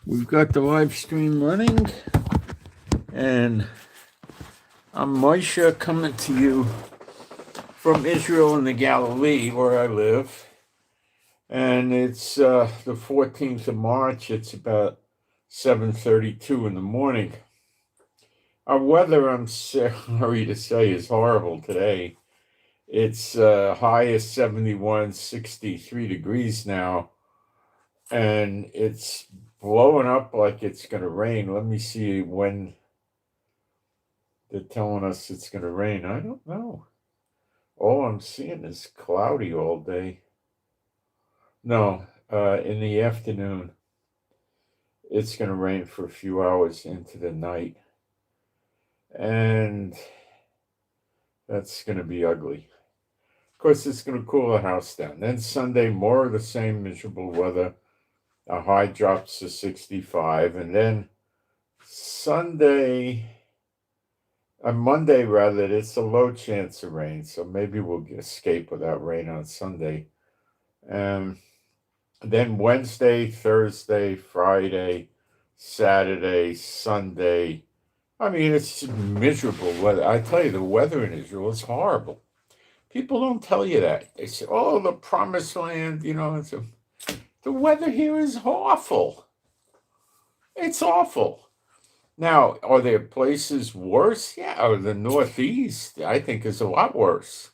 We've got the live stream running, and I'm Moshe coming to you from Israel in the Galilee, where I live. And it's the 14th of March. It's about 7:32 in the morning. Our weather, I'm sorry to say, is horrible today. It's high is 71, 63 degrees now, and it's blowing up like it's going to rain. Let me see when they're telling us it's going to rain. I don't know. All I'm seeing is cloudy all day. No, in the afternoon, it's going to rain for a few hours into the night. And that's going to be ugly. Of course, it's going to cool the house down. Then Sunday, more of the same miserable weather. A high drops to 65. And then Monday, rather, it's a low chance of rain. So maybe we'll escape without rain on Sunday. Then Wednesday, Thursday, Friday, Saturday, Sunday. I mean, it's miserable weather. I tell you, the weather in Israel is horrible. People don't tell you that. They say, oh, the promised land, the weather here is awful. It's awful. Now, are there places worse? Yeah, or the Northeast, I think, is a lot worse.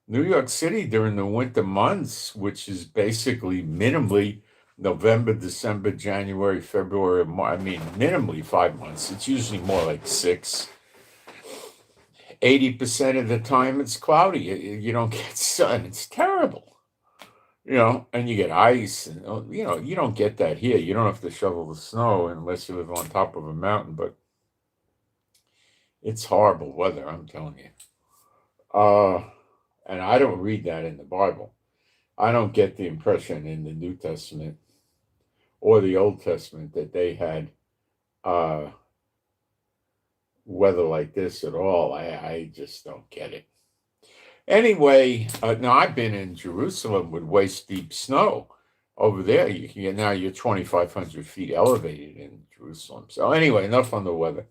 New York City during the winter months, which is basically minimally November, December, January, February, March, I mean, minimally 5 months. It's usually more like 6. 80% of the time it's cloudy. You don't get sun. It's terrible. And you get ice. And, you don't get that here. You don't have to shovel the snow unless you live on top of a mountain, but it's horrible weather, I'm telling you. And I don't read that in the Bible. I don't get the impression in the New Testament or the Old Testament that they had weather like this at all. I just don't get it. Anyway, now I've been in Jerusalem with waist deep snow. Over there, you're 2,500 feet elevated in Jerusalem. So anyway, enough on the weather.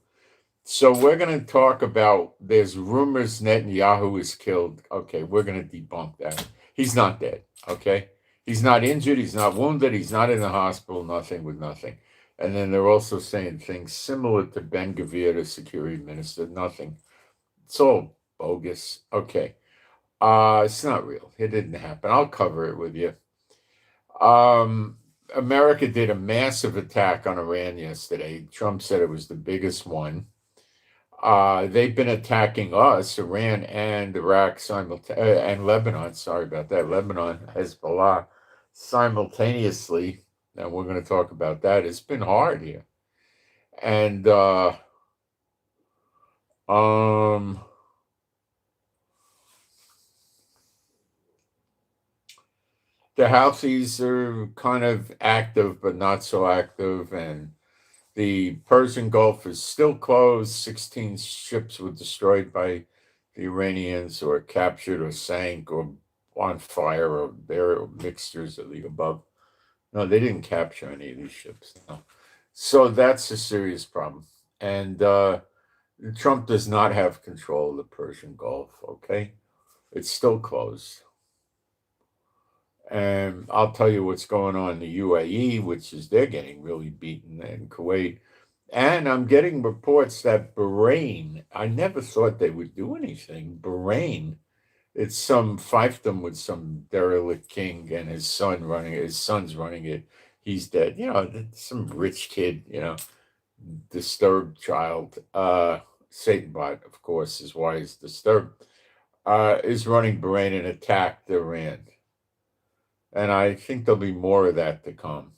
So we're going to talk about, there's rumors Netanyahu is killed. Okay, we're going to debunk that. He's not dead, okay? He's not injured. He's not wounded. He's not in the hospital, nothing with nothing. And then they're also saying things similar to Ben Gvir, the security minister, nothing. It's all bogus. Okay. It's not real. It didn't happen. I'll cover it with you. America did a massive attack on Iran yesterday. Trump said it was the biggest one. They've been attacking us, Iran and Iraq and Lebanon. Sorry about that. Lebanon, Hezbollah, simultaneously. And we're going to talk about that. It's been hard here. And the Houthis are kind of active, but not so active. And the Persian Gulf is still closed. 16 ships were destroyed by the Iranians, or captured, or sank, or on fire, or their mixtures of the above. No, they didn't capture any of these ships. No. So that's a serious problem. And Trump does not have control of the Persian Gulf, okay? It's still closed. And I'll tell you what's going on in the UAE, which is they're getting really beaten, and Kuwait. And I'm getting reports that Bahrain, I never thought they would do anything. Bahrain, it's some fiefdom with some derelict king and his son's running it. He's dead. Some rich kid, disturbed child. Satan bot, of course, is why he's disturbed. Is running Bahrain and attacked Iran. And I think there'll be more of that to come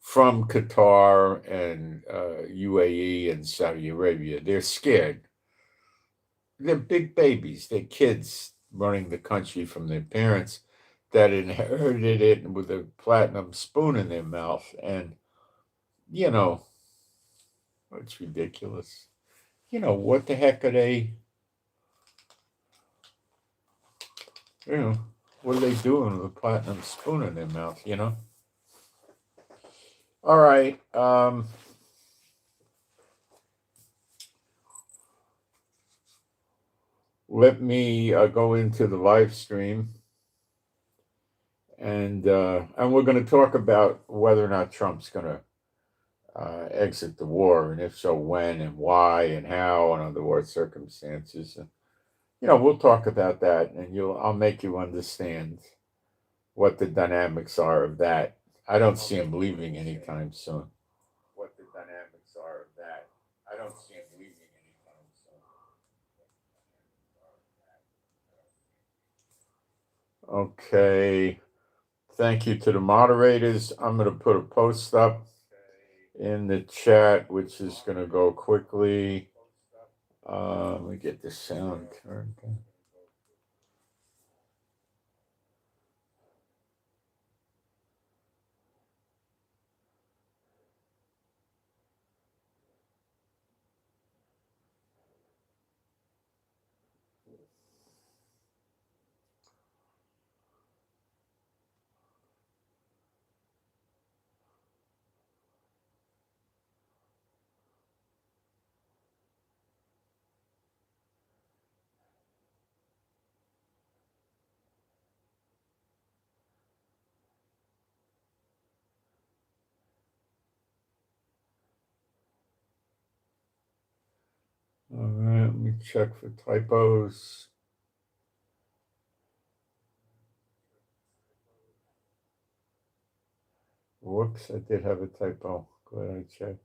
from Qatar and UAE and Saudi Arabia. They're scared. They're big babies. They're kids running the country from their parents that inherited it with a platinum spoon in their mouth. And, it's ridiculous. What the heck are they, what are they doing with a platinum spoon in their mouth, All right. Let me go into the live stream, and we're going to talk about whether or not Trump's going to exit the war, and if so, when and why and how, and under what circumstances. And, we'll talk about that, and I'll make you understand what the dynamics are of that. I don't see him leaving anytime soon. What the dynamics are of that. I don't see him leaving anytime soon. Okay. Thank you to the moderators. I'm going to put a post up in the chat, which is going to go quickly. Let me get the sound turned on. All right, let me check for typos. Whoops, I did have a typo. Glad I checked.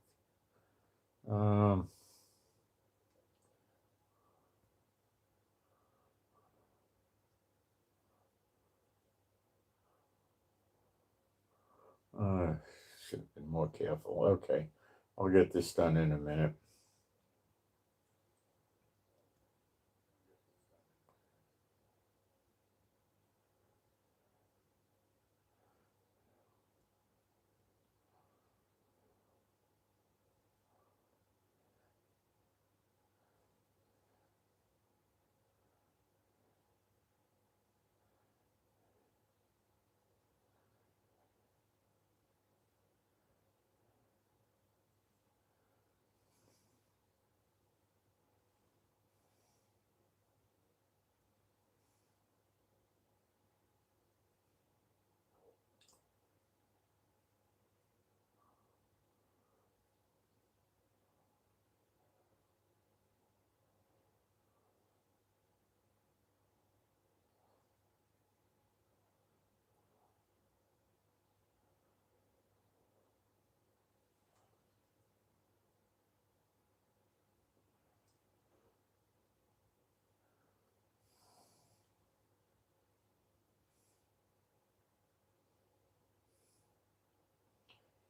Should have been more careful. Okay, I'll get this done in a minute.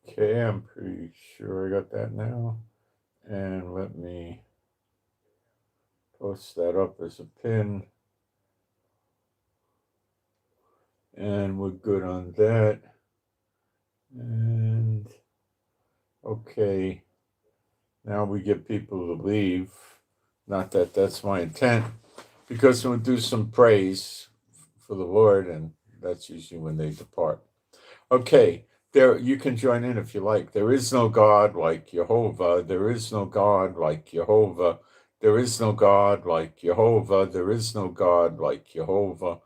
Okay, I'm pretty sure I got that now. And let me post that up as a pin. And we're good on that. And okay, now we get people to leave. Not that that's my intent, because we'll do some praise for the Lord, and that's usually when they depart. Okay, there you can join in if you like. There is no God like Jehovah. There is no God like Jehovah. There is no God like Jehovah. There is no God like Jehovah.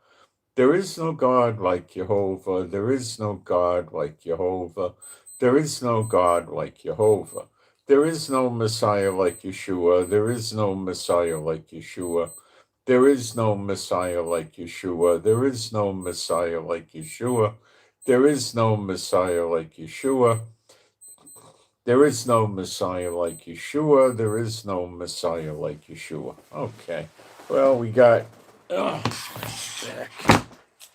There is no God like Jehovah. There is no God like Jehovah. There is no God like Jehovah. There is no Messiah like Yeshua. There is no Messiah like Yeshua. There is no Messiah like Yeshua. There is no Messiah like Yeshua. There is no Messiah like Yeshua. There is no Messiah like Yeshua. There is no Messiah like Yeshua. Okay. Well, we got back.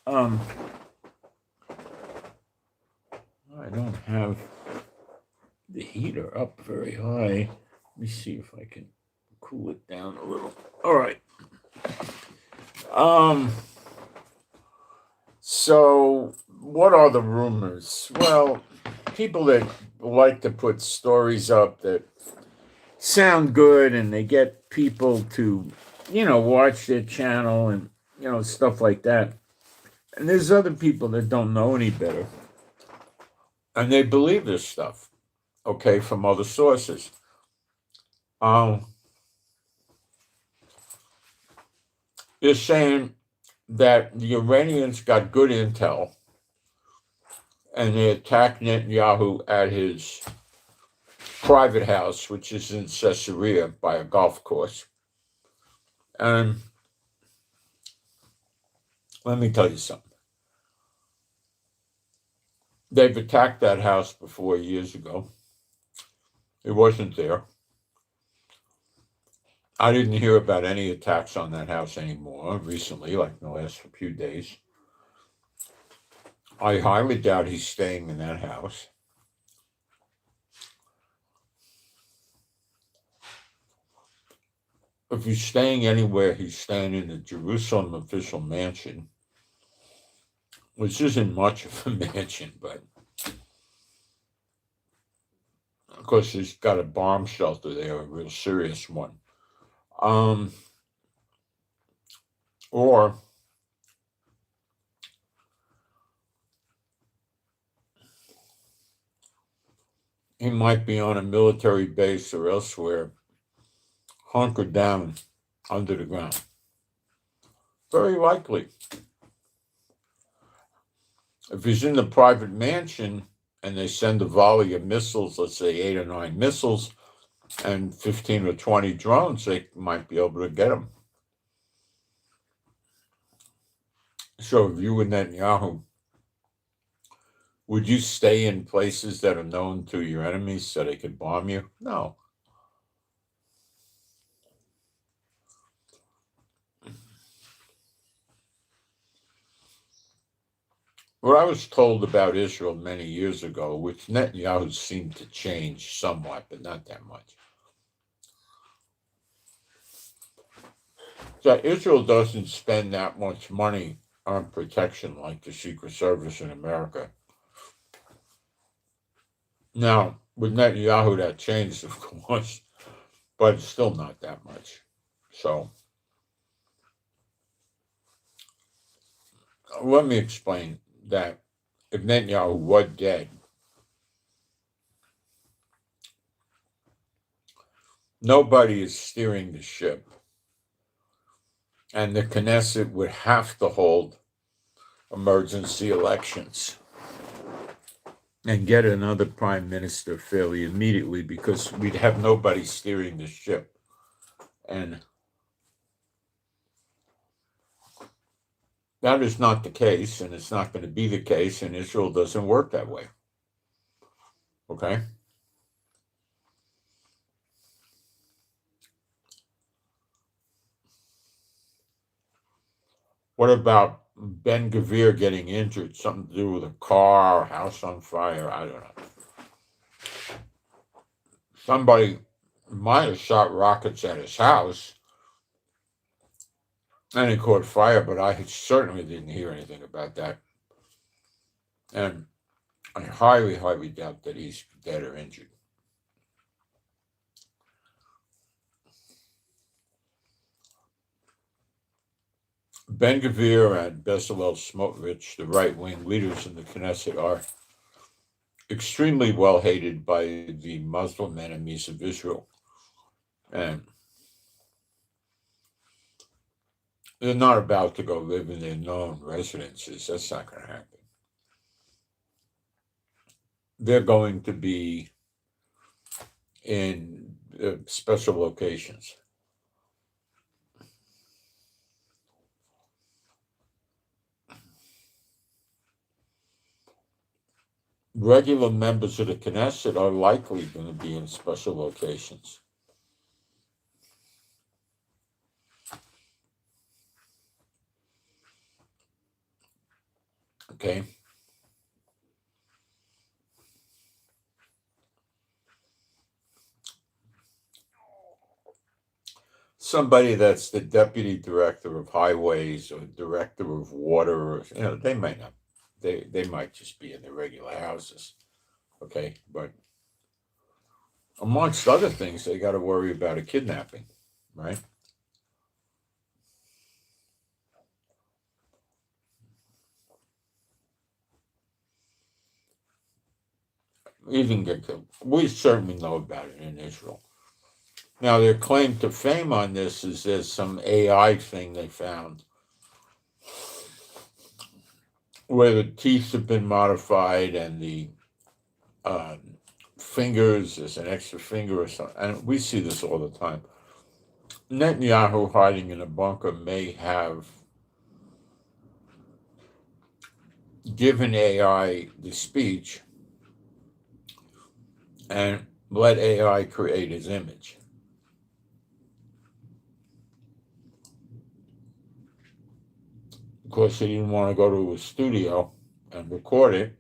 I don't have the heater up very high. Let me see if I can cool it down a little. All right. So what are the rumors? Well, people that like to put stories up that sound good and they get people to, watch their channel and, stuff like that. And there's other people that don't know any better. And they believe this stuff, okay, from other sources. They're saying that the Iranians got good intel and they attacked Netanyahu at his private house, which is in Caesarea by a golf course. And let me tell you something. They've attacked that house before years ago. It wasn't there. I didn't hear about any attacks on that house anymore recently, like in the last few days. I highly doubt he's staying in that house. If he's staying anywhere, he's staying in the Jerusalem official mansion, which isn't much of a mansion, but of course he's got a bomb shelter there, a real serious one. Or he might be on a military base or elsewhere, hunkered down under the ground. Very likely. If he's in the private mansion and they send a volley of missiles, let's say 8 or 9 missiles, and 15 or 20 drones, they might be able to get him. So if you were Netanyahu, would you stay in places that are known to your enemies so they could bomb you? No. What I was told about Israel many years ago, which Netanyahu seemed to change somewhat, but not that much, that Israel doesn't spend that much money on protection like the Secret Service in America. Now, with Netanyahu, that changed, of course, but it's still not that much. So, let me explain that if Netanyahu was dead, nobody is steering the ship. And the Knesset would have to hold emergency elections and get another prime minister fairly immediately because we'd have nobody steering the ship. And that is not the case, and it's not going to be the case, and Israel doesn't work that way. Okay? What about Ben Gvir getting injured? Something to do with a car, house on fire? I don't know. Somebody might have shot rockets at his house and it caught fire, but I certainly didn't hear anything about that. And I highly, highly doubt that he's dead or injured. Ben Gvir and Bezalel Smotrich, the right-wing leaders in the Knesset, are extremely well hated by the Muslim enemies of Israel. And they're not about to go live in their known residences. That's not going to happen. They're going to be in special locations. Regular members of the Knesset are likely going to be in special locations. Okay? Somebody that's the deputy director of highways or director of water, or, they might not. They might just be in their regular houses. Okay? But amongst other things, they got to worry about a kidnapping, right? He didn't get killed. We certainly know about it in Israel. Now, their claim to fame on this is there's some AI thing they found where the teeth have been modified and the fingers, there's an extra finger or something. And we see this all the time. Netanyahu, hiding in a bunker, may have given AI the speech and let AI create his image. Of course, he didn't want to go to a studio and record it,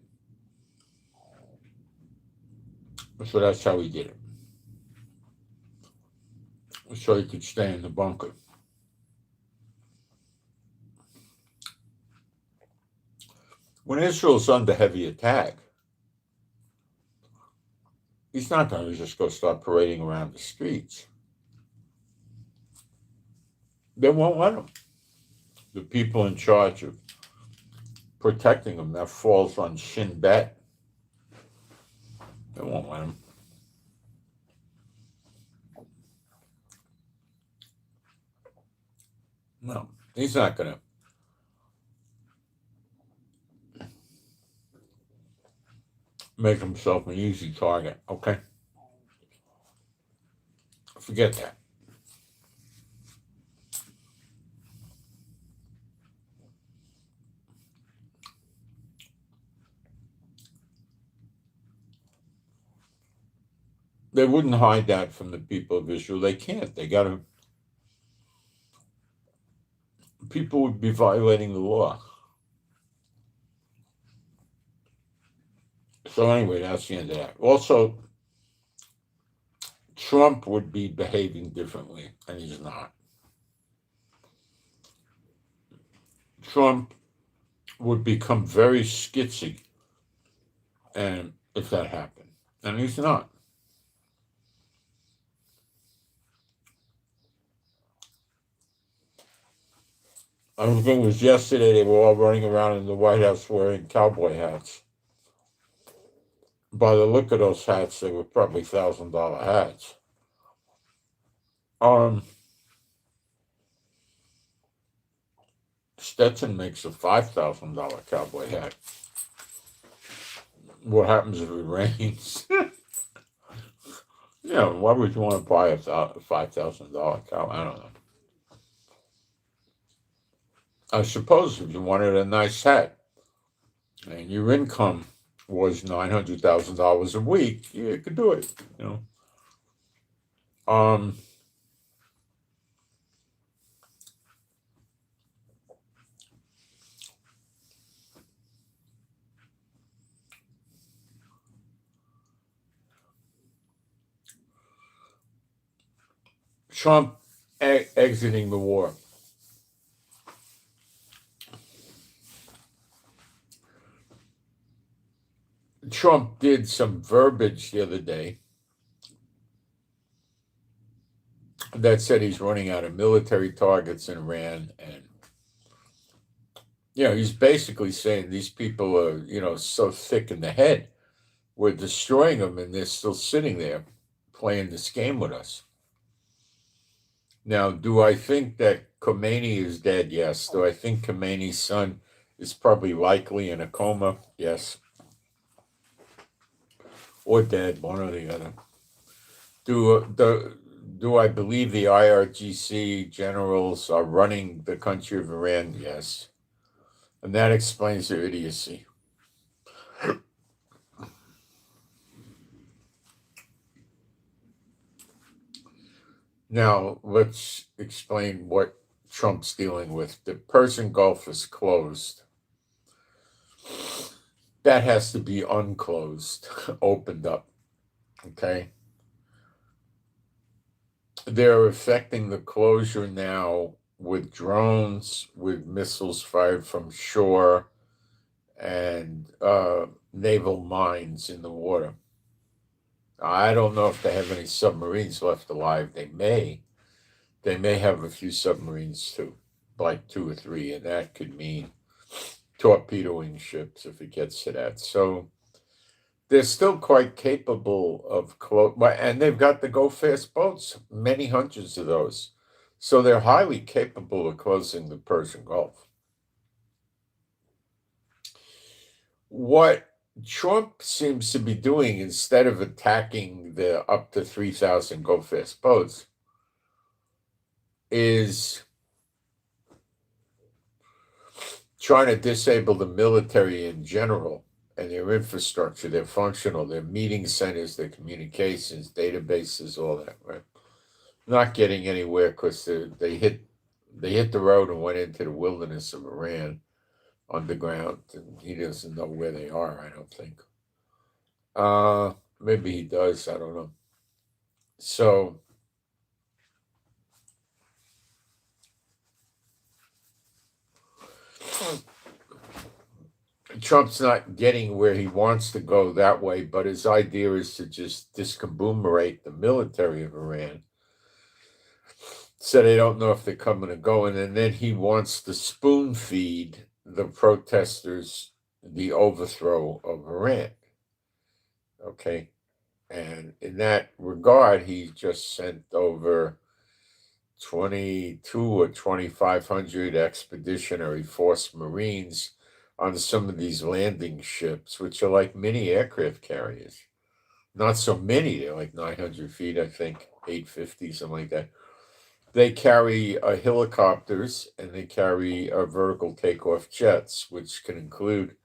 so that's how he did it. So he could stay in the bunker. When Israel's under heavy attack, he's not going to just go start parading around the streets. They won't let him. The people in charge of protecting him, that falls on Shin Bet. They won't let him. No, he's not going to. Make himself an easy target, okay? Forget that. They wouldn't hide that from the people of Israel. They can't. They got to. People would be violating the law. So anyway, that's the end of that. Also, Trump would be behaving differently, and he's not. Trump would become very skitsy, and if that happened, and he's not. I think it was yesterday they were all running around in the White House wearing cowboy hats. By the look of those hats, they were probably $1,000 hats. Stetson makes a $5,000 cowboy hat. What happens if it rains? Yeah, why would you want to buy a $5,000 cow? I don't know. I suppose if you wanted a nice hat and your income was $900,000 a week, you could do it. Trump exiting the war. Trump did some verbiage the other day that said he's running out of military targets in Iran, and he's basically saying these people are so thick in the head, we're destroying them, and they're still sitting there playing this game with us. Now, do I think that Khomeini is dead? Yes. Do I think Khomeini's son is probably likely in a coma? Yes. Or dead, one or the other. Do I believe the IRGC generals are running the country of Iran? Yes. And that explains their idiocy. Now, let's explain what Trump's dealing with. The Persian Gulf is closed. That has to be unclosed, opened up, okay? They're affecting the closure now with drones, with missiles fired from shore, and naval mines in the water. I don't know if they have any submarines left alive. They may have a few submarines too, like 2 or 3, and that could mean torpedoing ships if it gets to that. So they're still quite capable of and they've got the go fast boats, many hundreds of those. So they're highly capable of closing the Persian Gulf. What Trump seems to be doing, instead of attacking the up to 3,000 go fast boats, is trying to disable the military in general and their infrastructure, their functional, their meeting centers, their communications, databases, all that, right? Not getting anywhere because they hit the road and went into the wilderness of Iran underground, and he doesn't know where they are, I don't think. Maybe he does, I don't know. So Trump's not getting where he wants to go that way, but his idea is to just discombobulate the military of Iran. So they don't know if they're coming or going, and then he wants to spoon feed the protesters the overthrow of Iran. Okay. And in that regard, he just sent over 22 or 2,500 expeditionary force Marines on some of these landing ships, which are like mini aircraft carriers. Not so many, they're like 900 feet, I think, 850, something like that. They carry helicopters and they carry vertical takeoff jets, which can include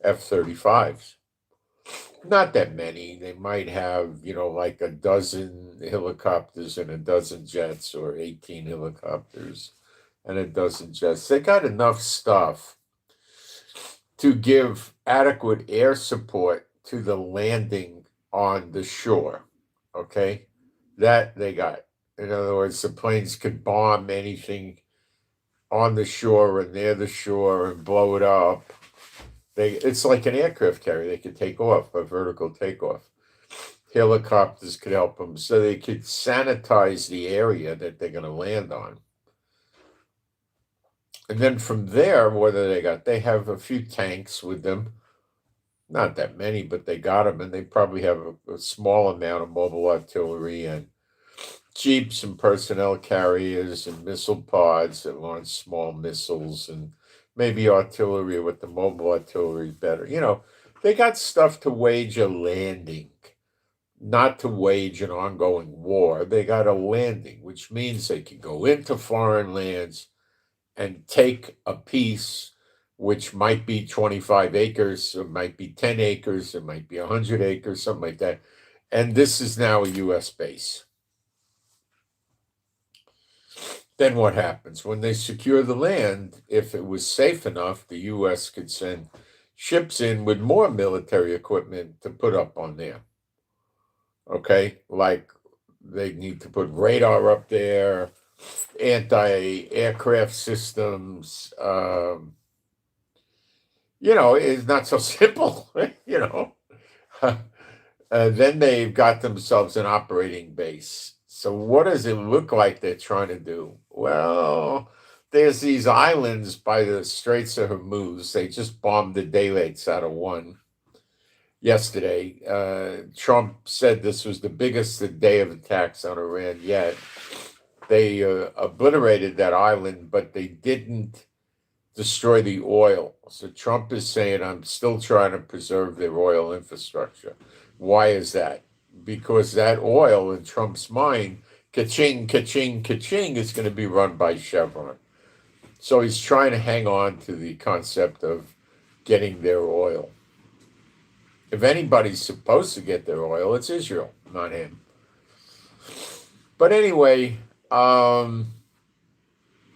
F-35s. Not that many. They might have, like a dozen helicopters and a dozen jets, or 18 helicopters and a dozen jets. They got enough stuff to give adequate air support to the landing on the shore. Okay? That they got. In other words, the planes could bomb anything on the shore and near the shore and blow it up. It's like an aircraft carrier. They could take off, a vertical takeoff. Helicopters could help them, so they could sanitize the area that they're going to land on. And then from there, they have a few tanks with them. Not that many, but they got them, and they probably have a small amount of mobile artillery and jeeps and personnel carriers and missile pods that launch small missiles, and maybe artillery with the mobile artillery better. They got stuff to wage a landing, not to wage an ongoing war. They got a landing, which means they can go into foreign lands and take a piece, which might be 25 acres, it might be 10 acres, it might be 100 acres, something like that. And this is now a U.S. base. Then what happens? When they secure the land, if it was safe enough, the U.S. could send ships in with more military equipment to put up on there. Okay? Like they need to put radar up there, anti-aircraft systems. It's not so simple, then they've got themselves an operating base. So what does it look like they're trying to do? Well, there's these islands by the Straits of Hormuz. They just bombed the daylights out of one yesterday. Trump said this was the biggest day of attacks on Iran yet. They obliterated that island, but they didn't destroy the oil. So Trump is saying, I'm still trying to preserve their oil infrastructure. Why is that? Because that oil, in Trump's mind, ka-ching, ka-ching, ka-ching, is going to be run by Chevron. So he's trying to hang on to the concept of getting their oil. If anybody's supposed to get their oil, it's Israel, not him. But anyway, no,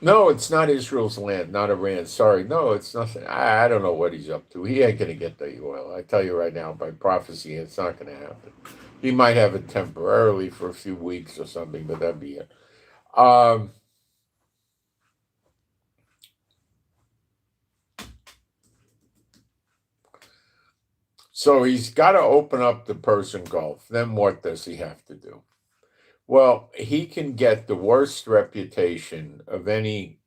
it's not Israel's land, not Iran. Sorry, no, it's nothing. I don't know what he's up to. He ain't going to get the oil. I tell you right now, by prophecy, it's not going to happen. He might have it temporarily for a few weeks or something, but that'd be it. So he's got to open up the Persian Gulf. Then what does he have to do? Well, he can get the worst reputation of any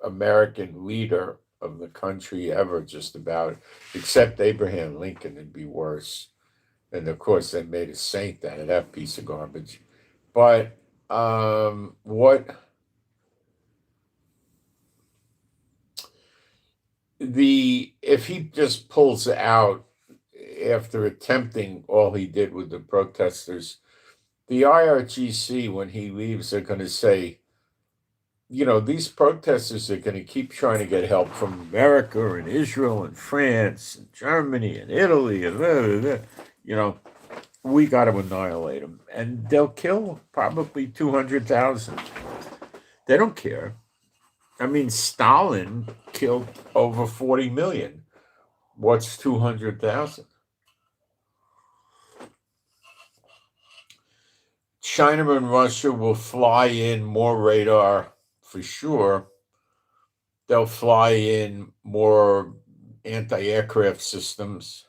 American leader of the country ever, just about, except Abraham Lincoln. It'd be worse. And of course, they made a saint out of that piece of garbage. But what if he just pulls out after attempting all he did with the protesters, the IRGC, when he leaves, are going to say, these protesters are going to keep trying to get help from America and Israel and France and Germany and Italy and blah, blah, blah. We got to annihilate them. And they'll kill probably 200,000. They don't care. I mean, Stalin killed over 40 million. What's 200,000? China and Russia will fly in more radar for sure. They'll fly in more anti-aircraft systems.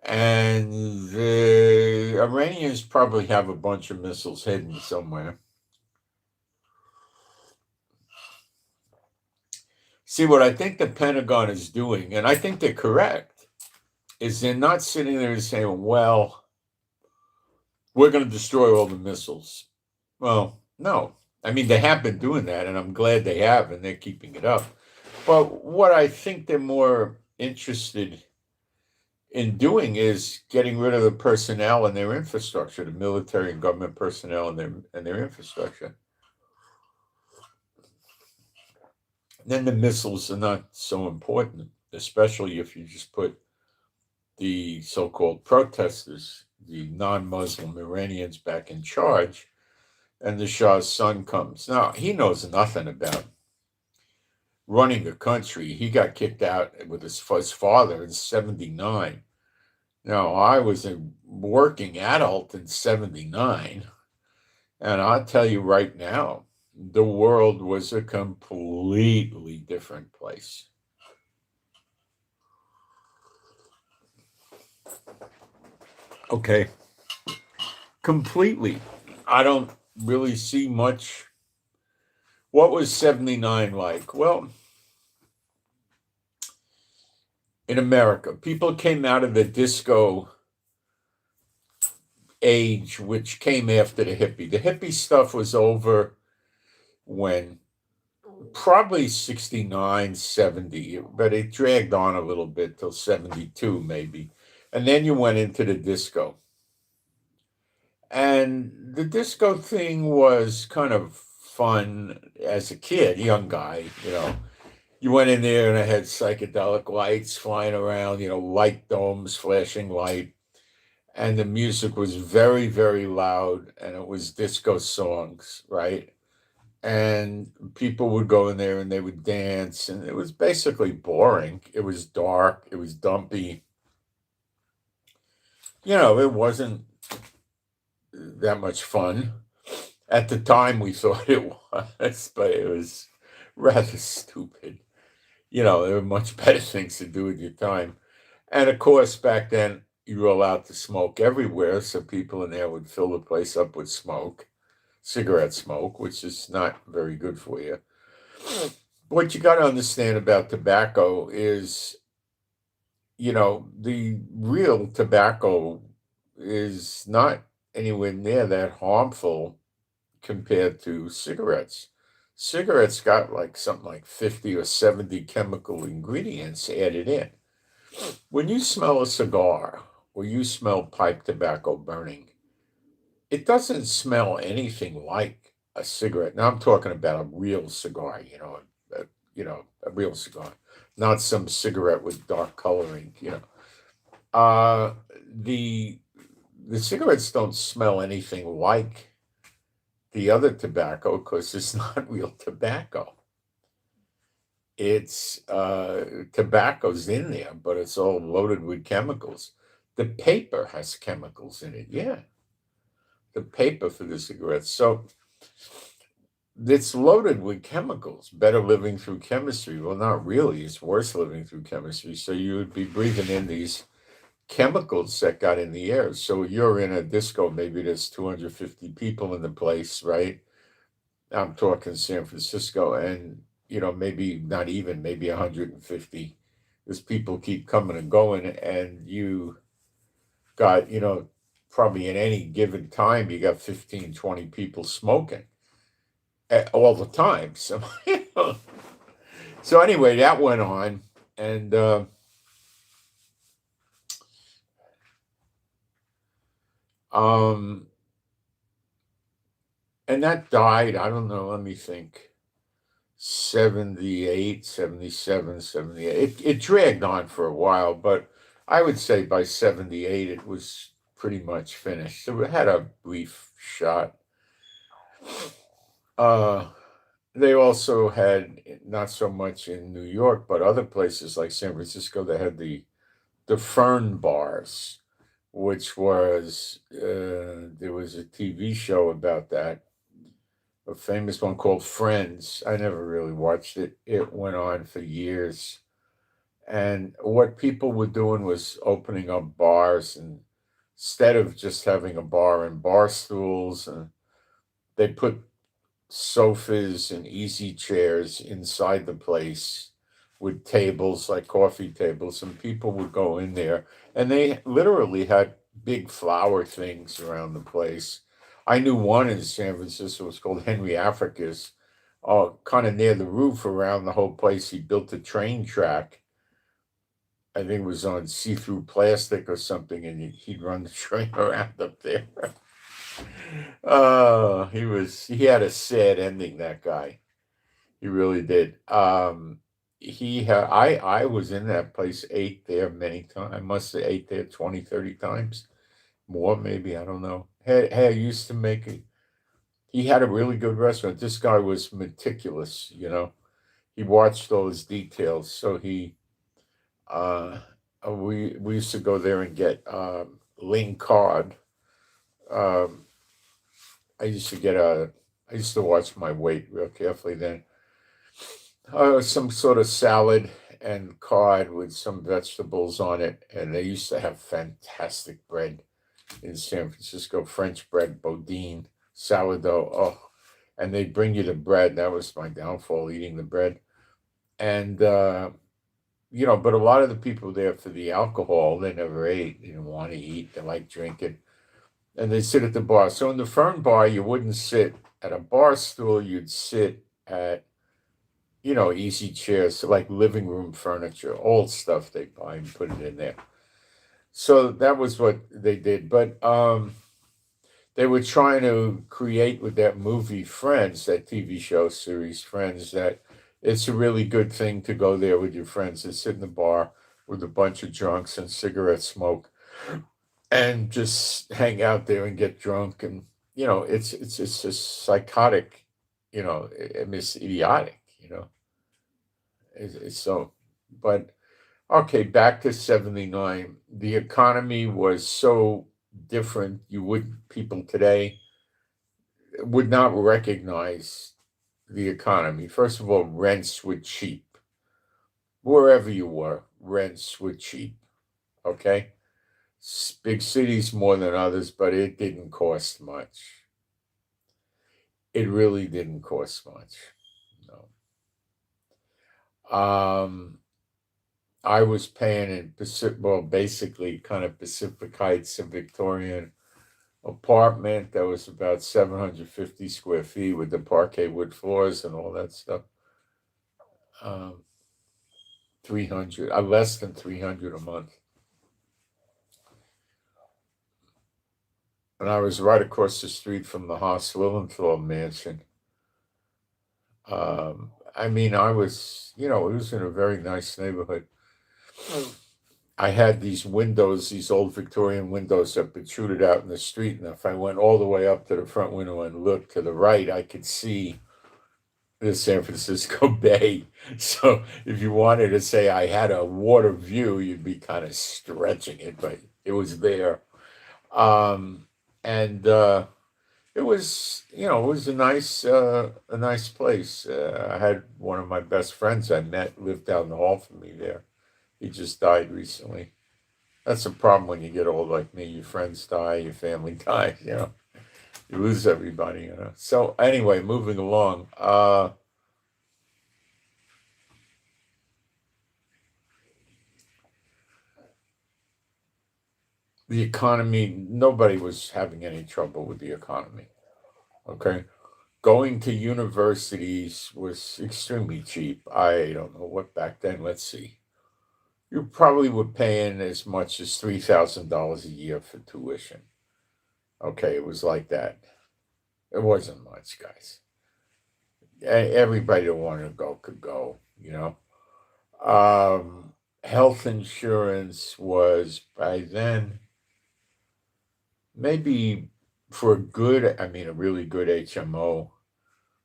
And the Iranians probably have a bunch of missiles hidden somewhere. See, what I think the Pentagon is doing, and I think they're correct, is they're not sitting there and saying, well, we're going to destroy all the missiles. Well, no. I mean, they have been doing that, and I'm glad they have, and they're keeping it up. But what I think they're more interested in doing is getting rid of the personnel and their infrastructure, the military and government personnel and their infrastructure. Then the missiles are not so important, especially if you just put the so-called protesters, the non-Muslim Iranians, back in charge, and the Shah's son comes. Now, he knows nothing about running a country. He got kicked out with his father in 1979. Now, I was a working adult in 1979, and I'll tell you right now, the world was a completely different place. Okay. Completely. I don't really see much. What was 1979 like? Well, in America, people came out of the disco age, which came after the hippie. The hippie stuff was over when probably 69, 70, but it dragged on a little bit till 72 maybe. And then you went into the disco. And the disco thing was kind of fun as a kid, young guy, You went in there and it had psychedelic lights flying around, light domes, flashing light. And the music was very, very loud, and it was disco songs, right? And people would go in there and they would dance, and it was basically boring. It was dark. It was dumpy. It wasn't that much fun. At the time, we thought it was, but it was rather stupid. There were much better things to do with your time. And of course, back then, you were allowed to smoke everywhere, so people in there would fill the place up with smoke, cigarette smoke, which is not very good for you. What you got to understand about tobacco is, the real tobacco is not anywhere near that harmful compared to cigarettes. Cigarettes got something like 50 or 70 chemical ingredients added in. When you smell a cigar or you smell pipe tobacco burning, it doesn't smell anything like a cigarette. Now I'm talking about a real cigar, a real cigar, not some cigarette with dark coloring, The cigarettes don't smell anything like the other tobacco because it's not real tobacco. It's tobacco's in there, but it's all loaded with chemicals. The paper has chemicals in it, yeah. The paper for the cigarettes. So it's loaded with chemicals. Better living through chemistry. Well, not really. It's worse living through chemistry. So you would be breathing in these chemicals that got in the air. So you're in a disco, maybe there's 250 people in the place, right? I'm talking San Francisco, and maybe not even, maybe 150. Because people keep coming and going, and you got, probably at any given time, you got 15, 20 people smoking all the time. So, so anyway, that went on. And, um, and that died, I don't know, let me think, 78, 77, 78. It dragged on for a while, but I would say by 78 it was pretty much finished. So it had a brief shot. They also had, not so much in New York, but other places like San Francisco, they had the Fern bars, which was there was a TV show about that, a famous one called Friends. I never really watched it. It went on for years. And what people were doing was opening up bars, and instead of just having a bar and bar stools, and they put sofas and easy chairs inside the place with tables like coffee tables, and people would go in there, and they literally had big flower things around the place. I knew one in San Francisco was called Henry Africa's. Kind of near the roof around the whole place, he built a train track. I think it was on see-through plastic or something, and he'd run the train around up there. He had a sad ending, that guy. He really did. I was in that place, ate there many times. I must have ate there 20, 30 times. More maybe, I don't know. Hey, I used to make it. He had a really good restaurant. This guy was meticulous. He watched all his details. So uh we used to go there and get lean cod. Um I used to watch my weight real carefully then. Some sort of salad and cod with some vegetables on it. And they used to have fantastic bread in San Francisco, French bread, boudin, sourdough. Oh, and they bring you the bread. That was my downfall, eating the bread. And, but a lot of the people there for the alcohol, they never ate. They didn't want to eat. They like drinking. And they sit at the bar. So in the Fern bar, you wouldn't sit at a bar stool. You'd sit at easy chairs, so like living room furniture, old stuff they buy and put it in there. So that was what they did. But they were trying to create with that movie Friends, that TV show series Friends, that it's a really good thing to go there with your friends and sit in the bar with a bunch of drunks and cigarette smoke and just hang out there and get drunk. And it's just psychotic, it's idiotic. It's so, but okay, back to 79. The economy was so different. People today would not recognize the economy. First of all, rents were cheap. Wherever you were, rents were cheap. Okay? Big cities more than others, but it didn't cost much. It really didn't cost much. No. I was paying in basically kind of Pacific Heights, a Victorian apartment that was about 750 square feet with the parquet wood floors and all that stuff. 300, less than 300 a month. And I was right across the street from the Haas Lilienthal mansion. I mean, it was in a very nice neighborhood. I had these windows, these old Victorian windows that protruded out in the street. And if I went all the way up to the front window and looked to the right, I could see the San Francisco Bay. So if you wanted to say I had a water view, you'd be kind of stretching it, but it was there. And it was a nice place. I had one of my best friends I met lived down the hall from me there. He just died recently. That's a problem when you get old like me. Your friends die, your family dies. You lose everybody. So anyway, moving along. the economy, nobody was having any trouble with the economy. Okay. Going to universities was extremely cheap. I don't know what back then, let's see. You probably were paying as much as $3,000 a year for tuition. Okay, it was like that. It wasn't much, guys. Everybody that wanted to go could go, you know. Health insurance was by then maybe for a really good HMO,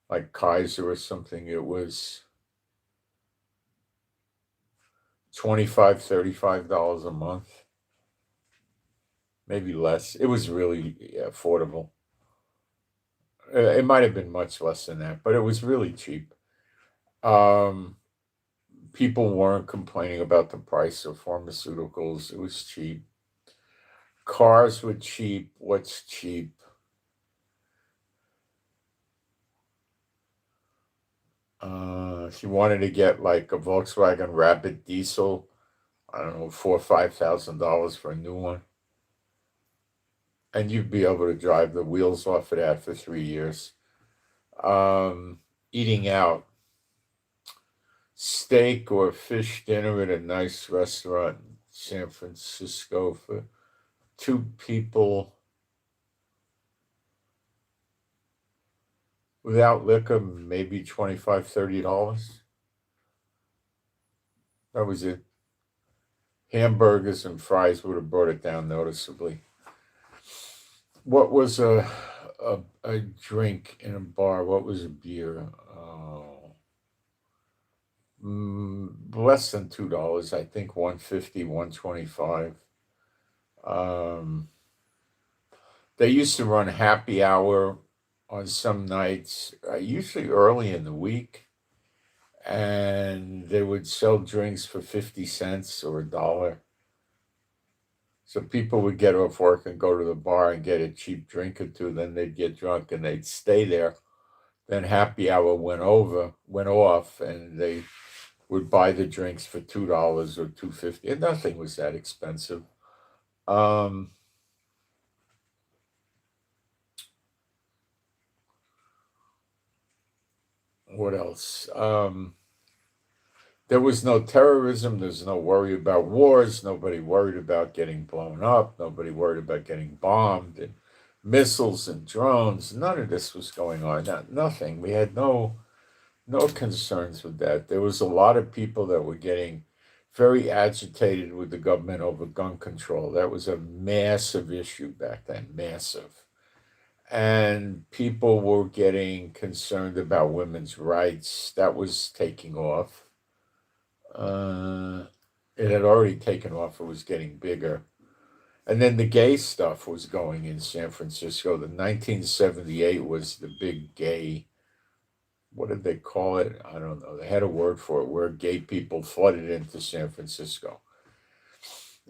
like Kaiser or something, it was $25, $35 a month, maybe less. It was really affordable. It might have been much less than that, but it was really cheap. Um, People weren't complaining about the price of pharmaceuticals. It was cheap. Cars were cheap. What's cheap? If you wanted to get like a Volkswagen Rapid diesel, I don't know, $4,000 or $5,000 for a new one, and you'd be able to drive the wheels off of that for 3 years. Eating out, steak or fish dinner at a nice restaurant in San Francisco for two people without liquor, maybe $25, $30. That was it. Hamburgers and fries would have brought it down noticeably. What was a drink in a bar? What was a beer? Less than $2. I think 150, 125. They used to run happy hour on some nights, usually early in the week, and they would sell drinks for 50 cents or $1. So people would get off work and go to the bar and get a cheap drink or two. Then they'd get drunk and they'd stay there. Then happy hour went off, and they would buy the drinks for $2 or $2.50, and nothing was that expensive. What else? There was no terrorism. There's no worry about wars. Nobody worried about getting blown up. Nobody worried about getting bombed and missiles and drones. None of this was going on. Nothing. We had no concerns with that. There was a lot of people that were getting very agitated with the government over gun control. That was a massive issue back then, massive. And people were getting concerned about women's rights. That was taking off. It had already taken off. It was getting bigger. And then the gay stuff was going in San Francisco. The 1978 was the big gay, what did they call it? I don't know. They had a word for it, where gay people flooded into San Francisco.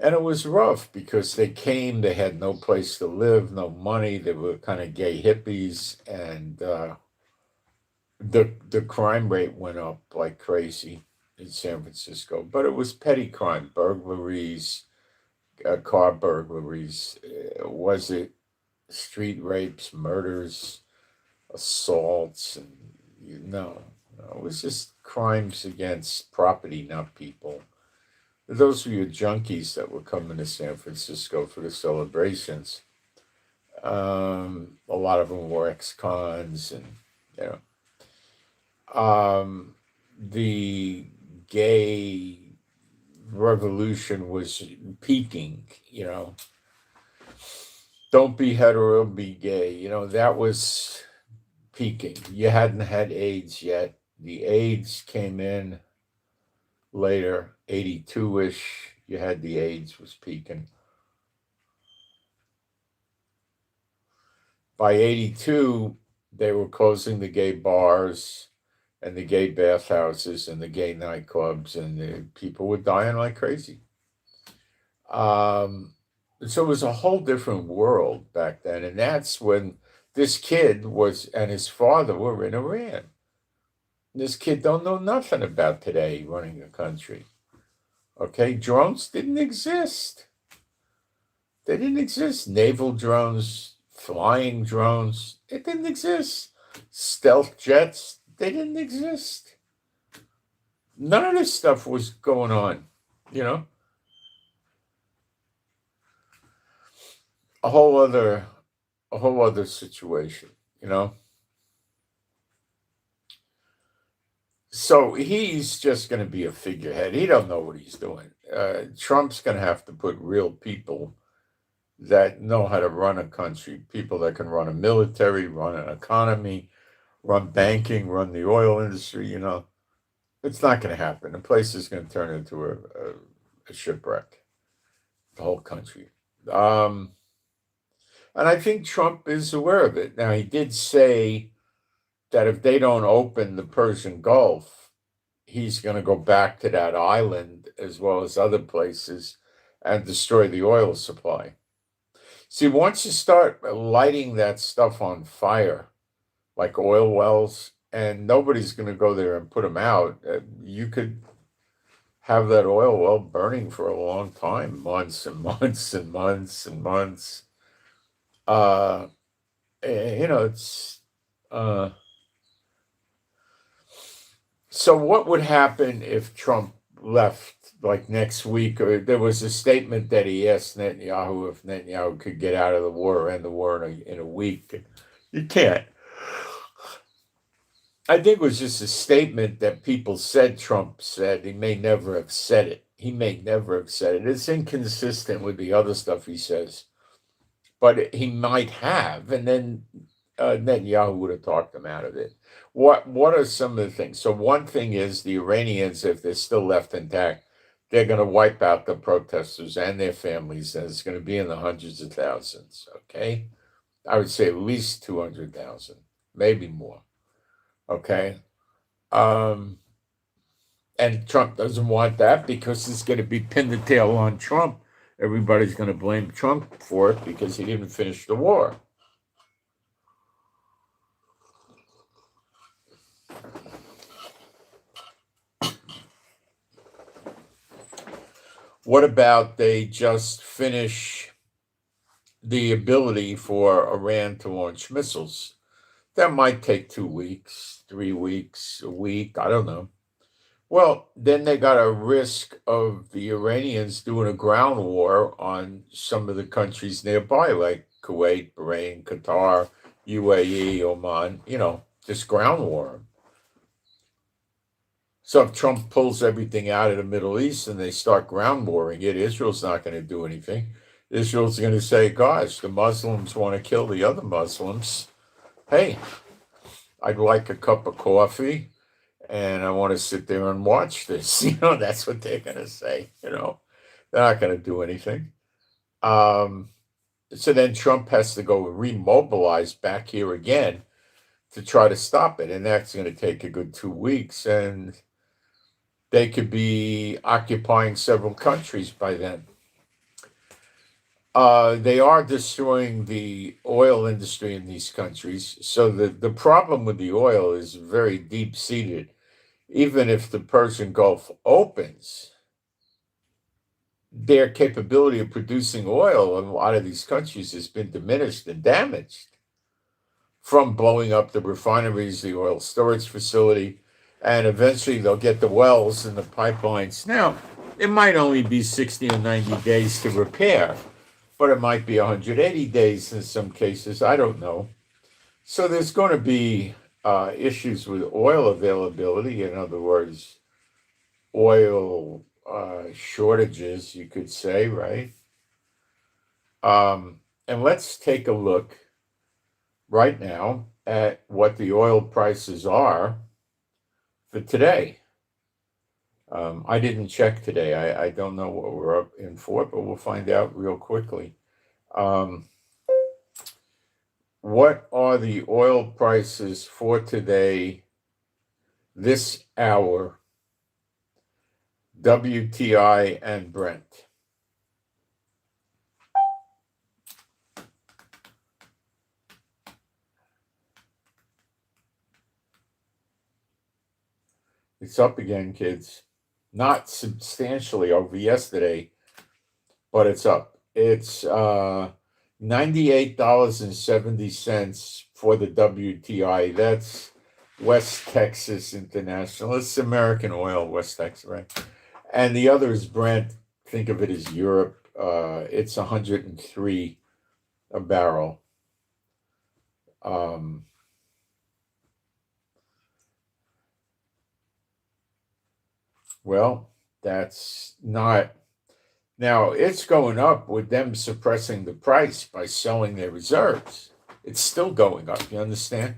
And it was rough because they came, they had no place to live, no money. They were kind of gay hippies, and the crime rate went up like crazy in San Francisco. But it was petty crime, burglaries, car burglaries. Was it street rapes, murders, assaults? And no, it was just crimes against property, not people. Those were your junkies that were coming to San Francisco for the celebrations. A lot of them were ex-cons, and you know, the gay revolution was peaking. Don't be hetero, be gay. That was peaking. You hadn't had AIDS yet. The AIDS came in later, 82-ish. You had the AIDS was peaking. By 82, they were closing the gay bars and the gay bathhouses and the gay nightclubs, and the people were dying like crazy. So it was a whole different world back then, and that's when this kid and his father were in Iran. This kid don't know nothing about today running a country. Okay, drones didn't exist. They didn't exist. Naval drones, flying drones, it didn't exist. Stealth jets, they didn't exist. None of this stuff was going on, you know? A whole other situation, you know? So he's just going to be a figurehead. He don't know what he's doing. Trump's going to have to put real people that know how to run a country, people that can run a military, run an economy, run banking, run the oil industry. You know, it's not going to happen. The place is going to turn into a shipwreck, the whole country. And I think Trump is aware of it. Now, he did say that if they don't open the Persian Gulf, he's going to go back to that island as well as other places and destroy the oil supply. See, once you start lighting that stuff on fire, like oil wells, and nobody's going to go there and put them out, you could have that oil well burning for a long time, months and months and months and months. It's so what would happen if Trump left like next week? Or there was a statement that he asked Netanyahu if Netanyahu could get out of the war or end the war in a week. You can't. I think it was just a statement that people said Trump said. He may never have said it. He may never have said it. It's inconsistent with the other stuff he says. But he might have, and then Netanyahu would have talked him out of it. What are some of the things? So one thing is the Iranians, if they're still left intact, they're going to wipe out the protesters and their families, and it's going to be in the hundreds of thousands, okay? I would say at least 200,000, maybe more, okay? And Trump doesn't want that because it's going to be pin the tail on Trump. Everybody's going to blame Trump for it because he didn't finish the war. What about they just finish the ability for Iran to launch missiles? That might take 2 weeks, 3 weeks, a week, I don't know. Well, then they got a risk of the Iranians doing a ground war on some of the countries nearby, like Kuwait, Bahrain, Qatar, UAE, Oman, just ground war 'em. So if Trump pulls everything out of the Middle East and they start ground warring it, Israel's not going to do anything. Israel's going to say, gosh, the Muslims want to kill the other Muslims. Hey, I'd like a cup of coffee and I want to sit there and watch this. That's what they're going to say. They're not going to do anything. So then Trump has to go remobilize back here again to try to stop it. And that's going to take a good 2 weeks. And they could be occupying several countries by then. They are destroying the oil industry in these countries. So the problem with the oil is very deep-seated. Even if the Persian Gulf opens, their capability of producing oil in a lot of these countries has been diminished and damaged from blowing up the refineries, the oil storage facility, and eventually they'll get the wells and the pipelines. Now, it might only be 60 or 90 days to repair, but it might be 180 days in some cases. I don't know. So there's going to be issues with oil availability. In other words, oil shortages, you could say, right? And let's take a look right now at what the oil prices are for today. I didn't check today. I don't know what we're up in for, but we'll find out real quickly. What are the oil prices for today, this hour, WTI and Brent? It's up again, kids. Not substantially over yesterday, but it's up. It's $98.70 for the WTI. That's West Texas International. It's American oil, West Texas, right? And the other is Brent. Think of it as Europe. It's 103 a barrel. Um, well, that's not. Now, it's going up with them suppressing the price by selling their reserves. It's still going up, you understand?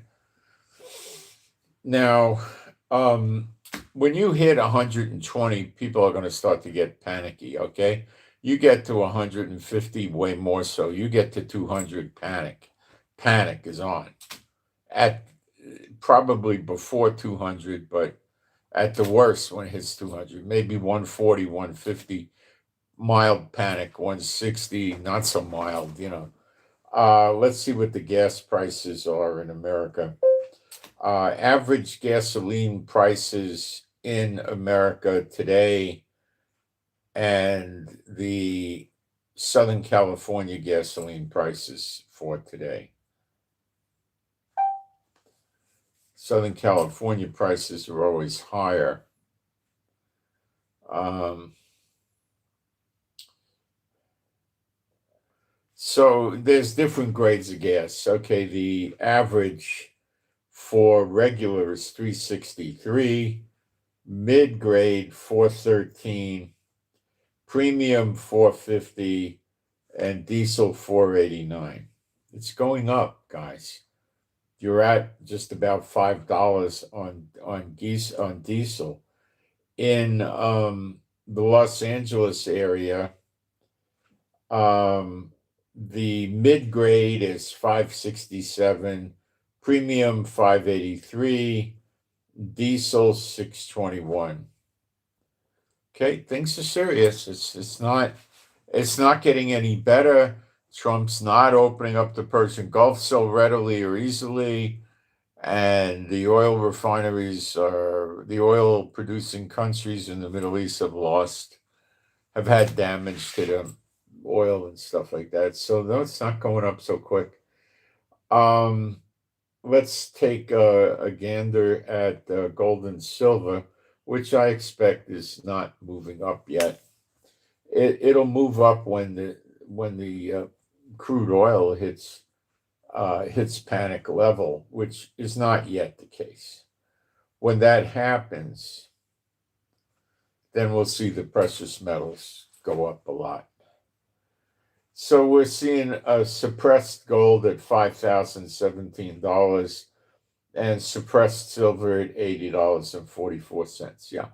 Now, when you hit 120, people are going to start to get panicky, okay? You get to 150, way more so. You get to 200, panic. Panic is on. At probably before 200, but at the worst when it hits 200, maybe 140, 150, mild panic, 160, not so mild, Let's see what the gas prices are in America. Average gasoline prices in America today and the Southern California gasoline prices for today. Southern California prices are always higher. So there's different grades of gas. Okay, the average for regular is 363, mid grade 413, premium 450, and diesel 489. It's going up, guys. You're at just about $5 on diesel. In the Los Angeles area, the mid grade is 567, premium 583, diesel 621. Okay, things are serious. It's not getting any better. Trump's not opening up the Persian Gulf so readily or easily, and the oil refineries are the oil producing countries in the Middle East have had damage to them, oil and stuff like that. So no, it's not going up so quick. Let's take a gander at gold and silver, which I expect is not moving up yet. It'll move up when the crude oil hits panic level, which is not yet the case. When that happens, then we'll see the precious metals go up a lot. So we're seeing a suppressed gold at $5,017 and suppressed silver at $80.44. Yeah,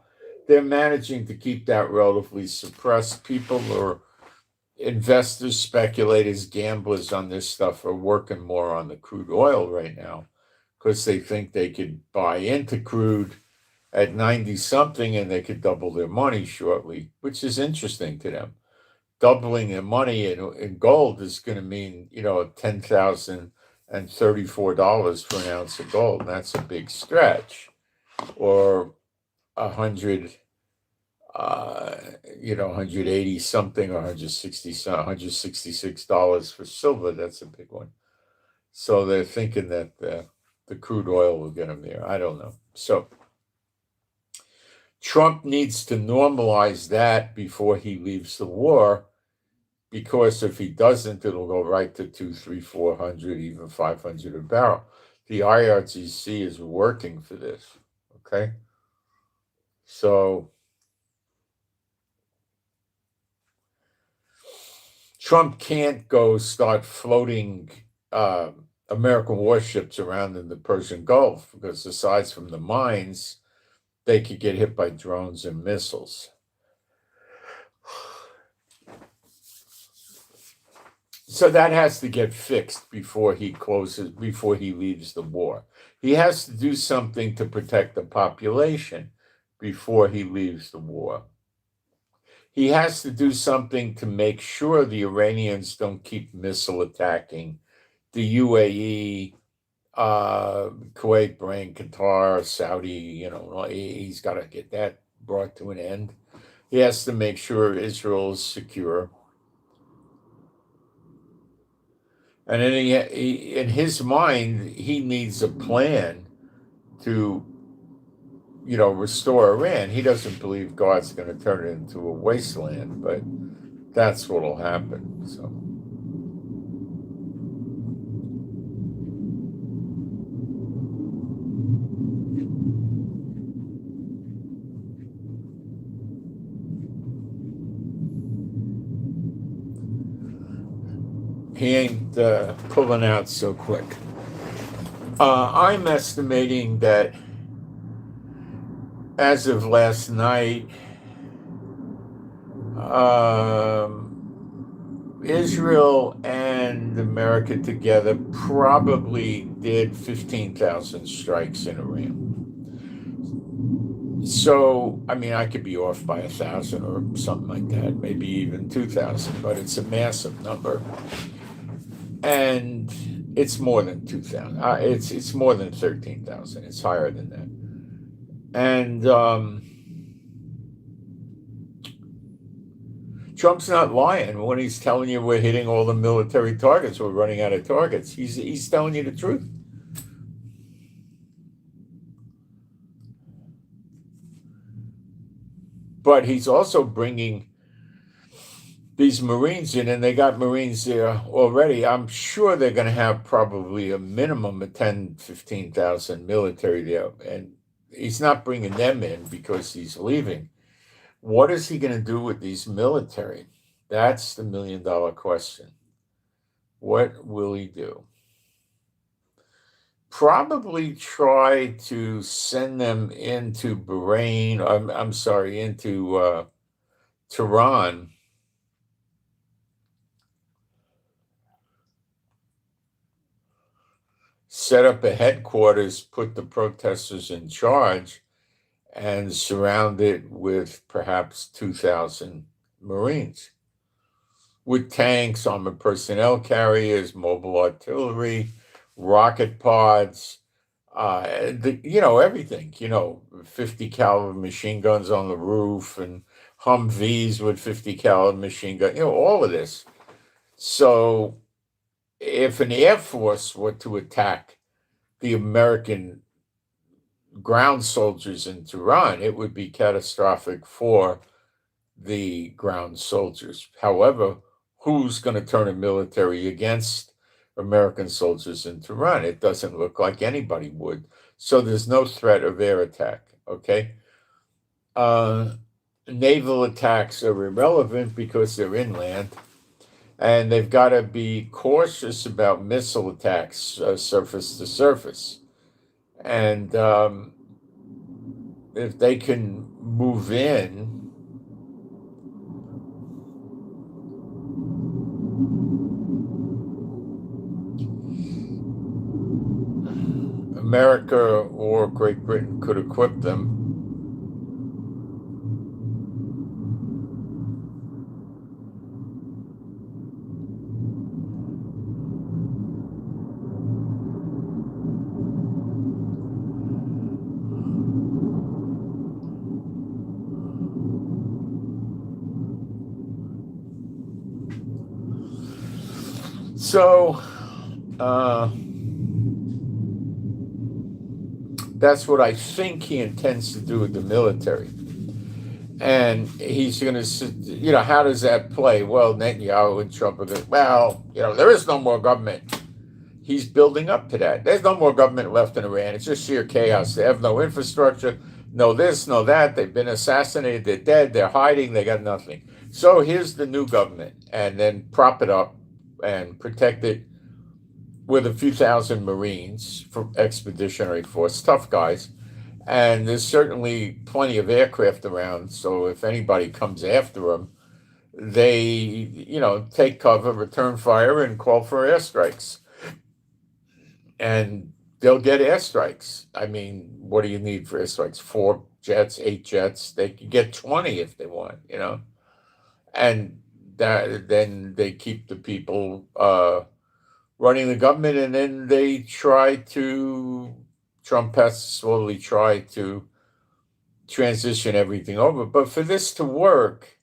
they're managing to keep that relatively suppressed. People or investors, speculators, gamblers on this stuff are working more on the crude oil right now because they think they could buy into crude at 90 something and they could double their money shortly, which is interesting to them. Doubling their money in gold is going to mean, $10,034 for an ounce of gold. And that's a big stretch. Or 100, 180 something or 160, $166 for silver. That's a big one. So they're thinking that the crude oil will get them there. I don't know. So Trump needs to normalize that before he leaves the war, because if he doesn't, it'll go right to 200, 300, 400, even 500 a barrel. The IRGC is working for this. Okay. So Trump can't go start floating American warships around in the Persian Gulf because aside from the mines, they could get hit by drones and missiles. So that has to get fixed before he leaves the war. He has to do something to protect the population before he leaves the war. He has to do something to make sure the Iranians don't keep missile attacking the UAE, Kuwait, Bahrain, Qatar, Saudi. He's got to get that brought to an end. He has to make sure Israel is secure. And then in his mind, he needs a plan to, restore Iran. He doesn't believe God's going to turn it into a wasteland, but that's what'll happen. So. He ain't pulling out so quick. I'm estimating that as of last night, Israel and America together probably did 15,000 strikes in Iran. So, I mean, I could be off by 1,000 or something like that, maybe even 2,000, but it's a massive number. And it's more than 2,000. It's more than 13,000. It's higher than that. And Trump's not lying when he's telling you we're hitting all the military targets. We're running out of targets. He's telling you the truth. But he's also bringing these Marines in, and they got Marines there already. I'm sure they're going to have probably a minimum of 10, 15,000 military there. And he's not bringing them in because he's leaving. What is he going to do with these military? That's the million-dollar question. What will he do? Probably try to send them into Bahrain. I'm sorry, into Tehran. Set up a headquarters, put the protesters in charge, and surround it with perhaps 2,000 Marines with tanks, armored personnel carriers, mobile artillery, rocket pods, everything, 50 caliber machine guns on the roof and Humvees with 50 caliber machine gun, all of this. So if an Air Force were to attack the American ground soldiers in Tehran, it would be catastrophic for the ground soldiers. However, who's going to turn a military against American soldiers in Tehran? It doesn't look like anybody would. So there's no threat of air attack, okay? Naval attacks are irrelevant because they're inland. And they've got to be cautious about missile attacks, surface to surface. And if they can move in, America or Great Britain could equip them. So that's what I think he intends to do with the military. And he's going to, how does that play? Well, Netanyahu and Trump are going, there is no more government. He's building up to that. There's no more government left in Iran. It's just sheer chaos. They have no infrastructure, no this, no that. They've been assassinated. They're dead. They're hiding. They got nothing. So here's the new government. And then prop it up and protect it with a few thousand Marines from Expeditionary Force, tough guys. And there's certainly plenty of aircraft around. So if anybody comes after them, they, take cover, return fire, and call for airstrikes. And they'll get airstrikes. I mean, what do you need for airstrikes? 4 jets, 8 jets. They can get 20 if they want, And then they keep the people running the government, and then Trump has to slowly try to transition everything over. But for this to work,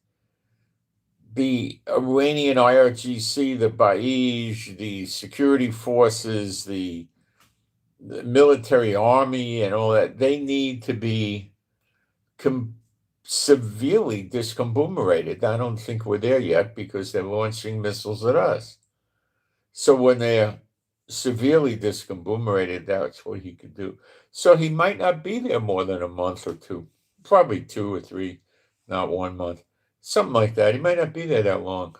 the Iranian IRGC, the Baij, the security forces, the military army, and all that, they need to be severely discombobulated. I don't think we're there yet because they're launching missiles at us. So when they're severely discombobulated, that's what he could do. So he might not be there more than a month or two, probably 2 or 3, not 1 month, something like that. He might not be there that long.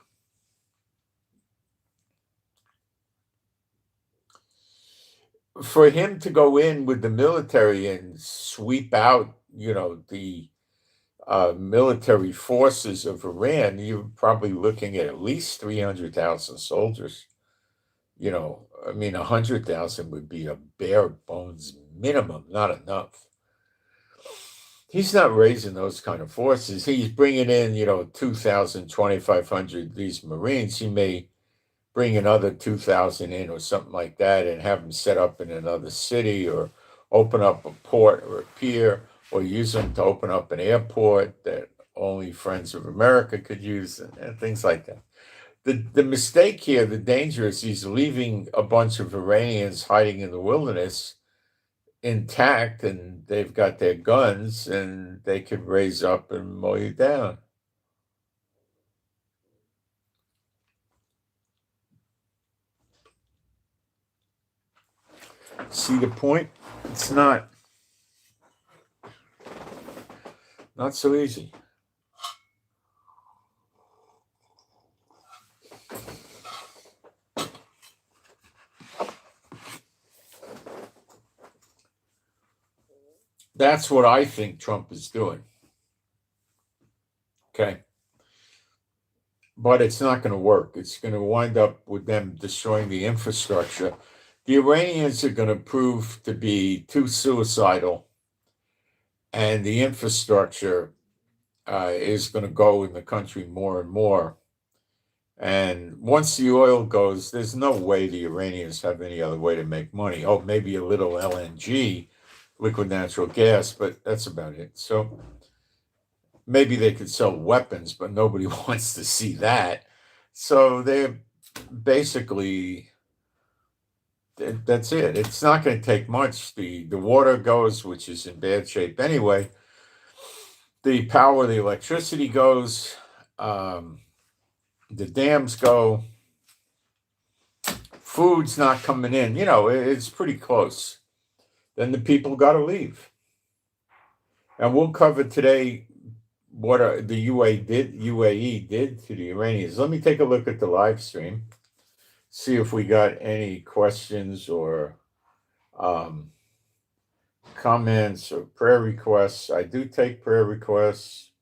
For him to go in with the military and sweep out, the military forces of Iran, you're probably looking at least 300,000 soldiers. I mean, 100,000 would be a bare bones minimum, not enough. He's not raising those kind of forces. He's bringing in, 2,000, 2,500 these Marines. He may bring another 2,000 in or something like that and have them set up in another city or open up a port or a pier or use them to open up an airport that only Friends of America could use and things like that. The mistake here, the danger is he's leaving a bunch of Iranians hiding in the wilderness intact, and they've got their guns and they could raise up and mow you down. See the point? It's not so easy. That's what I think Trump is doing. Okay. But it's not going to work. It's going to wind up with them destroying the infrastructure. The Iranians are going to prove to be too suicidal, and the infrastructure is going to go in the country more and more. And once the oil goes, there's no way the Iranians have any other way to make money. Oh, maybe a little LNG, liquid natural gas, but that's about it. So maybe they could sell weapons, but nobody wants to see that. So they're basically, that's it. It's not going to take much. The water goes, which is in bad shape anyway. The power, the electricity goes. The dams go. Food's not coming in. It's pretty close. Then the people got to leave. And we'll cover today what the UAE did to the Iranians. Let me take a look at the live stream, see if we got any questions or comments or prayer requests. I do take prayer requests.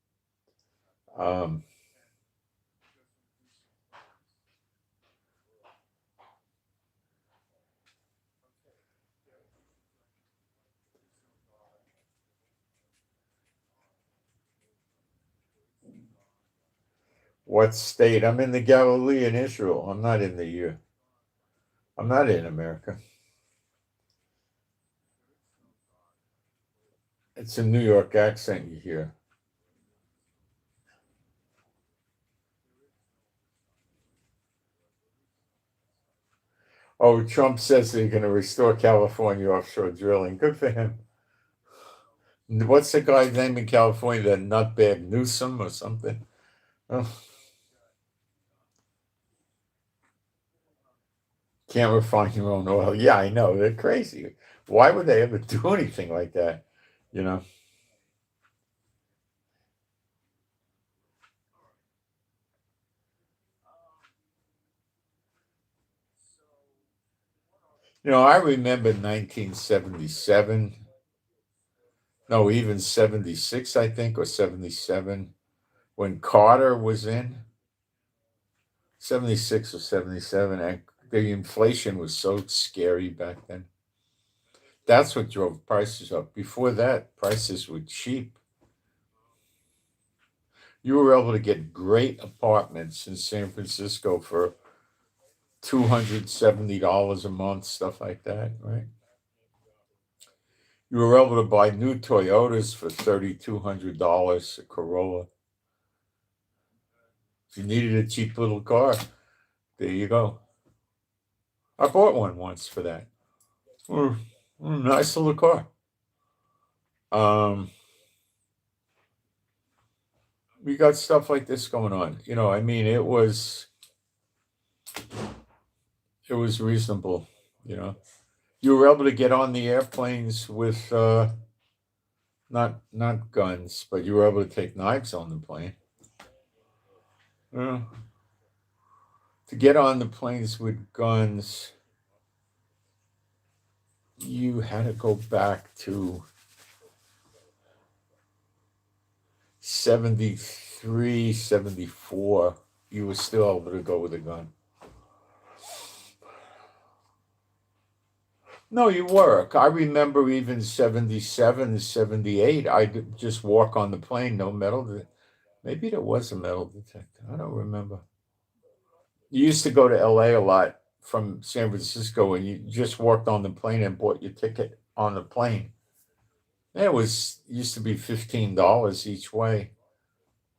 What state? I'm in the Galilee in Israel. I'm not in I'm not in America. It's a New York accent you hear. Oh, Trump says they're going to restore California offshore drilling. Good for him. What's the guy's name in California? That nutbag Newsom or something? Oh, can't refine your own oil. Yeah, I know. They're crazy. Why would they ever do anything like that? You know? I remember 1977. No, even 76, I think, or 77, when Carter was in. 76 or 77. And the inflation was so scary back then. That's what drove prices up. Before that, prices were cheap. You were able to get great apartments in San Francisco for $270 a month, stuff like that, right? You were able to buy new Toyotas for $3,200 a Corolla. If you needed a cheap little car, there you go. I bought one once for that. Nice little car. Um, we got stuff like this going on. I mean, it was reasonable. You were able to get on the airplanes with not guns, but you were able to take knives on the plane. To get on the planes with guns, you had to go back to 73, 74. You were still able to go with a gun. No, you were. I remember even 77, 78. I'd just walk on the plane, no metal. Maybe there was a metal detector. I don't remember. You used to go to LA a lot from San Francisco, and you just walked on the plane and bought your ticket on the plane. And it used to be $15 each way.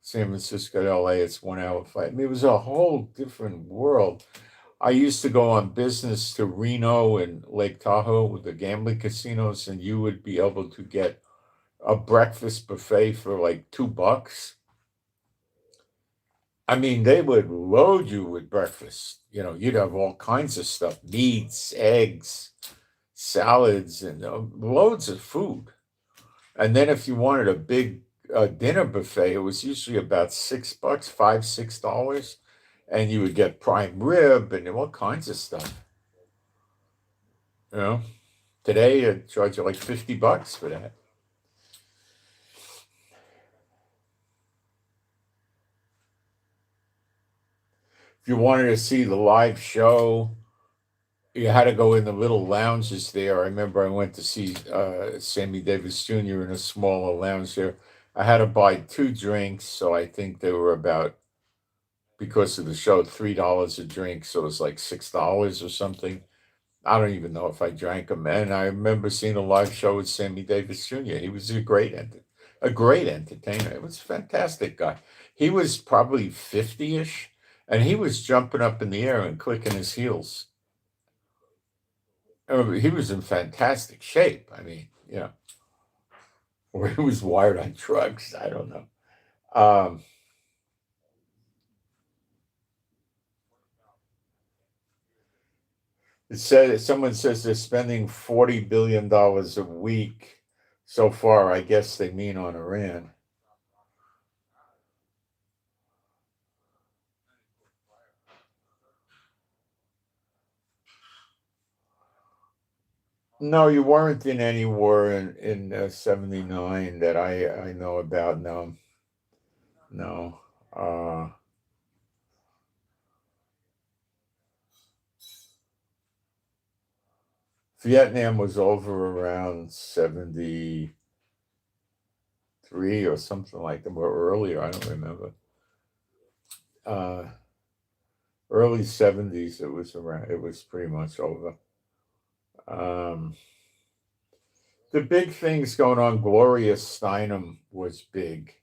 San Francisco to LA, it's 1 hour flight. I mean, it was a whole different world. I used to go on business to Reno and Lake Tahoe with the gambling casinos, and you would be able to get a breakfast buffet for like $2. I mean, they would load you with breakfast. You'd have all kinds of stuff, meats, eggs, salads, and loads of food. And then if you wanted a big dinner buffet, it was usually about $6, $5, $6, and you would get prime rib and all kinds of stuff. Today it charge you like $50 for that. If you wanted to see the live show, you had to go in the little lounges there. I remember I went to see Sammy Davis Jr. in a smaller lounge there. I had to buy 2 drinks, so I think they were about, because of the show, $3 a drink, so it was like $6 or something. I don't even know if I drank them. And I remember seeing a live show with Sammy Davis Jr. He was a great entertainer. It was a fantastic guy. He was probably 50-ish, and he was jumping up in the air and clicking his heels. He was in fantastic shape. I mean, or he was wired on drugs. I don't know. Someone says they're spending $40 billion a week so far. I guess they mean on Iran. No, you weren't in any war in 79 that I know about. No, no. Vietnam was over around 73 or something like that, or earlier. I don't remember. Uh, Early 70s. It was around. It was pretty much over. Um, the big things going on. Gloria Steinem was big.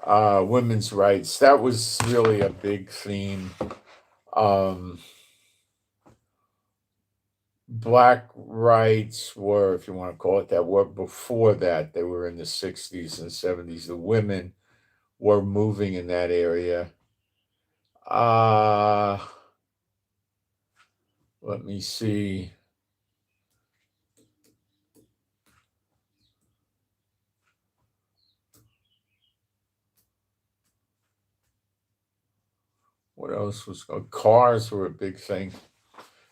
Women's rights. That was really a big theme. Um, Black rights were, if you want to call it that, were before that. They were in the 60s and 70s. The women were moving in that area. Let me see. What else was going? Cars were a big thing.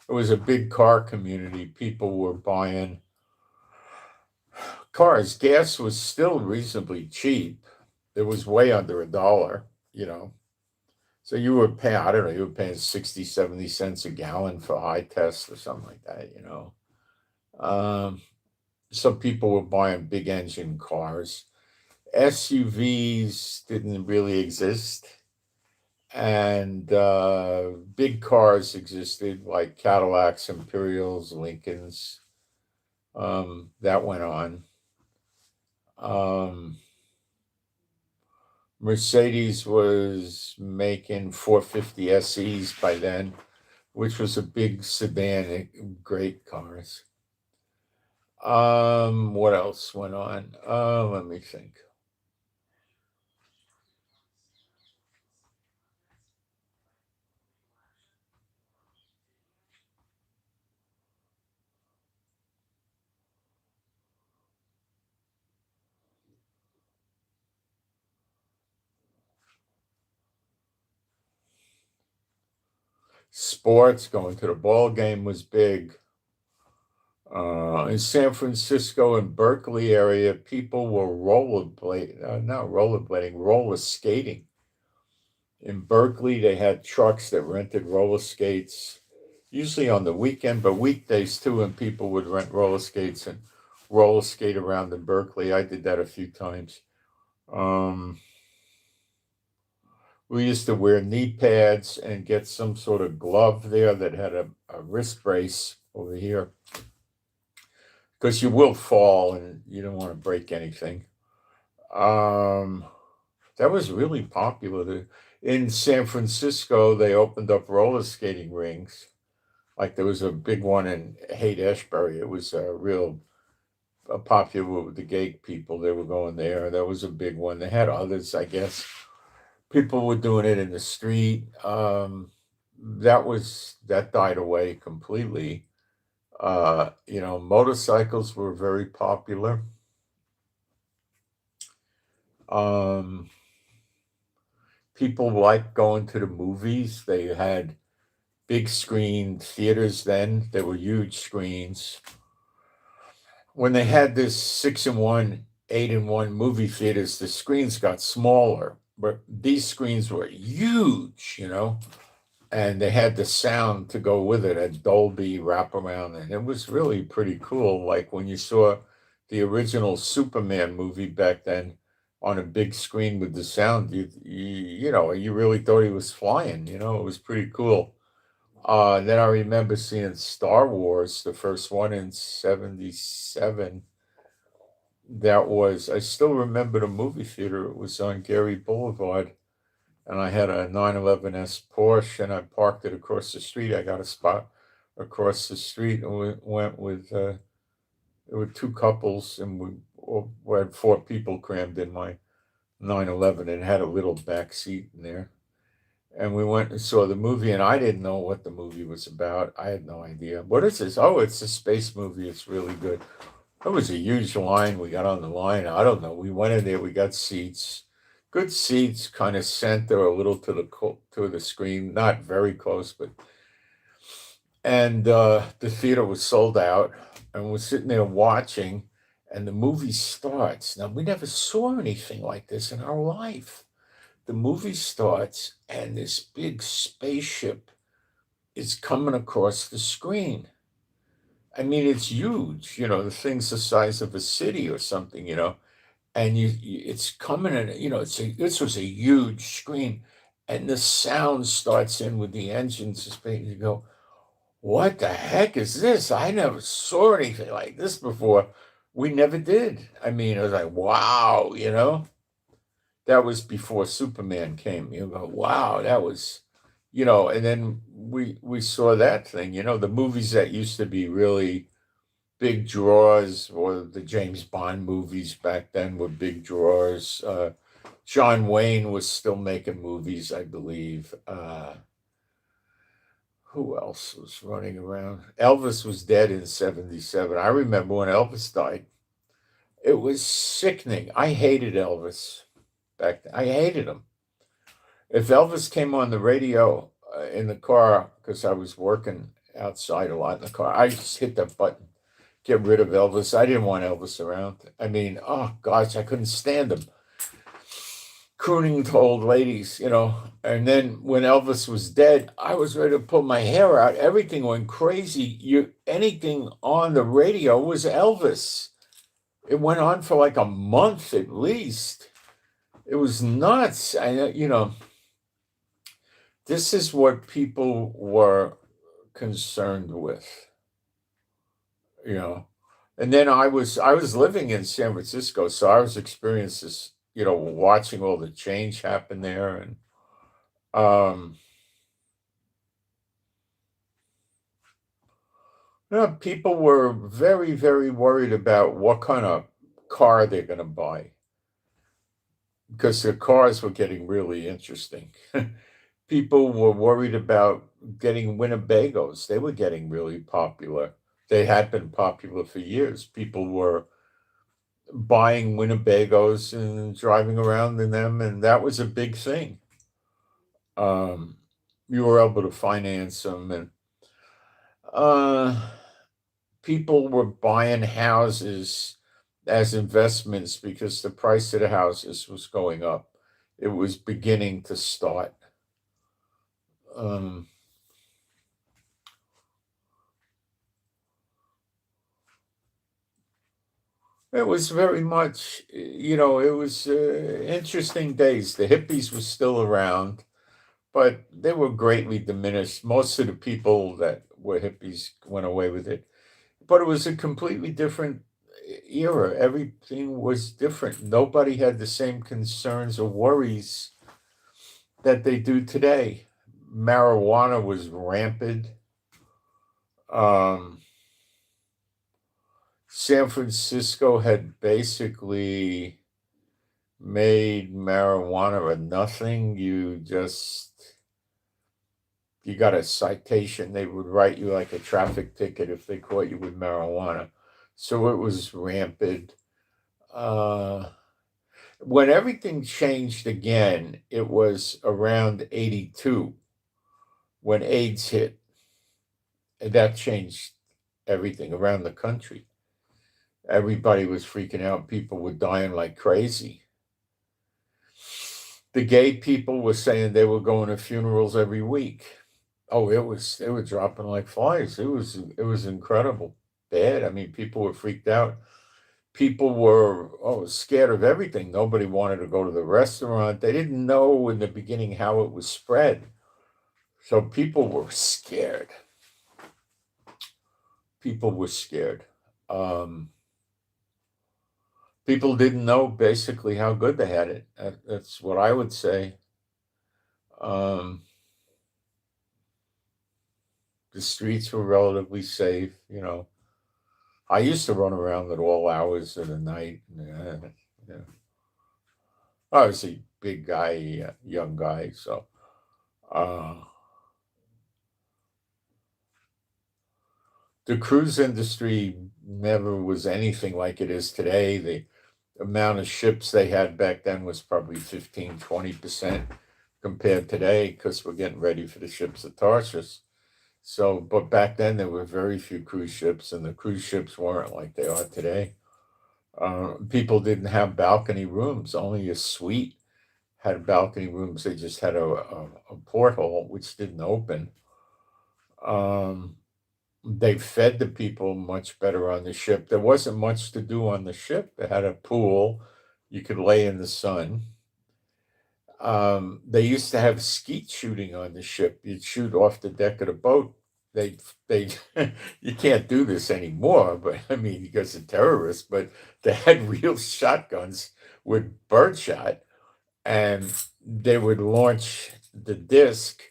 It was a big car community. People were buying cars. Gas was still reasonably cheap. It was way under $1. So you were paying, I don't know, you were paying 60, 70 cents a gallon for high tests or something like that. Some people were buying big engine cars. SUVs didn't really exist. And big cars existed, like Cadillacs, Imperials, Lincolns. That went on. Mercedes was making 450 SEs by then, which was a big sedan, great cars. What else went on? Let me think. Sports, going to the ball game was big. In San Francisco and Berkeley area, people were not rollerblading, roller skating. In Berkeley, they had trucks that rented roller skates, usually on the weekend, but weekdays too, and people would rent roller skates and roller skate around in Berkeley. I did that a few times. Um, we used to wear knee pads and get some sort of glove there that had a wrist brace over here because you will fall and you don't want to break anything. Um, that was really popular. In San Francisco, they opened up roller skating rings. Like there was a big one in Haight Ashbury. It was popular with the gay people. They were going there. That was a big one. They had others, I guess. People were doing it in the street. That died away completely. Motorcycles were very popular. Um, People liked going to the movies. They had big screen theaters then. There were huge screens. When they had this 6-in-1, 8-in-1 movie theaters, the screens got smaller, but these screens were huge, and they had the sound to go with it, a Dolby wraparound, and it was really pretty cool. Like when you saw the original Superman movie back then on a big screen with the sound, you really thought he was flying. It was pretty cool. Then I remember seeing Star Wars, the first one in '77. I still remember the movie theater. It was on Gary Boulevard, and I had a 911S Porsche, and I parked it across the street. I got a spot across the street, and we went with, there were two couples, and we had four people crammed in my 911. It had a little back seat in there. And we went and saw the movie, and I didn't know what the movie was about. I had no idea. What is this? Oh, it's a space movie. It's really good. It was a huge line. We got on the line. I don't know. We went in there. We got seats, good seats, kind of center, a little to the screen, not very close, but and the theater was sold out, and we're sitting there watching, and the movie starts. Now we never saw anything like this in our life. The movie starts, and this big spaceship is coming across the screen. I mean, it's huge. The thing's the size of a city or something. And it's coming in. This was a huge screen, and the sound starts in with the engines. You go, what the heck is this? I never saw anything like this before. We never did. I mean, I was like, wow. That was before Superman came. You go, wow, that was. And then we saw that thing. The movies that used to be really big draws, or the James Bond movies back then were big draws. John Wayne was still making movies, I believe. Who else was running around? Elvis was dead in '77. I remember when Elvis died. It was sickening. I hated Elvis back then. I hated him. If Elvis came on the radio in the car, because I was working outside a lot in the car, I just hit that button, get rid of Elvis. I didn't want Elvis around. I mean, oh gosh, I couldn't stand him. Crooning to old ladies. And then when Elvis was dead, I was ready to pull my hair out. Everything went crazy. Anything on the radio was Elvis. It went on for like a month at least. It was nuts. This is what people were concerned with. you know. And then I was living in San Francisco, so I was experiencing watching all the change happen there. And um, people were very, very worried about what kind of car they're going to buy because the cars were getting really interesting. People were worried about getting Winnebagos. They were getting really popular. They had been popular for years. People were buying Winnebagos and driving around in them, and that was a big thing. Um, you were able to finance them, and uh, people were buying houses as investments because the price of the houses was going up. It was beginning to start. Um, it was very much, it was interesting days. The hippies were still around, but they were greatly diminished. Most of the people that were hippies went away with it. But it was a completely different era. Everything was different. Nobody had the same concerns or worries that they do today. Marijuana was rampant. Um, San Francisco had basically made marijuana a nothing. You got a citation. They would write you like a traffic ticket if they caught you with marijuana. So it was rampant. Uh, when everything changed again, it was around 82 when AIDS hit. And that changed everything around the country. Everybody was freaking out. People were dying like crazy. The gay people were saying they were going to funerals every week. Oh, they were dropping like flies. It was incredible. Bad. I mean, people were freaked out. People were scared of everything. Nobody wanted to go to the restaurant. They didn't know in the beginning how it was spread. So people were scared. People were scared. Um, People didn't know basically how good they had it. That's what I would say. Um, the streets were relatively safe. I used to run around at all hours of the night. Yeah. I was a big guy, young guy, so uh, the cruise industry never was anything like it is today. The amount of ships they had back then was probably 15, 20% compared today because we're getting ready for the ships at Tarshish. So, but back then there were very few cruise ships, and the cruise ships weren't like they are today. People didn't have balcony rooms. Only a suite had balcony rooms. They just had a porthole which didn't open. Um, they fed the people much better on the ship. There wasn't much to do on the ship. It had a pool. You could lay in the sun. They used to have skeet shooting on the ship. You'd shoot off the deck of the boat. They, you can't do this anymore, but I mean, because of terrorists, but they had real shotguns with birdshot, and they would launch the disc,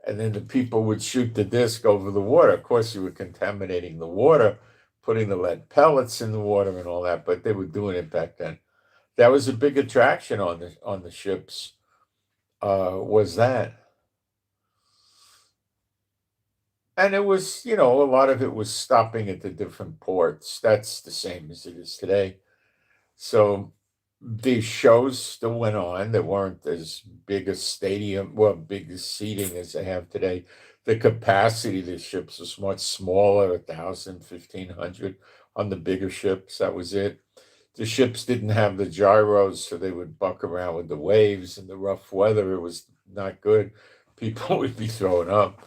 and then the people would shoot the disc over the water. Of course, you were contaminating the water, putting the lead pellets in the water and all that, but they were doing it back then. That was a big attraction on the ships. Was that, and it was a lot of it was stopping at the different ports. That's the same as it is today. So the shows still went on. They weren't as big a stadium, well, big as seating as they have today. The capacity of the ships was much smaller, 1,000, 1,500 on the bigger ships. That was it. The ships didn't have the gyros, so they would buck around with the waves and the rough weather. It was not good. People would be throwing up.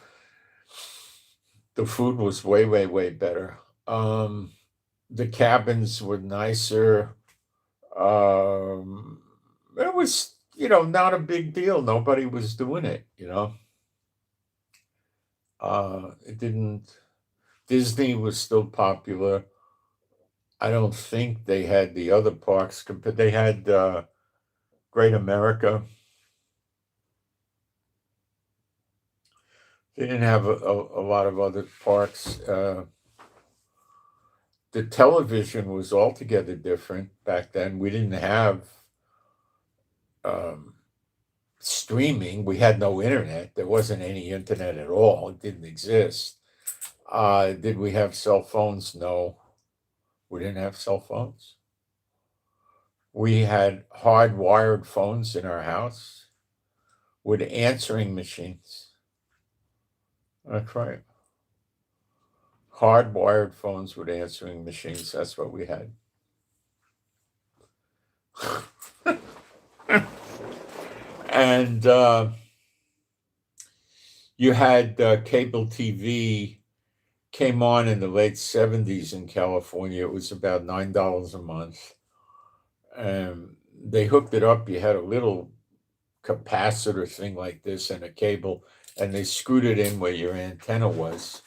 The food was way, way, way better. The cabins were nicer. Um, it was, not a big deal. Nobody was doing it. It didn't, Disney was still popular. I don't think they had the other parks, but they had Great America. They didn't have a lot of other parks. The television was altogether different back then. We didn't have um, streaming. We had no internet. There wasn't any internet at all. It didn't exist. Did we have cell phones? No, we didn't have cell phones. We had hardwired phones in our house with answering machines. That's right. Hardwired phones with answering machines. That's what we had. And you had cable TV came on in the late 70s in California. It was about $9 a month. They hooked it up. You had a little capacitor thing like this and a cable, and they screwed it in where your antenna was.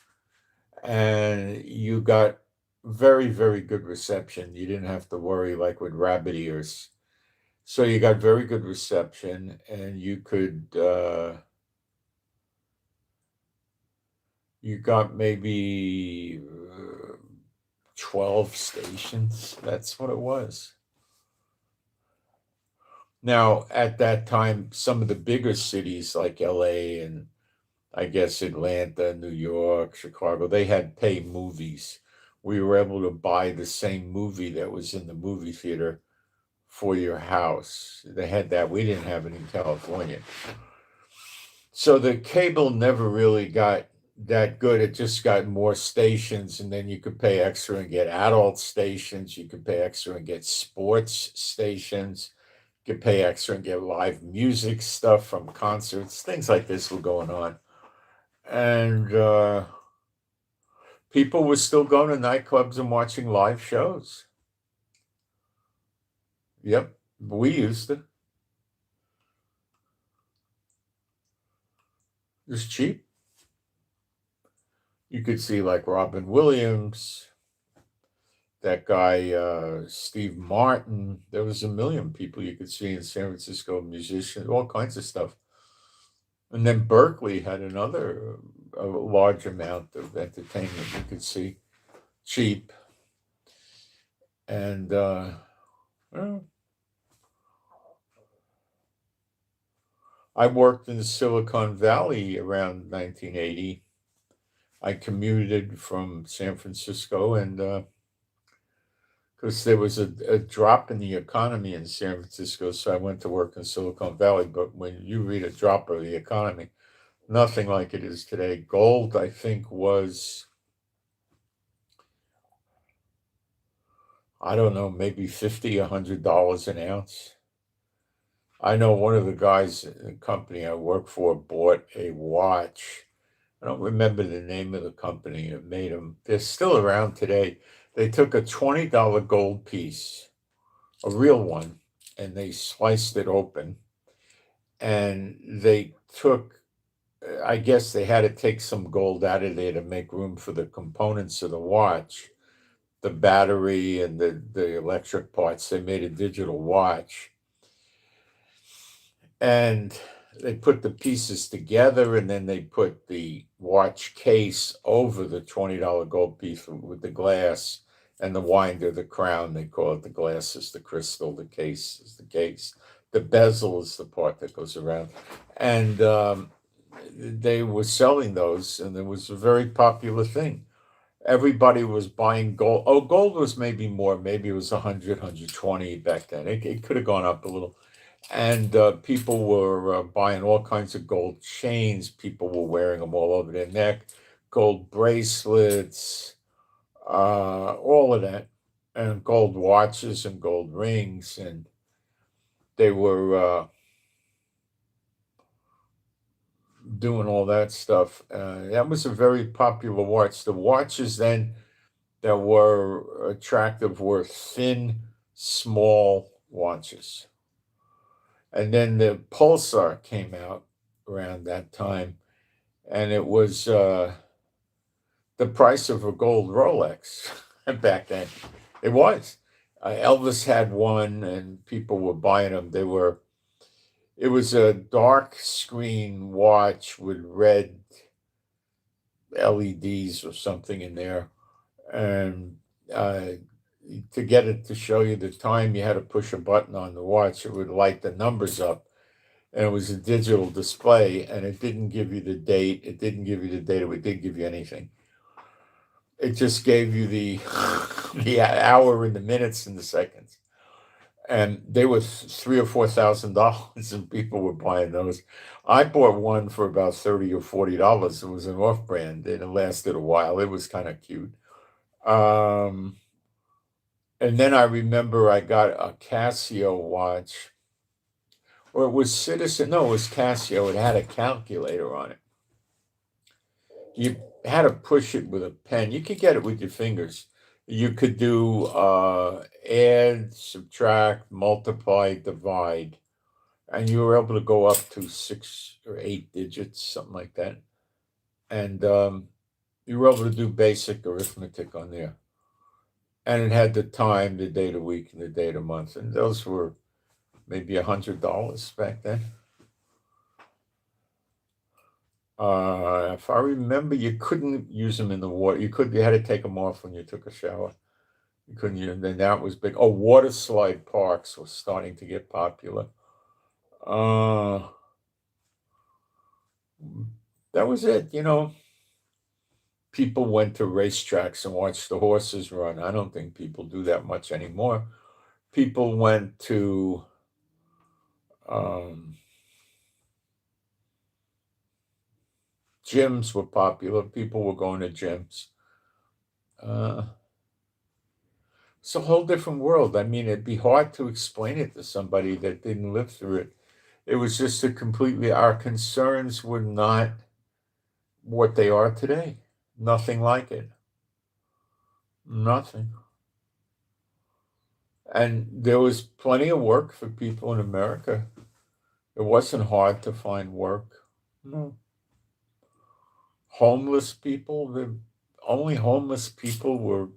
And you got very, very good reception. You didn't have to worry like with rabbit ears. So you got very good reception, and you got maybe 12 stations. That's what it was. Now, at that time, some of the bigger cities like LA and I guess Atlanta, New York, Chicago, they had pay movies. We were able to buy the same movie that was in the movie theater for your house. They had that. We didn't have it in California. So the cable never really got that good. It just got more stations, and then you could pay extra and get adult stations. You could pay extra and get sports stations. You could pay extra and get live music stuff from concerts. Things like this were going on. And people were still going to nightclubs and watching live shows. Yep, we used to. It was cheap. You could see like Robin Williams, that guy Steve Martin. There was a million people you could see in San Francisco, musicians, all kinds of stuff. And then Berkeley had another a large amount of entertainment you could see, cheap. And well, I worked in Silicon Valley around 1980. I commuted from San Francisco, and because there was a drop in the economy in San Francisco, so I went to work in Silicon Valley. But when you read a drop of the economy, nothing like it is today. Gold, I think, was, I don't know, maybe $50, $100 an ounce. I know one of the guys in the company I work for bought a watch. I don't remember the name of the company that made them. They're still around today. They took a $20 gold piece, a real one, and they sliced it open. And they took, I guess they had to take some gold out of there to make room for the components of the watch, the battery and the electric parts. They made a digital watch. And they put the pieces together, and then they put the watch case over the $20 gold piece with the glass and the winder, the crown. They call it. The glass is the crystal, the case is the case. The bezel is the part that goes around. And they were selling those, and it was a very popular thing. Everybody was buying gold. Oh, gold was maybe more. Maybe it was 100, 120 back then. It could have gone up a little. And people were buying all kinds of gold chains. People were wearing them all over their neck, gold bracelets, all of that, and gold watches and gold rings. And they were doing all that stuff. That was a very popular watch. The watches then that were attractive were thin, small watches. And then the Pulsar came out around that time, and it was the price of a gold Rolex back then. It was. Elvis had one, and people were buying them. They were It was a dark screen watch with red LEDs or something in there, and uh, to get it to show you the time, you had to push a button on the watch. It would light the numbers up, and it was a digital display, and it didn't give you the date. It didn't give you the date. It didn't give you anything. It just gave you the the hour and the minutes and the seconds. And they were $3,000 or $4,000, and people were buying those. I bought one for about $30 or $40. It was an off-brand, and it lasted a while. It was kind of cute. Um, and then I remember I got a Casio watch, or it was Citizen. No, it was Casio. It had a calculator on it. You had to push it with a pen. You could get it with your fingers. You could do add, subtract, multiply, divide, and you were able to go up to 6 or 8 digits, something like that. And you were able to do basic arithmetic on there. And it had the time, the day of the week, and the day of the month. And those were maybe $100 back then. If I remember, you couldn't use them in the water. You had to take them off when you took a shower. You couldn't use them. Then that was big. Oh, water slide parks were starting to get popular. That was it. People went to racetracks and watched the horses run. I don't think people do that much anymore. People went to gyms were popular. People were going to gyms. It's a whole different world. I mean, it'd be hard to explain it to somebody that didn't live through it. It was just our concerns were not what they are today. Nothing like it. Nothing. And there was plenty of work for people in America. It wasn't hard to find work. No. Homeless people, the only homeless people were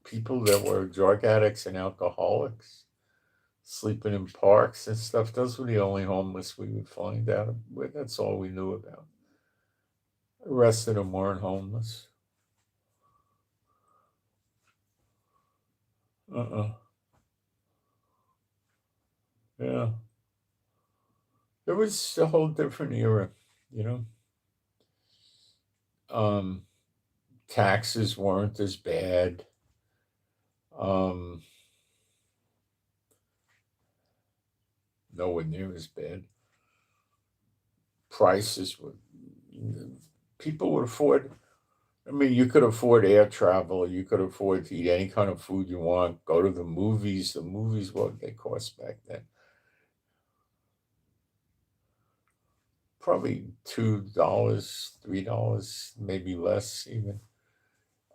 people that were drug addicts and alcoholics, sleeping in parks and stuff. Those were the only homeless we would find out. That's all we knew about. The rest of them weren't homeless. Yeah. It was a whole different era, you know. Taxes weren't as bad. Nowhere near as bad. Prices were, people would afford. I mean, you could afford air travel. You could afford to eat any kind of food you want. Go to the movies. The movies, what they cost back then? Probably $2, $3, maybe less even.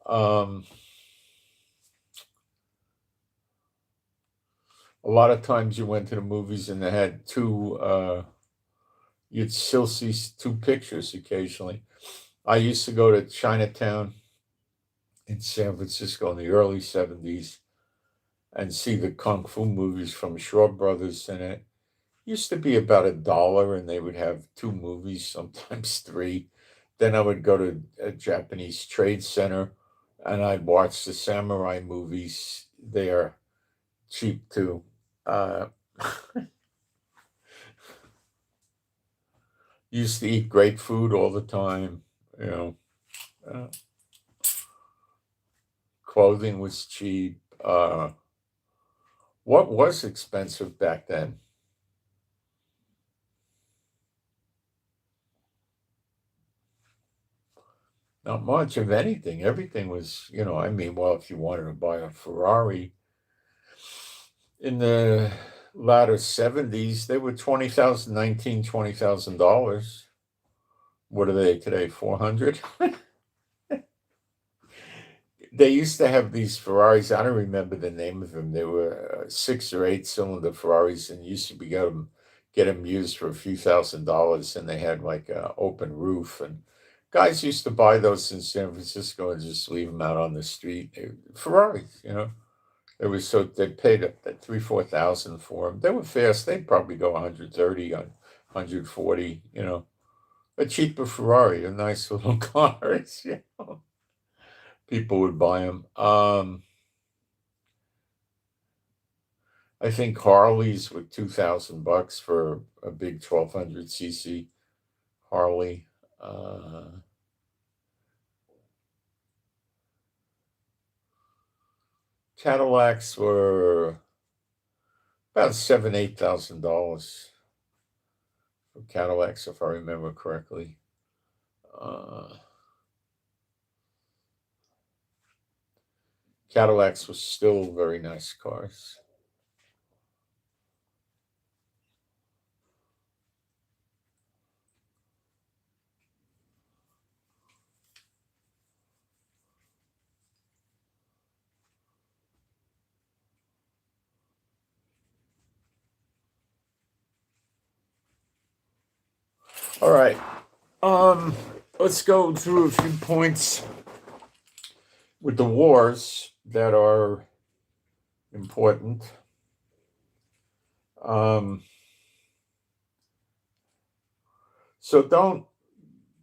A lot of times you went to the movies and they had you'd still see two pictures occasionally. I used to go to Chinatown in San Francisco in the early 70s and see the Kung Fu movies from Shaw Brothers, and it used to be about $1, and they would have two movies, sometimes three. Then I would go to a Japanese trade center and I'd watch the samurai movies there, cheap too. Used to eat great food all the time, you know. Clothing was cheap. What was expensive back then? Not much of anything. Everything was, I mean, well, if you wanted to buy a Ferrari in the latter 70s, they were $20,000. What are they today? 400? They used to have these Ferraris. I don't remember the name of them. They were 6 or 8 cylinder Ferraris, and you used to get them used for a few $1,000s, and they had like an open roof. And guys used to buy those in San Francisco and just leave them out on the street. Ferraris, It was so they paid $3,000-4,000 for them. They were fast. They'd probably go 130 on 140, a cheaper Ferrari, a nice little cars, people would buy them. I think Harleys with $2,000 for a big 1200cc Harley. Cadillacs were about $7,000-8,000 for Cadillacs, if I remember correctly. Cadillacs were still very nice cars. All right. Let's go through a few points with the wars that are important. So don't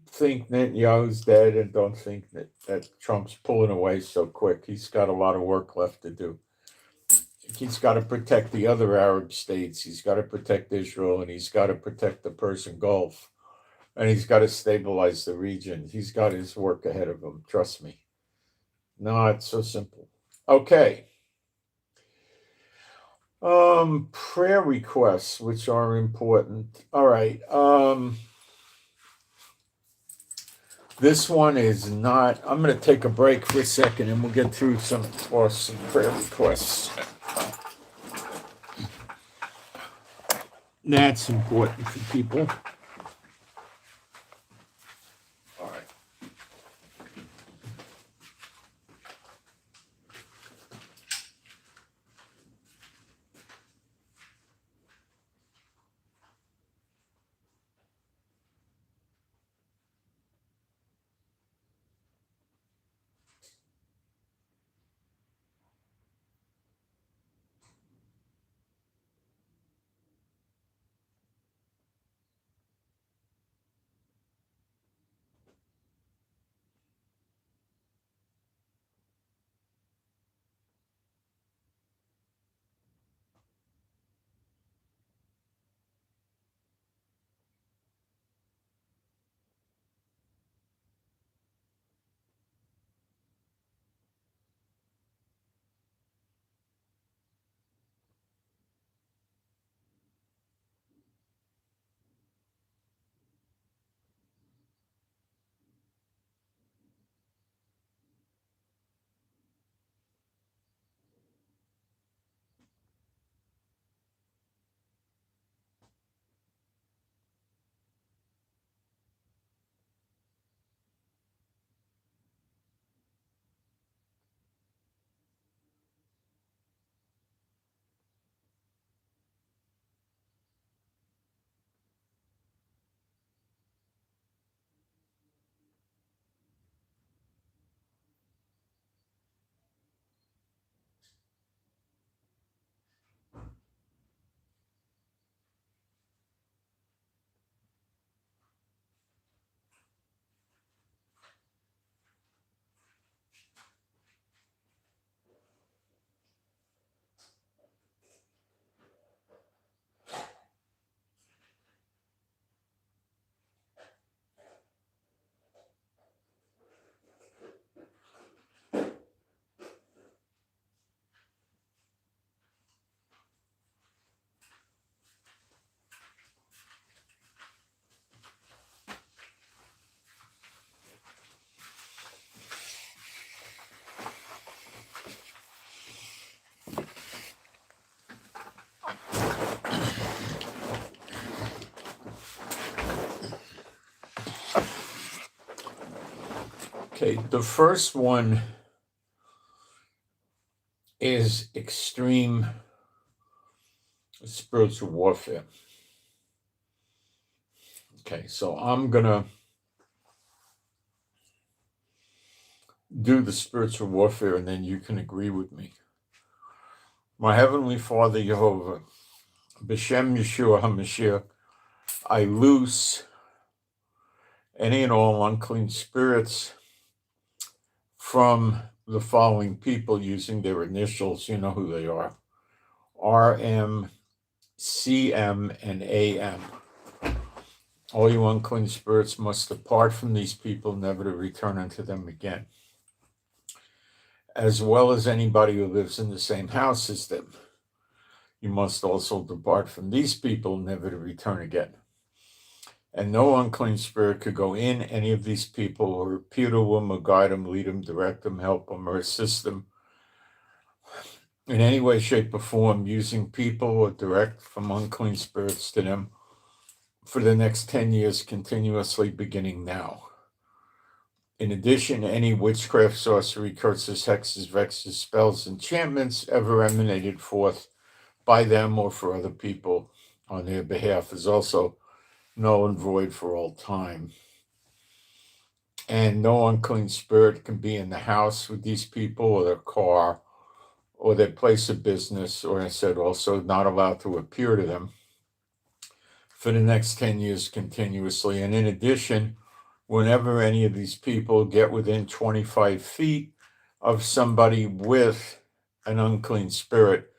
think Netanyahu's dead, and don't think that Trump's pulling away so quick. He's got a lot of work left to do. He's got to protect the other Arab states. He's got to protect Israel, and he's got to protect the Persian Gulf, and he's got to stabilize the region. He's got his work ahead of him. Trust me. No, it's so simple. Okay. Prayer requests, which are important. All right. This one is not. I'm going to take a break for a second, and we'll get through some prayer requests. That's important for people. All right. Okay, the first one is extreme spiritual warfare. Okay, so I'm going to do the spiritual warfare, and then you can agree with me. My Heavenly Father, Jehovah, B'Shem Yeshua HaMashiach, I loose any and all unclean spirits from the following people using their initials. You know who they are: RM, CM, and AM. All you unclean spirits must depart from these people, never to return unto them again, as well as anybody who lives in the same house as them. You must also depart from these people, never to return again. And no unclean spirit could go in any of these people or appear to them or guide them, lead them, direct them, help them, or assist them in any way, shape, or form, using people or direct from unclean spirits to them for the next 10 years continuously, beginning now. In addition, any witchcraft, sorcery, curses, hexes, vexes, spells, enchantments ever emanated forth by them or for other people on their behalf is also null and void for all time. And no unclean spirit can be in the house with these people or their car or their place of business, or I said also not allowed to appear to them for the next 10 years continuously. And in addition, whenever any of these people get within 25 feet of somebody with an unclean spirit,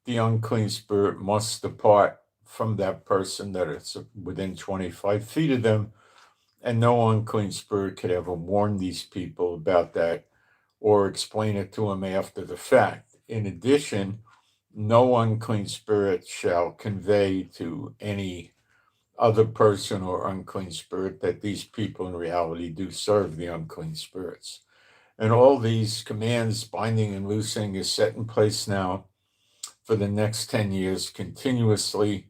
the unclean spirit must depart from that person that is within 25 feet of them. And no unclean spirit could ever warn these people about that or explain it to them after the fact. In addition, no unclean spirit shall convey to any other person or unclean spirit that these people in reality do serve the unclean spirits. And all these commands, binding and loosing, is set in place now for the next 10 years continuously.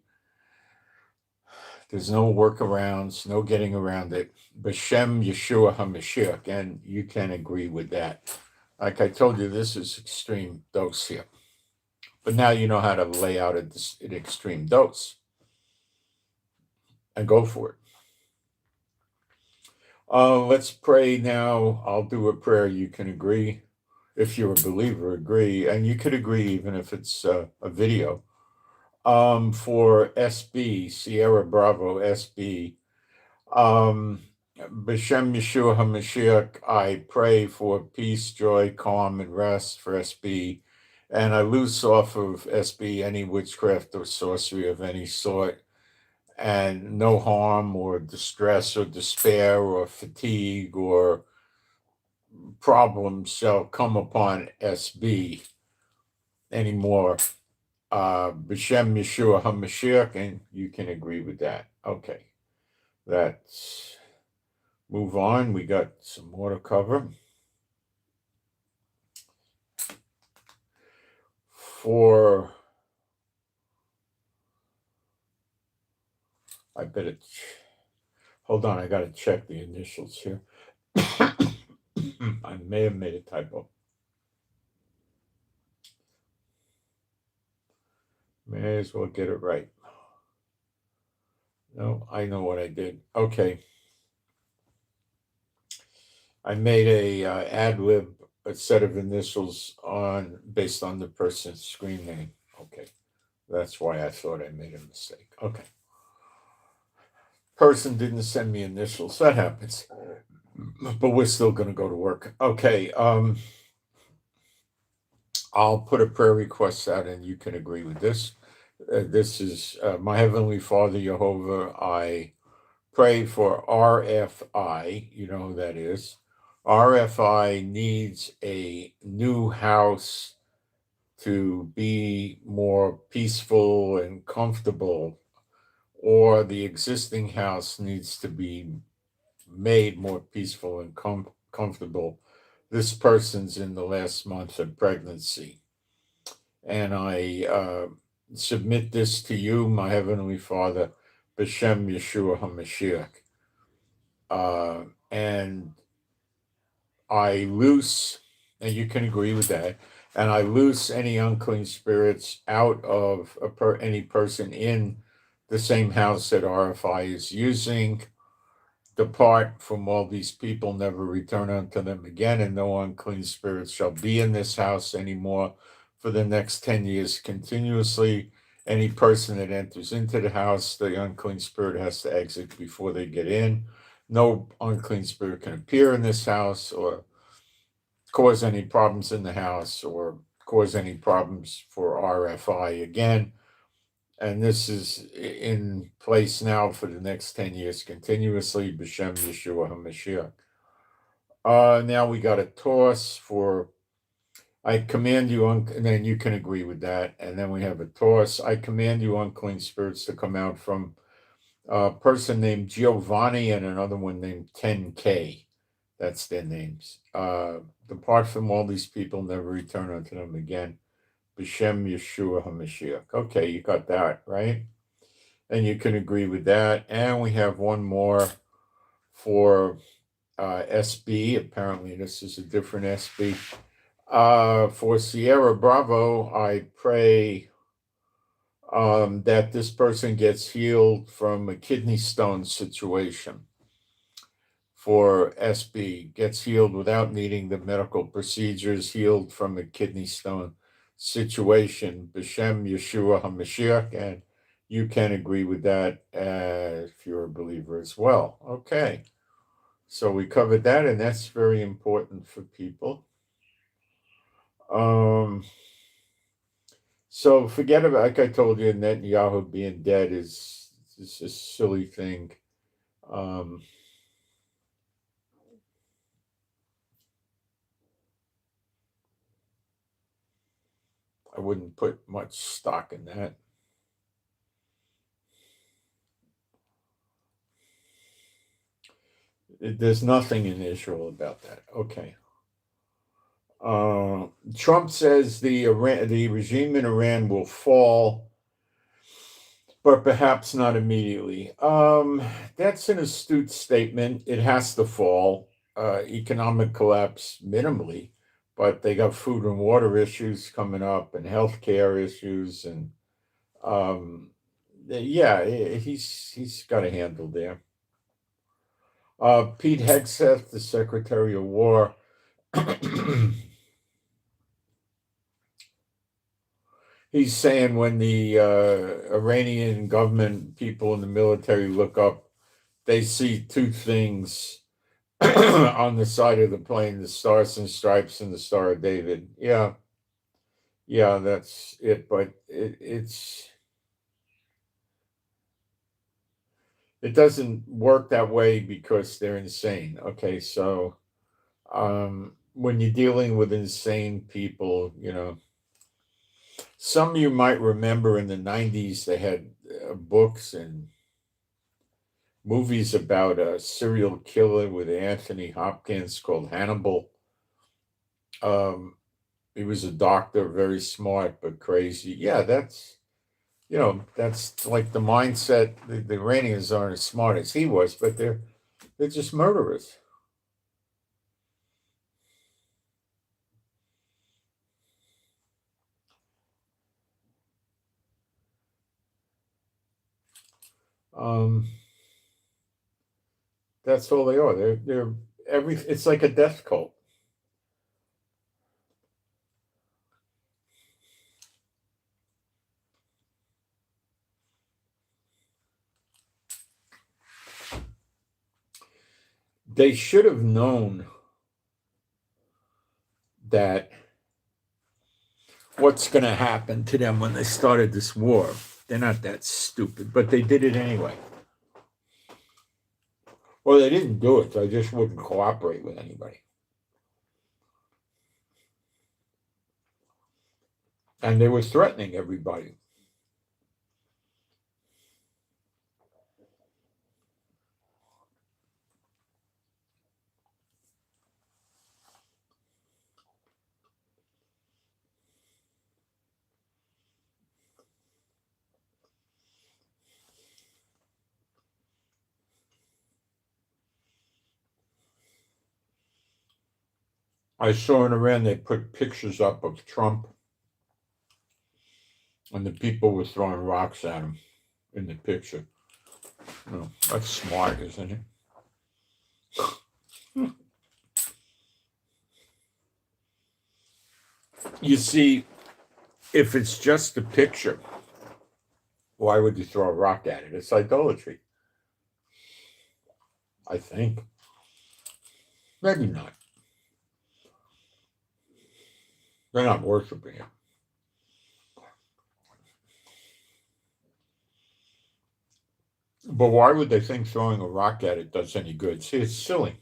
There's no workarounds, no getting around it. B'Shem Yeshua HaMashiach, and you can agree with that. Like I told you, this is extreme dose here. But now you know how to lay out an extreme dose. And go for it. Let's pray now. I'll do a prayer. You can agree. If you're a believer, agree. And you could agree even if it's a video. For SB, Sierra Bravo, SB. B'Shem Yeshua HaMashiach, I pray for peace, joy, calm, and rest for SB. And I loose off of SB any witchcraft or sorcery of any sort. And no harm or distress or despair or fatigue or problems shall come upon SB anymore. B'Shem Yeshua HaMashiach, and you can agree with that. Okay, let's move on. We got some more to cover. I better hold on. I got to check the initials here. I may have made a typo. May as well get it right. No, I know what I did. Okay. I made a ad lib, a set of initials based on the person's screen name. Okay. That's why I thought I made a mistake. Okay. Person didn't send me initials. That happens. But we're still going to go to work. Okay. I'll put a prayer request out and you can agree with this. This is my Heavenly Father, Jehovah. I pray for RFI. You know who that is. RFI needs a new house to be more peaceful and comfortable, or the existing house needs to be made more peaceful and comfortable. This person's in the last month of pregnancy. And I submit this to you, my Heavenly Father, B'Shem Yeshua HaMashiach. And I loose, and you can agree with that, and I loose any unclean spirits out of any person in the same house that RFI is using. Depart from all these people, never return unto them again, and no unclean spirits shall be in this house anymore for the next 10 years continuously. Any person that enters into the house, the unclean spirit has to exit before they get in. No unclean spirit can appear in this house or cause any problems in the house or cause any problems for RFI again. And this is in place now for the next 10 years continuously. B'Shem Yeshua HaMashiach. Now we got a toss for I command you, and then you can agree with that. And then we have a toss. I command you, unclean spirits, to come out from a person named Giovanni and another one named 10K. That's their names. Depart from all these people, never return unto them again. B'Shem Yeshua HaMashiach. Okay, you got that, right? And you can agree with that. And we have one more for SB. Apparently, this is a different SB. For Sierra Bravo, I pray that this person gets healed from a kidney stone situation. For SB, gets healed without needing the medical procedures, healed from a kidney stone situation. B'Shem Yeshua HaMashiach, and you can agree with that if you're a believer as well. Okay, so we covered that, and that's very important for people. So forget about, like I told you, Netanyahu being dead is a silly thing. I wouldn't put much stock in that. There's nothing in Israel about that. Okay. Trump says the regime in Iran will fall, but perhaps not immediately. That's an astute statement. It has to fall. Economic collapse minimally, but they got food and water issues coming up and healthcare issues, and yeah, he's got a handle there. Pete Hegseth, the Secretary of War. He's saying when the Iranian government people in the military look up, they see two things on the side of the plane: the stars and stripes and the Star of David. Yeah, that's it. But it doesn't work that way because they're insane. Okay, so when you're dealing with insane people, some of you might remember in the 90s they had books and movies about a serial killer with Anthony Hopkins called Hannibal. He was a doctor, very smart but crazy. Yeah, that's like the mindset. The Iranians aren't as smart as he was, but they're just murderers. That's all they are. They're it's like a death cult. They should have known that what's going to happen to them when they started this war. They're not that stupid, but they did it anyway. Well, they didn't do it. They just wouldn't cooperate with anybody. And they were threatening everybody. I saw in Iran they put pictures up of Trump, and the people were throwing rocks at him in the picture. That's smart, isn't it? You see, if it's just a picture, Why would you throw a rock at it? It's idolatry. I think. Maybe not. They're not worshiping it. But why would they think throwing a rock at it does any good? See, it's silly.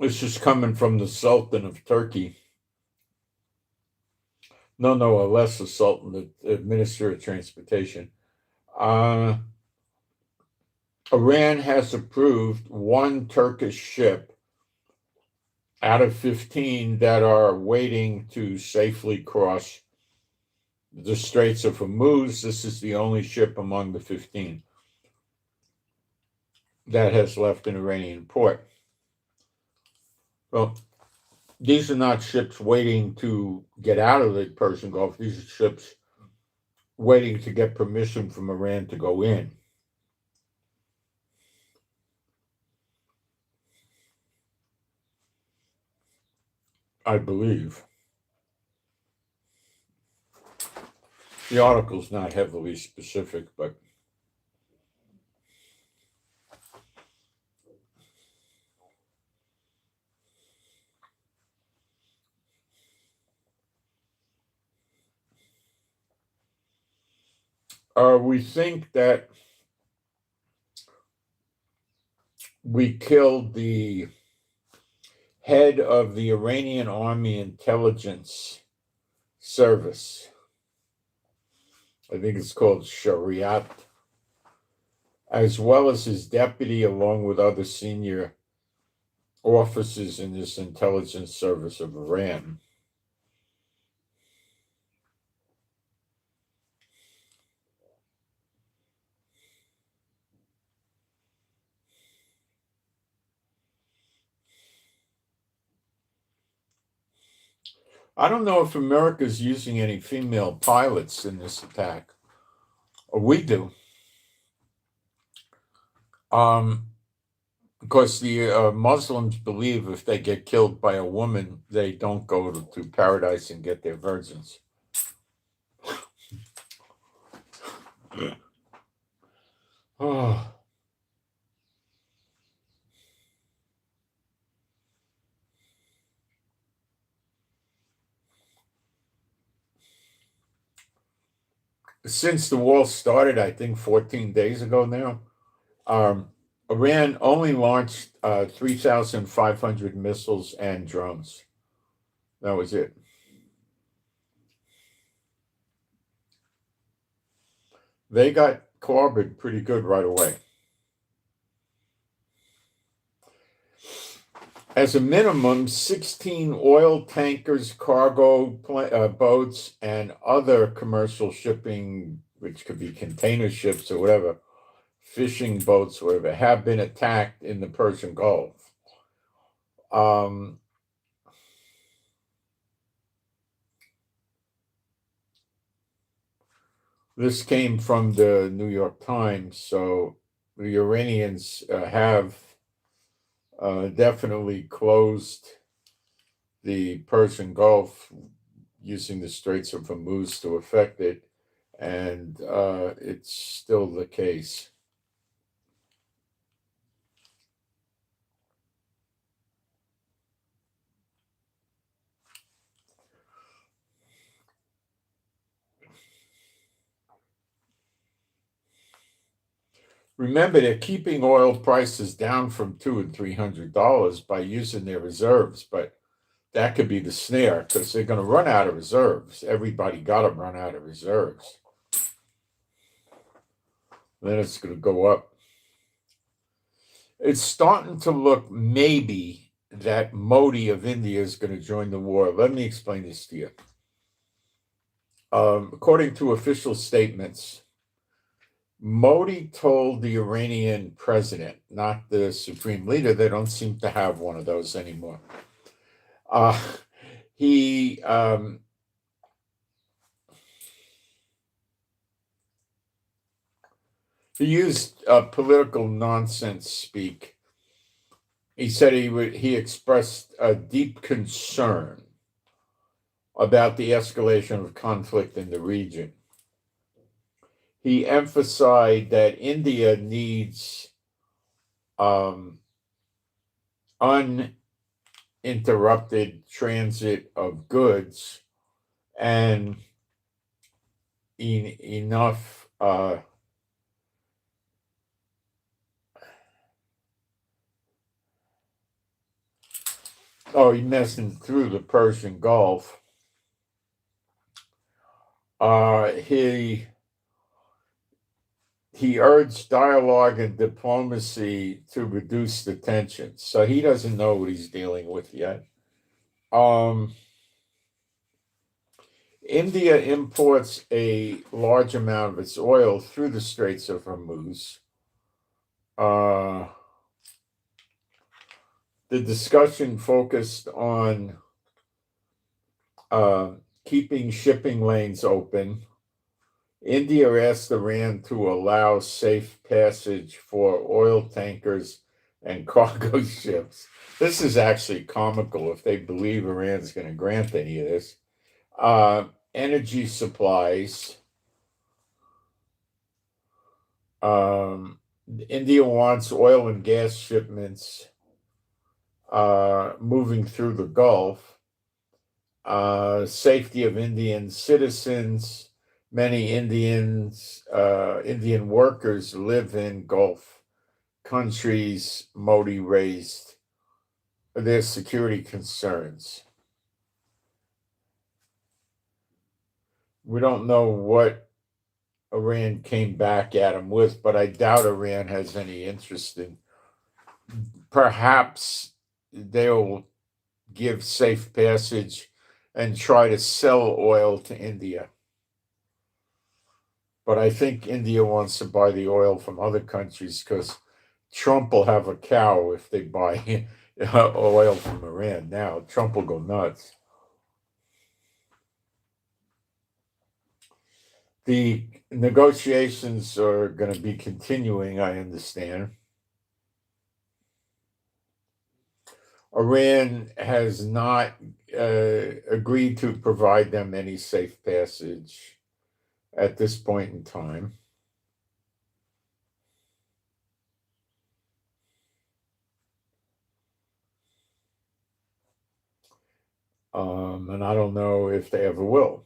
This is coming from the Sultan of Turkey. No, a lesser Sultan, the Minister of Transportation. Iran has approved one Turkish ship out of 15 that are waiting to safely cross the Straits of Hormuz. This is the only ship among the 15 that has left an Iranian port. Well, these are not ships waiting to get out of the Persian Gulf. These are ships waiting to get permission from Iran to go in. I believe. The article's not heavily specific, but we think that we killed the head of the Iranian Army Intelligence Service. I think it's called Shariat, as well as his deputy, along with other senior officers in this intelligence service of Iran. I don't know if America's using any female pilots in this attack. We do. Because the Muslims believe if they get killed by a woman, they don't go to paradise and get their virgins. Oh. Since the war started, I think 14 days ago now, Iran only launched 3,500 missiles and drones. That was it. They got clobbered pretty good right away. As a minimum, 16 oil tankers, cargo boats, and other commercial shipping, which could be container ships or whatever, fishing boats, whatever, have been attacked in the Persian Gulf. This came from the New York Times, so the Iranians have definitely closed the Persian Gulf using the Straits of Hormuz to affect it, and it's still the case. Remember, they're keeping oil prices down from $200 and $300 by using their reserves, but that could be the snare because they're going to run out of reserves. Everybody got to run out of reserves. Then it's going to go up. It's starting to look maybe that Modi of India is going to join the war. Let me explain this to you. According to official statements, Modi told the Iranian president, not the supreme leader, they don't seem to have one of those anymore. He He used political nonsense speak. He said he expressed a deep concern about the escalation of conflict in the region. He emphasized that India needs uninterrupted transit of goods and enough he mentioned through the Persian Gulf. He urged dialogue and diplomacy to reduce the tensions. So he doesn't know what he's dealing with yet. India imports a large amount of its oil through the Straits of Hormuz. The discussion focused on keeping shipping lanes open. India asked Iran to allow safe passage for oil tankers and cargo ships. This is actually comical if they believe Iran's going to grant any of this. Energy supplies. India wants oil and gas shipments moving through the Gulf. Safety of Indian citizens. Many Indian workers live in Gulf countries. Modi raised their security concerns. We don't know what Iran came back at him with, but I doubt Iran has any interest in. Perhaps they'll give safe passage and try to sell oil to India. But I think India wants to buy the oil from other countries because Trump will have a cow if they buy oil from Iran. Now, Trump will go nuts. The negotiations are going to be continuing, I understand. Iran has not agreed to provide them any safe passage at this point in time. And I don't know if they ever will.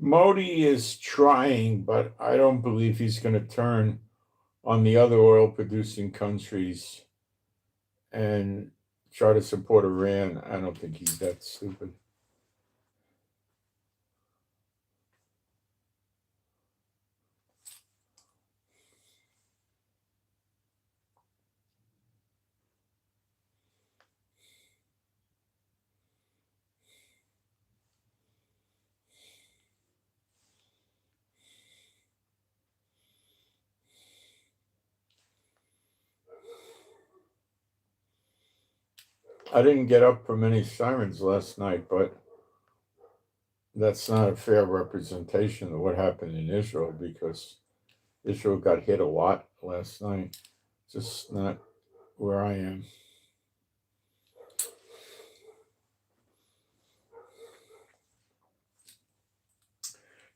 Modi is trying, but I don't believe he's going to turn on the other oil producing countries and try to support Iran. I don't think he's that stupid. I didn't get up for many sirens last night, but that's not a fair representation of what happened in Israel, because Israel got hit a lot last night. Just not where I am.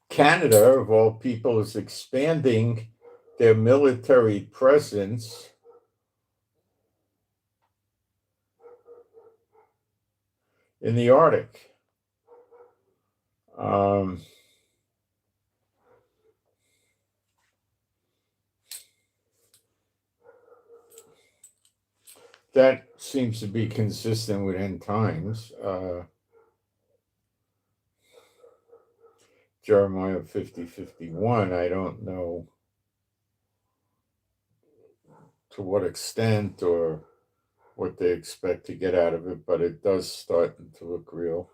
Canada, of all people, is expanding their military presence in the Arctic. That seems to be consistent with end times. Jeremiah 50:51. I don't know to what extent or what they expect to get out of it, but it does start to look real.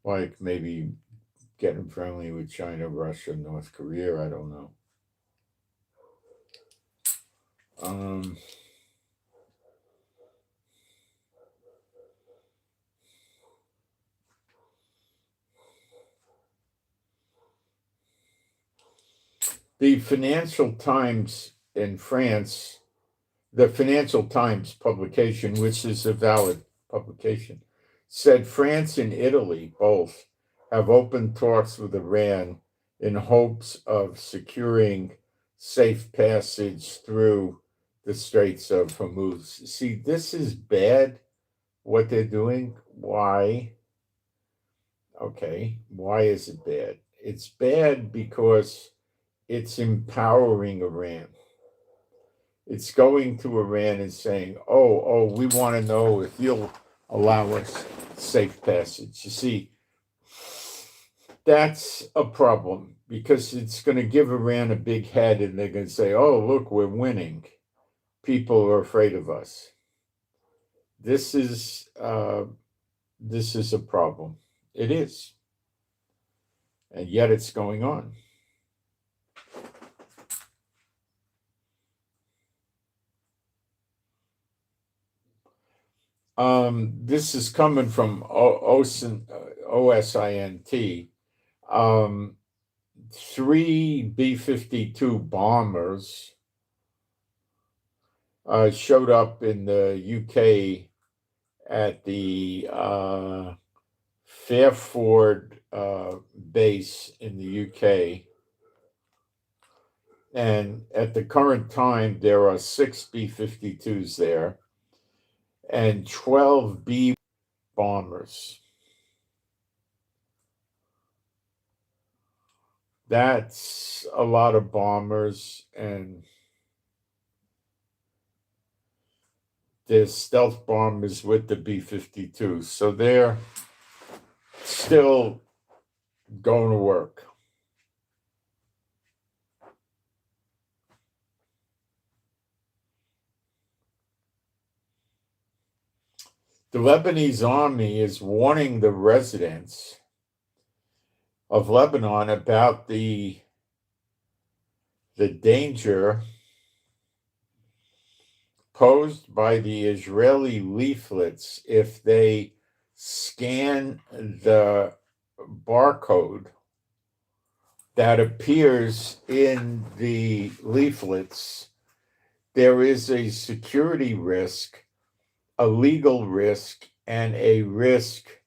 Like maybe getting friendly with China, Russia, North Korea. I don't know. The Financial Times in France, the Financial Times publication, which is a valid publication, said France and Italy both have opened talks with Iran in hopes of securing safe passage through the Straits of Hormuz. See, this is bad, what they're doing. Why? Okay, why is it bad? It's bad because it's empowering Iran. It's going to Iran and saying, oh, we want to know if you'll allow us safe passage. You see, that's a problem, because it's going to give Iran a big head, and they're going to say, oh, look, we're winning. People are afraid of us. This is a problem. It is. And yet it's going on. This is coming from OSINT. 3 B-52 bombers showed up in the UK at the Fairford base in the UK. And at the current time, there are 6 B-52s there and 12 B bombers. That's a lot of bombers, and there's stealth bombers with the B-52. So they're still going to work. The Lebanese army is warning the residents of Lebanon about the danger posed by the Israeli leaflets if they scan the barcode that appears in the leaflets. There is a security risk, a legal risk, and a risk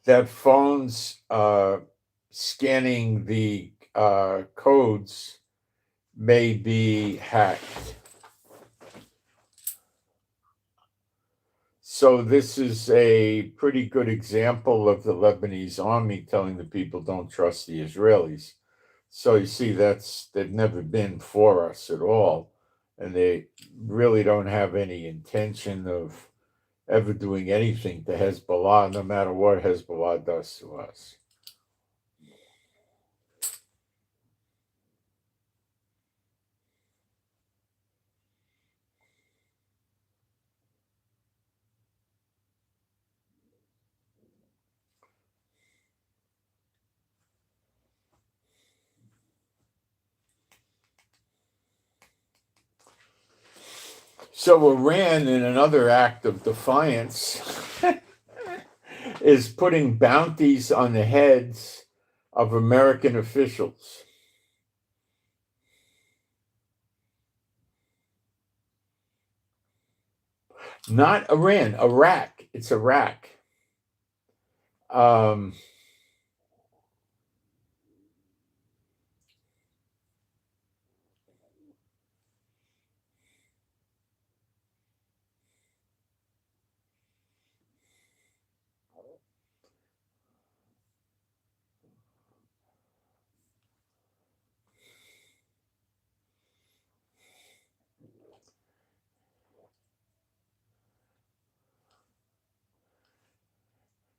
that phones scanning the codes may be hacked. So this is a pretty good example of the Lebanese army telling the people, don't trust the Israelis. So you see, they've never been for us at all, and they really don't have any intention of ever doing anything to Hezbollah, no matter what Hezbollah does to us. So Iran, in another act of defiance, is putting bounties on the heads of American officials. Not Iran, Iraq. It's Iraq. Um,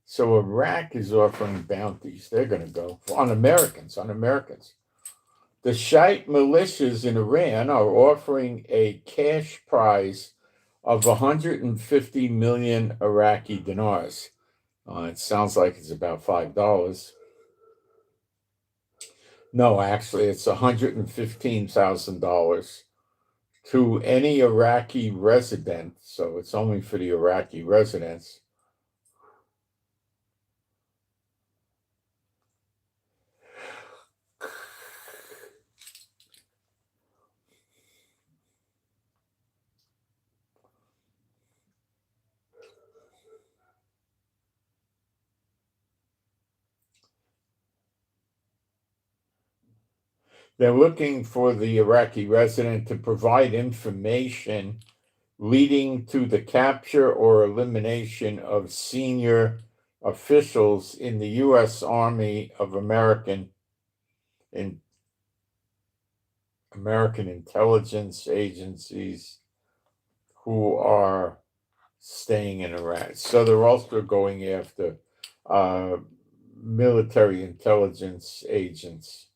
so Iraq is offering bounties. They're going to go on Americans, on Americans. The Shiite militias in Iran are offering a cash prize of 150 million Iraqi dinars. It sounds like it's about $5. No, actually, it's $115,000 to any Iraqi resident. So it's only for the Iraqi residents. They're looking for the Iraqi resident to provide information leading to the capture or elimination of senior officials in the U.S. Army of American intelligence agencies who are staying in Iraq. So they're also going after military intelligence agents.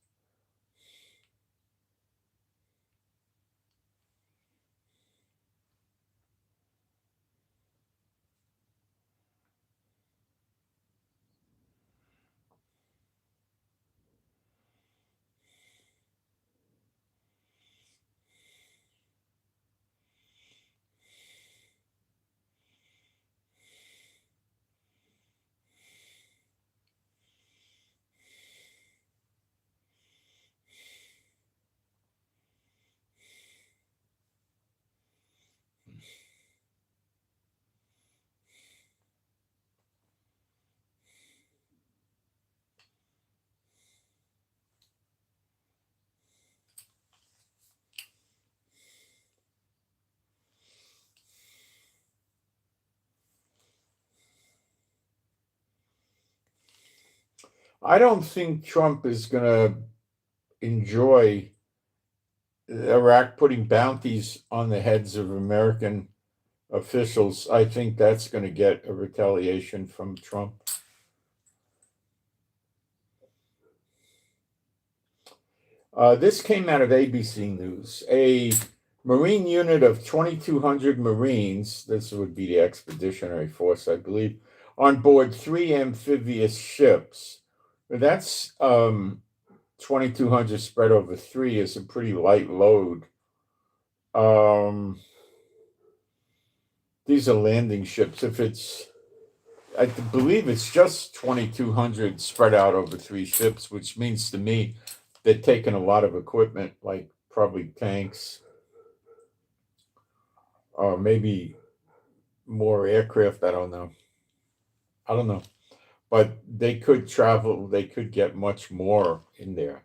I don't think Trump is going to enjoy Iraq putting bounties on the heads of American officials. I think that's going to get a retaliation from Trump. This came out of ABC News. A Marine unit of 2,200 Marines, this would be the Expeditionary Force, I believe, on board 3 amphibious ships. That's 2,200 spread over 3 is a pretty light load. These are landing ships. I believe it's just 2,200 spread out over 3 ships, which means to me they're taking a lot of equipment, like probably tanks, or maybe more aircraft. I don't know. But they could travel, they could get much more in there.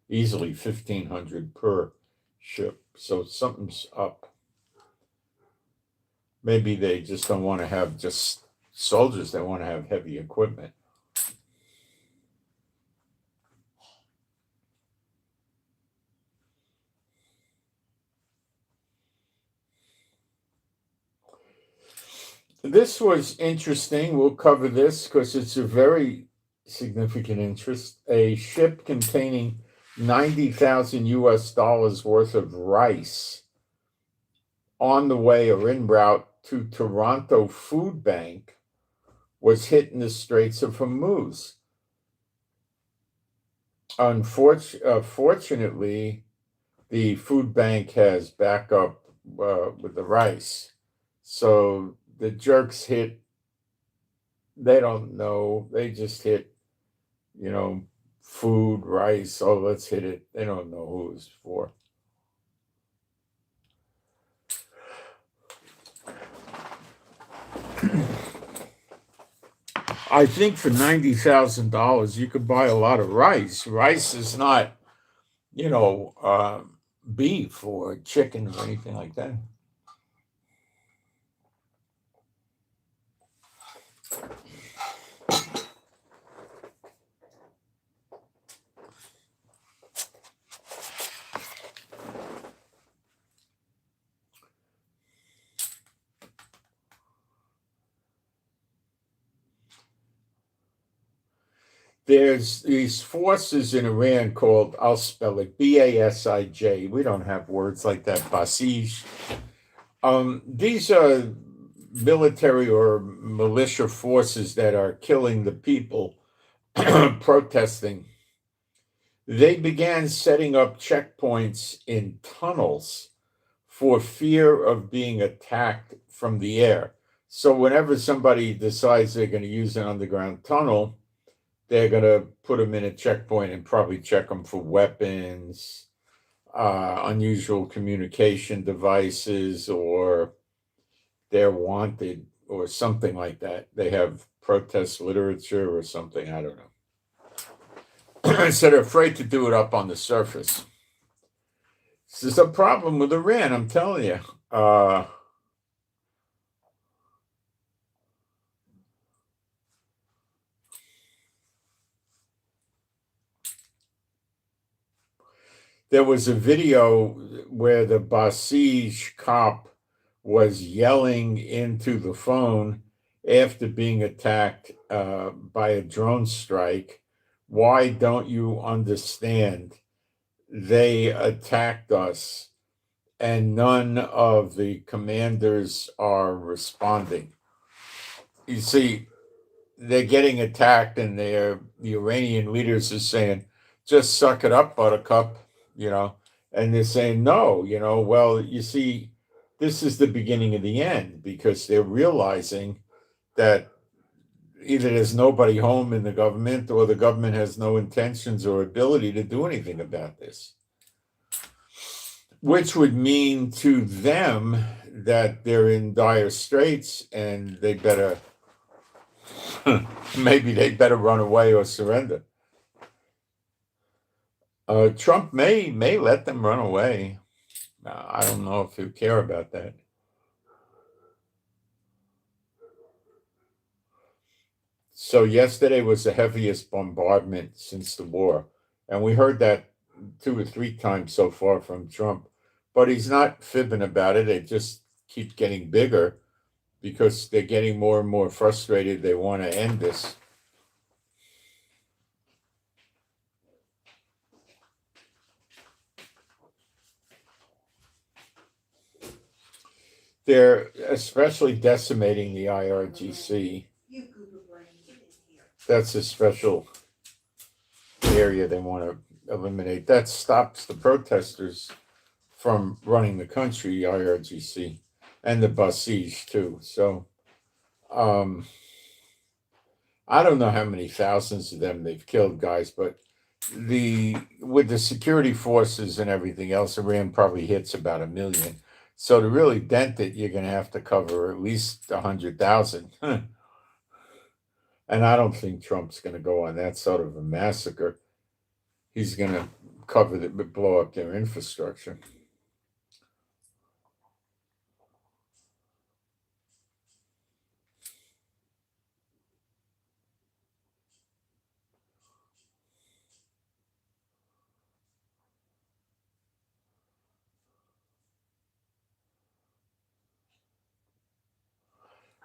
Easily 1,500 per ship. So something's up. Maybe they just don't want to have just soldiers, they want to have heavy equipment. This was interesting. We'll cover this because it's a very significant interest. A ship containing 90,000 US dollars worth of rice on the way or en route to Toronto Food Bank was hit in the Straits of Hormuz. Fortunately, the food bank has backup with the rice. So the jerks hit, they don't know. They just hit, you know, food, rice. Oh, let's hit it. They don't know who it's for. I think for $90,000, you could buy a lot of rice. Rice is not, you know, beef or chicken or anything like that. There's these forces in Iran called, I'll spell it, Basij. We don't have words like that, Basij. These are military or militia forces that are killing the people protesting. They began setting up checkpoints in tunnels for fear of being attacked from the air. So whenever somebody decides they're going to use an underground tunnel, they're going to put them in a checkpoint and probably check them for weapons, unusual communication devices, or they're wanted or something like that. They have protest literature or something. I don't know. So they're afraid to do it up on the surface. This is a problem with Iran, I'm telling you. There was a video where the Basij cop was yelling into the phone after being attacked by a drone strike. Why don't you understand? They attacked us, and none of the commanders are responding. You see, they're getting attacked, and the Iranian leaders are saying, "Just suck it up, Buttercup," you know, and they're saying, "No, you know." Well, you see, this is the beginning of the end because they're realizing that either there's nobody home in the government, or the government has no intentions or ability to do anything about this, which would mean to them that they're in dire straits and they better maybe they better run away or surrender. Trump may let them run away. I don't know if he'll care about that. So yesterday was the heaviest bombardment since the war, and we heard that 2 or 3 times so far from Trump. But he's not fibbing about it. It just keeps getting bigger because they're getting more and more frustrated. They want to end this. They're especially decimating the IRGC. That's a special area they want to eliminate. That stops the protesters from running the country, IRGC, and the Basij too. So I don't know how many thousands of them they've killed, guys, but with the security forces and everything else, Iran probably hits about 1 million. So to really dent it, you're going to have to cover at least 100,000. And I don't think Trump's going to go on that sort of a massacre. He's going to blow up their infrastructure.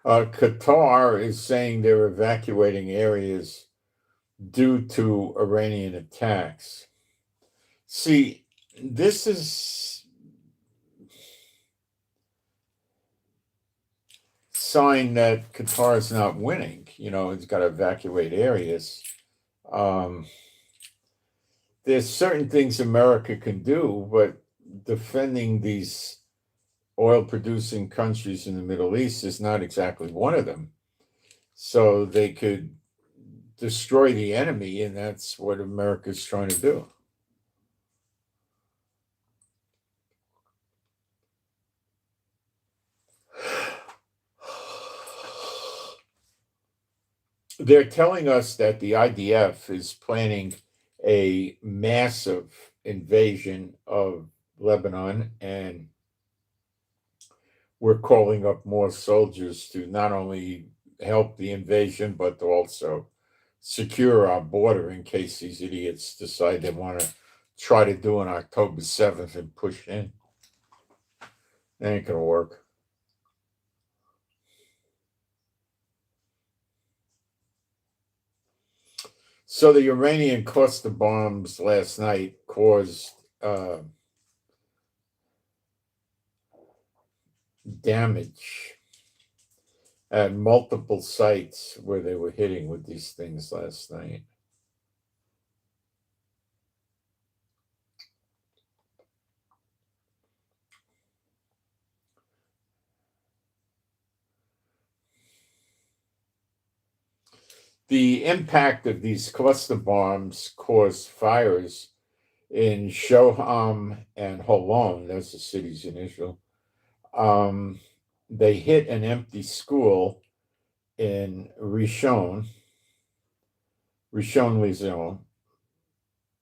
Qatar is saying they're evacuating areas due to Iranian attacks. See, this is sign that Qatar is not winning. It's got to evacuate areas. There's certain things America can do, but defending these oil producing countries in the Middle East is not exactly one of them. So they could destroy the enemy, and that's what America's trying to do. They're telling us that the IDF is planning a massive invasion of Lebanon, and we're calling up more soldiers to not only help the invasion, but to also secure our border in case these idiots decide they want to try to do an October 7th and push in. That ain't going to work. So the Iranian cluster bombs last night caused damage at multiple sites where they were hitting with these things last night. The impact of these cluster bombs caused fires in Shoham and Holon, that's the cities in Israel. They hit an empty school in Rishon LeZion,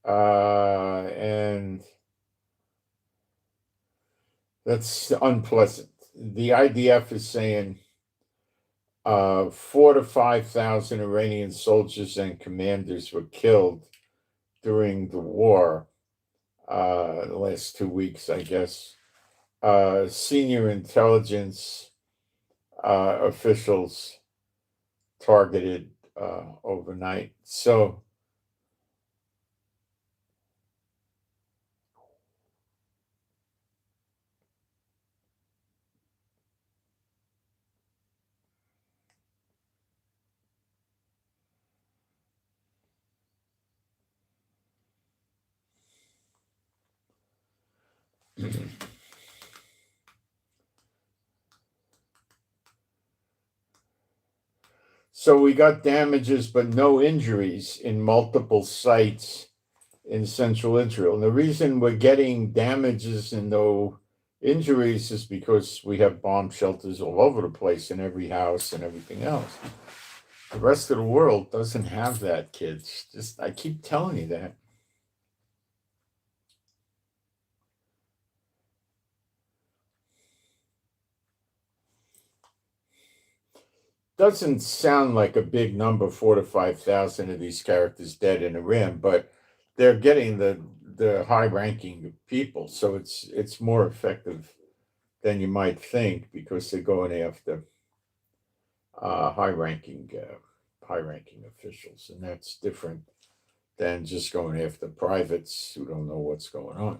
and that's unpleasant. The IDF is saying 4,000 to 5,000 Iranian soldiers and commanders were killed during the war, the last 2 weeks, I guess. Senior intelligence officials targeted overnight. So So we got damages, but no injuries in multiple sites in central Israel. And the reason we're getting damages and no injuries is because we have bomb shelters all over the place in every house and everything else. The rest of the world doesn't have that, kids. I keep telling you that. Doesn't sound like a big number, 4,000 to 5,000 of these characters dead in Iran, but they're getting the high-ranking people, so it's more effective than you might think because they're going after high-ranking officials, and that's different than just going after privates who don't know what's going on.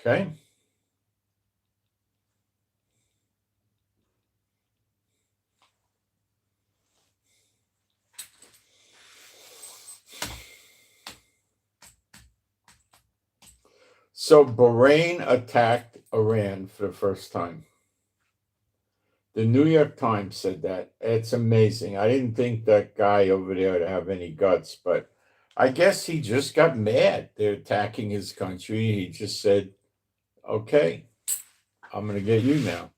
Okay. So Bahrain attacked Iran for the first time. The New York Times said that. It's amazing. I didn't think that guy over there to have any guts, but I guess he just got mad. They're attacking his country. He just said, okay, I'm going to get you now.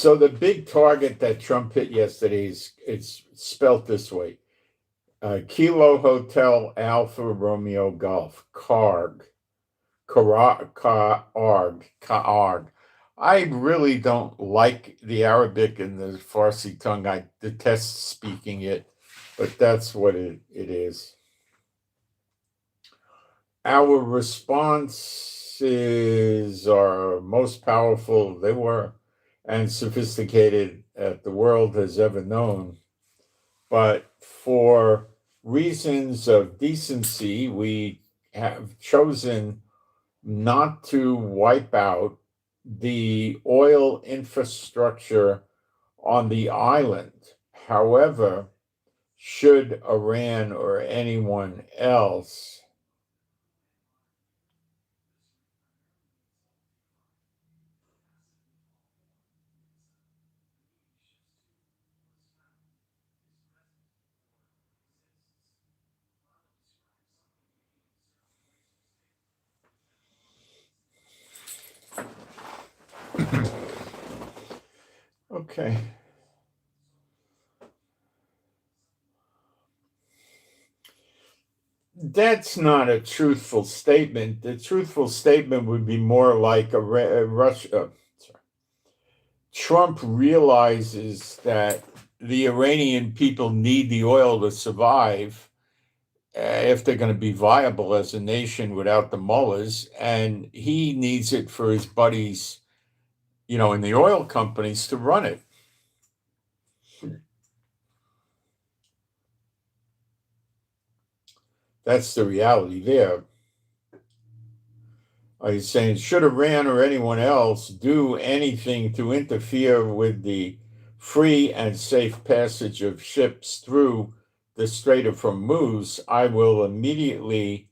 So the big target that Trump hit yesterday is it's spelt this way: Kilo Hotel Alpha Romeo Golf Carg. Ka'arg. I really don't like the Arabic and the Farsi tongue. I detest speaking it, but that's what it is. Our responses are most powerful they were and sophisticated that the world has ever known. But for reasons of decency, we have chosen not to wipe out the oil infrastructure on the island. However, should Iran or anyone else okay. That's not a truthful statement. The truthful statement would be more like a Russia. Trump realizes that the Iranian people need the oil to survive if they're going to be viable as a nation without the mullahs, and he needs it for his buddies, in the oil companies to run it. That's the reality there. He's saying, should Iran or anyone else do anything to interfere with the free and safe passage of ships through the Strait of Hormuz, I will immediately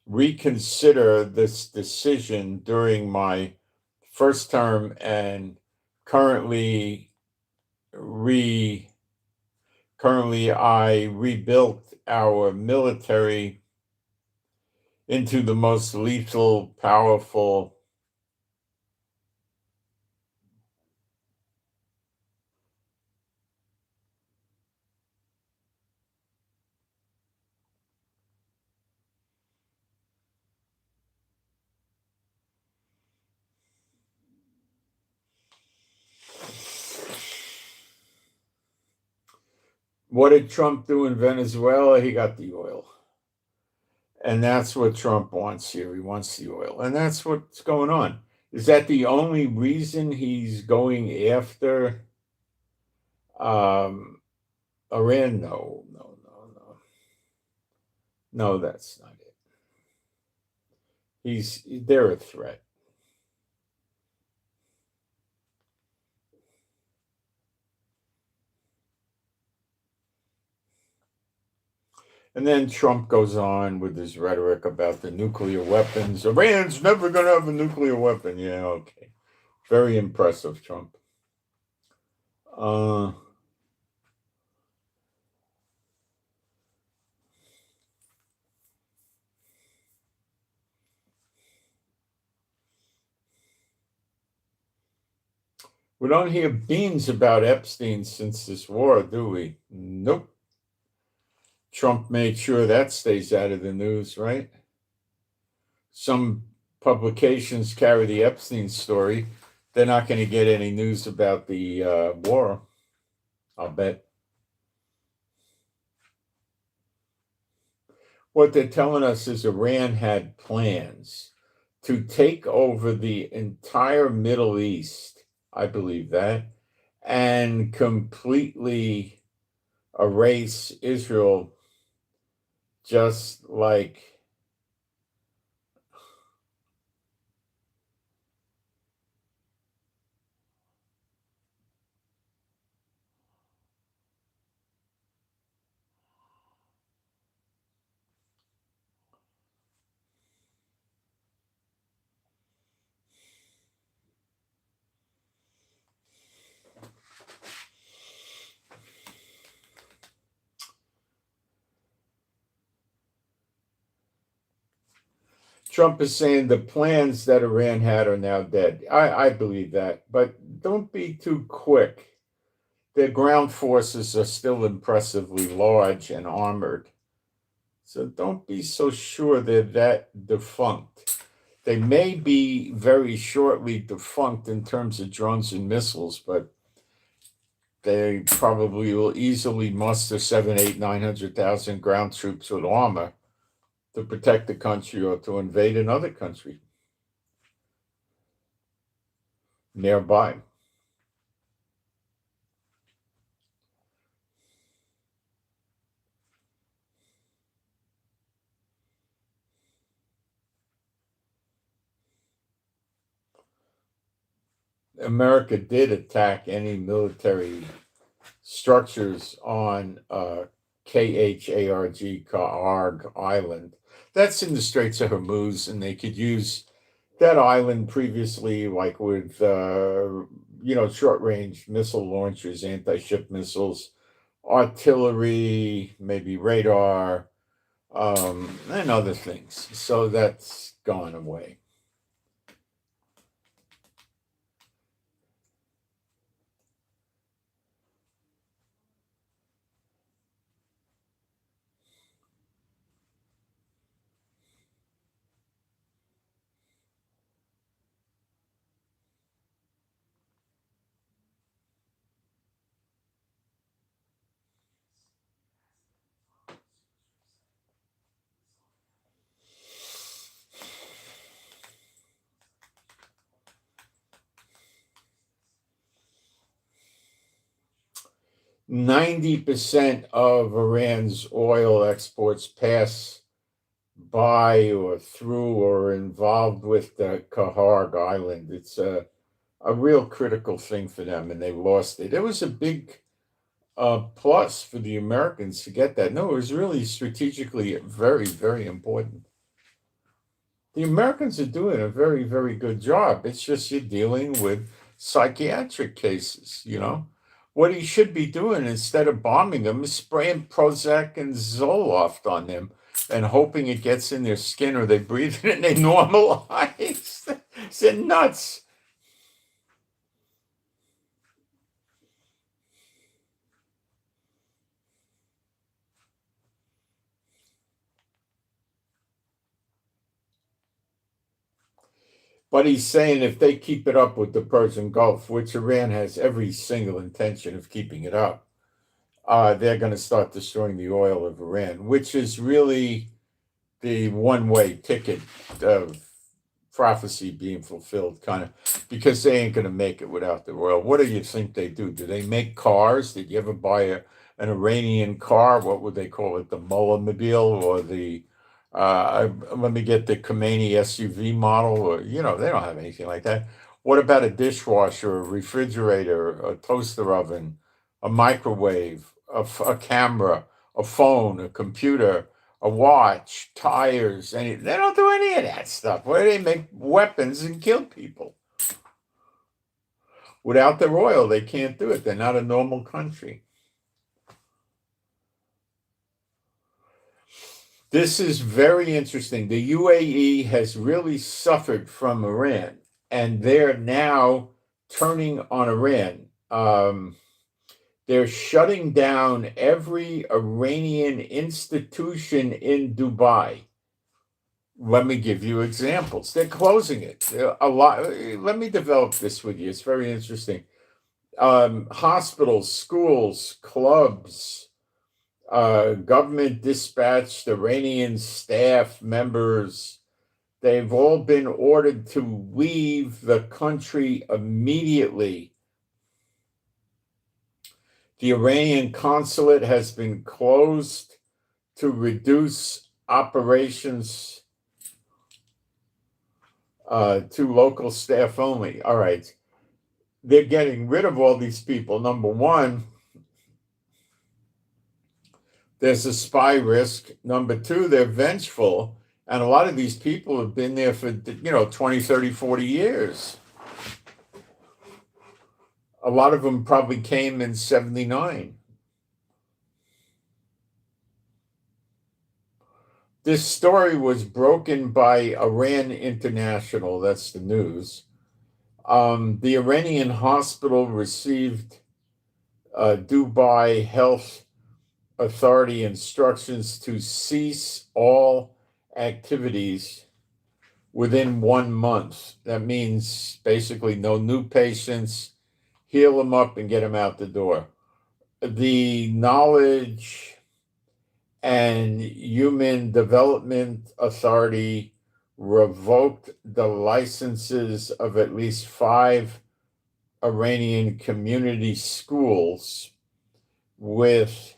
reconsider this decision during my first term and currently I rebuilt our military into the most lethal, powerful. What did Trump do in Venezuela? He got the oil. And that's what Trump wants here. He wants the oil. And that's what's going on. Is that the only reason he's going after Iran? No, no, no, no. No, that's not it. They're a threat. And then Trump goes on with his rhetoric about the nuclear weapons. Iran's never going to have a nuclear weapon. Yeah, okay. Very impressive, Trump. We don't hear beans about Epstein since this war, do we? Nope. Trump made sure that stays out of the news, right? Some publications carry the Epstein story. They're not going to get any news about the war, I'll bet. What they're telling us is Iran had plans to take over the entire Middle East, I believe that, and completely erase Israel, just like Trump is saying the plans that Iran had are now dead. I believe that, but don't be too quick. Their ground forces are still impressively large and armored. So don't be so sure they're that defunct. They may be very shortly defunct in terms of drones and missiles, but they probably will easily muster 7, 8, 900,000 ground troops with armor to protect the country or to invade another country nearby. America did attack any military structures on Kharg Island. That's in the Straits of Hormuz, and they could use that island previously, like with short-range missile launchers, anti-ship missiles, artillery, maybe radar, and other things. So that's gone away. %90 of Iran's oil exports pass by or through or involved with the Kahar Island. It's a real critical thing for them, and they lost it. It was a big plus for the Americans to get that. No, it was really strategically very, very important. The Americans are doing a very, very good job. It's just you're dealing with psychiatric cases, What he should be doing instead of bombing them is spraying Prozac and Zoloft on them and hoping it gets in their skin or they breathe it and they normalize. It's nuts. But he's saying if they keep it up with the Persian Gulf, which Iran has every single intention of keeping it up, they're going to start destroying the oil of Iran, which is really the one-way ticket of prophecy being fulfilled, kind of, because they ain't going to make it without the oil. What do you think they do? Do they make cars? Did you ever buy an Iranian car? What would they call it? The Mullahmobile or the let me get the Khomeini SUV model, or they don't have anything like that. What about a dishwasher, a refrigerator, a toaster oven, a microwave, a camera, a phone, a computer, a watch, tires? They don't do any of that stuff. Where they make weapons and kill people. Without their oil, they can't do it. They're not a normal country. This is very interesting. The UAE has really suffered from Iran, and they're now turning on Iran. They're shutting down every Iranian institution in Dubai. Let me give you examples. They're closing it. A lot. Let me develop this with you. It's very interesting. Hospitals, schools, clubs, government dispatched Iranian staff members. They've all been ordered to leave the country immediately. The Iranian consulate has been closed to reduce operations to local staff only. All right. They're getting rid of all these people. Number one, there's a spy risk. Number two, they're vengeful. And a lot of these people have been there for, 20, 30, 40 years. A lot of them probably came in 79. This story was broken by Iran International. That's the news. The Iranian hospital received Dubai Health Authority instructions to cease all activities within 1 month. That means basically no new patients, heal them up and get them out the door. The Knowledge and Human Development Authority revoked the licenses of at least 5 Iranian community schools, with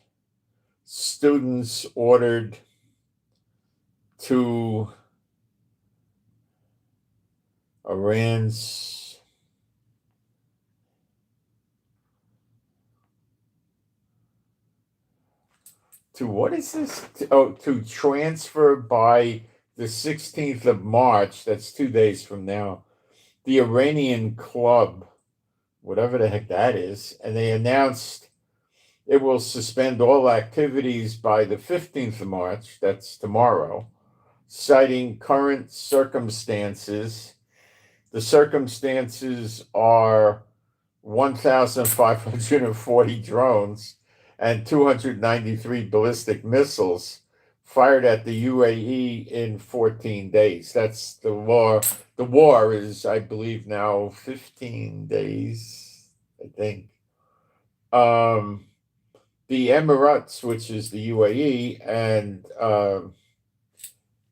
students ordered to Iran's to what is this? To transfer by the 16th of March, that's 2 days from now, the Iranian club, whatever the heck that is, and they announced it will suspend all activities by the 15th of March, that's tomorrow, citing current circumstances. The circumstances are 1,540 drones and 293 ballistic missiles fired at the UAE in 14 days. That's the war. The war is, I believe, now 15 days, I think. The Emirates, which is the UAE, and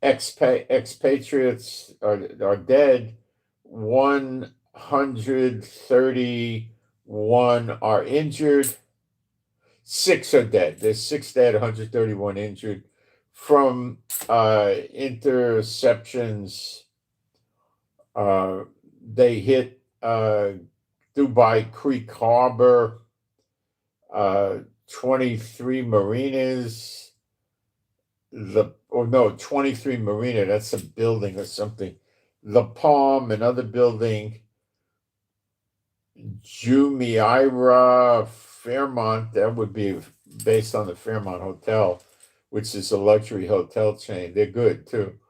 expatriates are dead. 131 are injured. 6 are dead. There's 6 dead, 131 injured from interceptions. They hit Dubai Creek Harbor, 23 marinas. 23 marina, that's a building or something. The Palm, another building. Jumeirah, Fairmont, that would be based on the Fairmont Hotel, which is a luxury hotel chain. They're good too.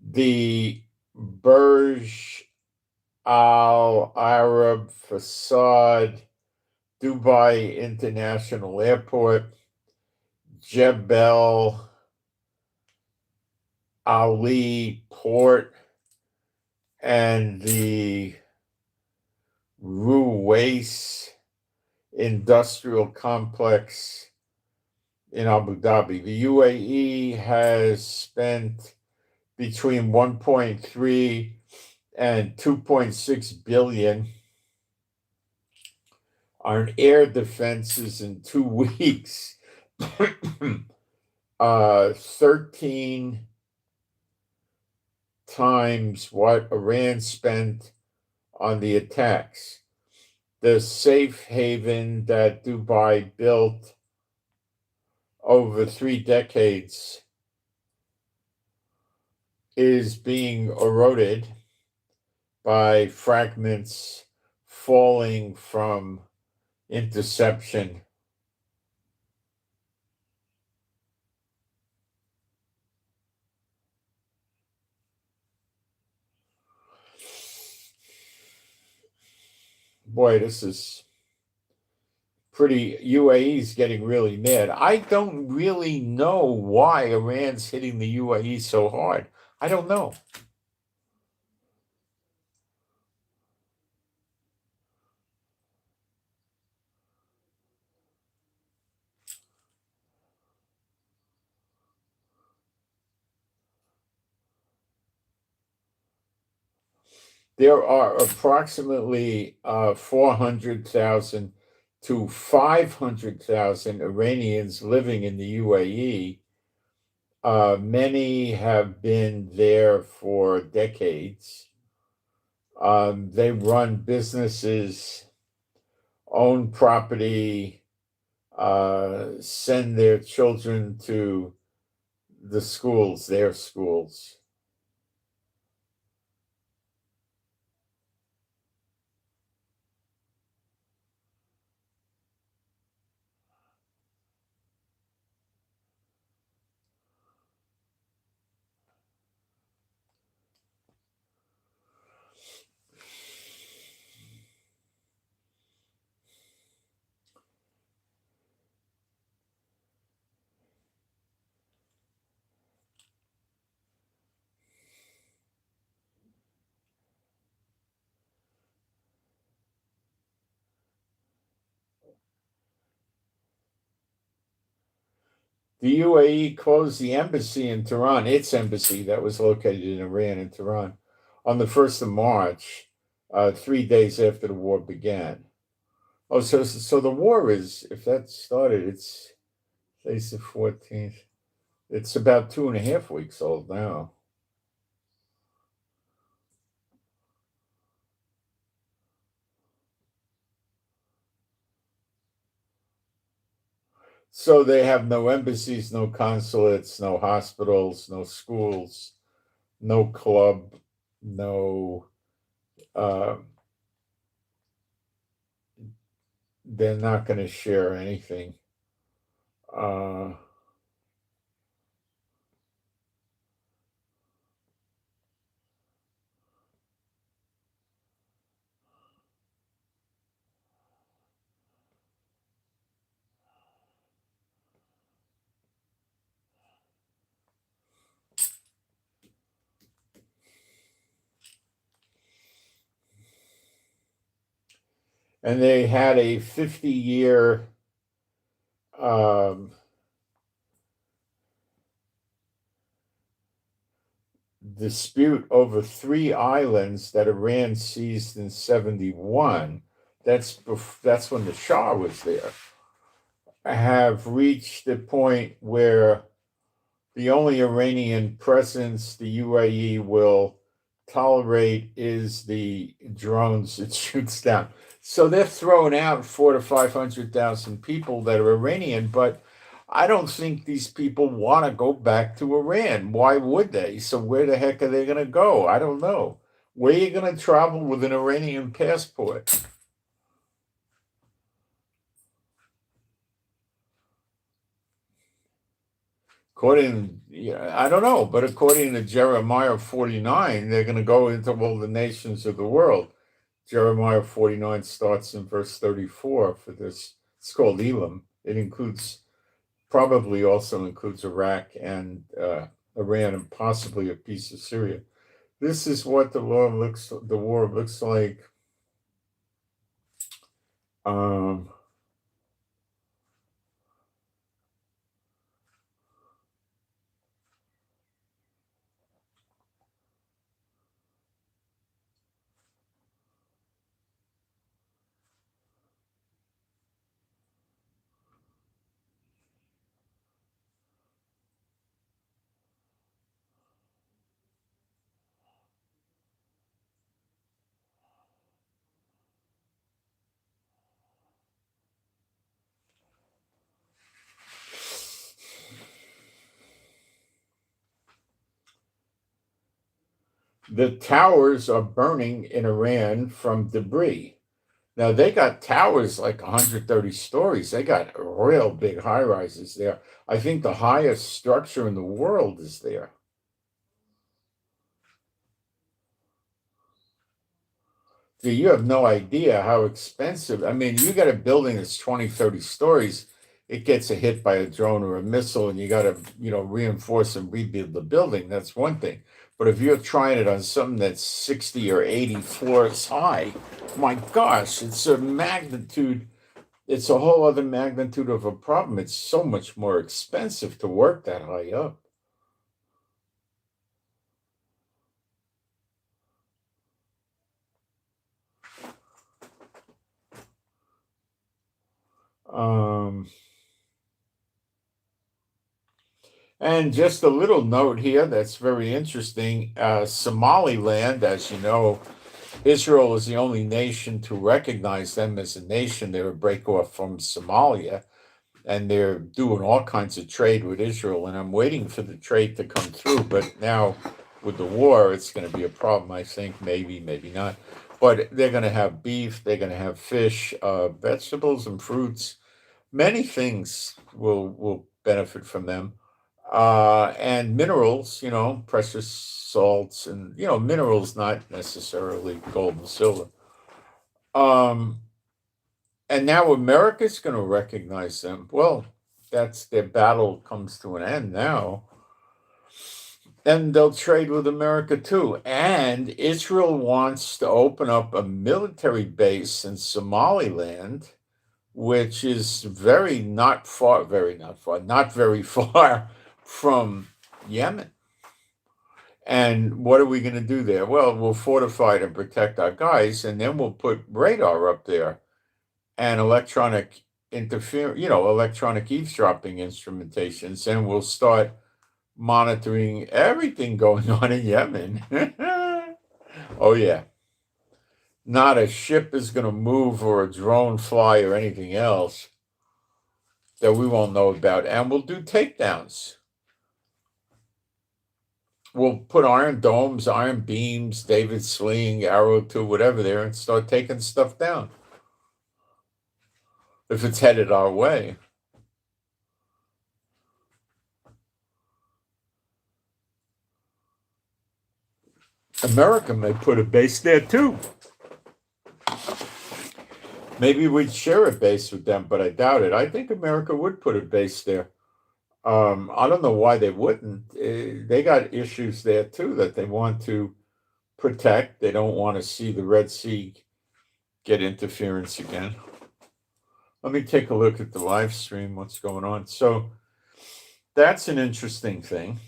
The Burj Al Arab Facade, Dubai International Airport, Jebel Ali Port, and the Ruwais Industrial Complex in Abu Dhabi. The UAE has spent between 1.3 and 2.6 billion on air defenses in 2 weeks. 13 times what Iran spent on the attacks. The safe haven that Dubai built over 3 decades is being eroded by fragments falling from interception. Boy, this is pretty. UAE's getting really mad. I don't really know why Iran's hitting the UAE so hard. I don't know. There are approximately 400,000 to 500,000 Iranians living in the UAE. Many have been there for decades. They run businesses, own property, send their children to the schools, their schools. The UAE closed the embassy in Tehran, its embassy that was located in Iran in Tehran, on the 1st of March, 3 days after the war began. Oh, so the war is, if that started, it's today's the 14th. It's about 2.5 weeks old now. So they have no embassies, no consulates, no hospitals, no schools, no club, no. They're not going to share anything. And they had a 50-year dispute over 3 islands that Iran seized in 71. That's when the Shah was there. Have reached the point where the only Iranian presence the UAE will tolerate is the drones it shoots down. So they're throwing out 400,000 to 500,000 people that are Iranian, but I don't think these people want to go back to Iran. Why would they? So where the heck are they going to go? I don't know. Where are you going to travel with an Iranian passport? I don't know, but according to Jeremiah 49, they're going to go into all the nations of the world. Jeremiah 49 starts in verse 34 for this. It's called Elam. It probably also includes Iraq and Iran and possibly a piece of Syria. This is what the war looks like. The towers are burning in Iran from debris. Now they got towers like 130 stories. They got real big high rises there. I think the highest structure in the world is there. So you have no idea how expensive. I mean, you got a building that's 20, 30 stories. It gets a hit by a drone or a missile, and you got to, reinforce and rebuild the building. That's one thing. But if you're trying it on something that's 60 or 80 floors high, my gosh, it's a magnitude. It's a whole other magnitude of a problem. It's so much more expensive to work that high up. And just a little note here that's very interesting. Somaliland, as you know, Israel is the only nation to recognize them as a nation. They're a break off from Somalia, and they're doing all kinds of trade with Israel. And I'm waiting for the trade to come through. But now with the war, it's going to be a problem, I think. Maybe, maybe not. But they're going to have beef, they're going to have fish, vegetables, and fruits. Many things will benefit from them. And minerals, precious salts and, minerals, not necessarily gold and silver. And now America's going to recognize them. Well, that's their battle comes to an end now. And they'll trade with America too. And Israel wants to open up a military base in Somaliland which is not very far from Yemen. And what are we going to do there? Well, we'll fortify it and protect our guys, and then we'll put radar up there and electronic electronic eavesdropping instrumentations, and we'll start monitoring everything going on in Yemen. Oh, yeah. Not a ship is going to move or a drone fly or anything else that we won't know about. And we'll do takedowns. We'll put iron domes, iron beams, David sling, arrow to whatever there, and start taking stuff down if it's headed our way. America may put a base there too. Maybe we'd share a base with them, but I doubt it. I think America would put a base there. I don't know why they wouldn't. They got issues there too that they want to protect. They don't want to see the Red Sea get interference again. Let me take a look at the live stream, what's going on. So that's an interesting thing.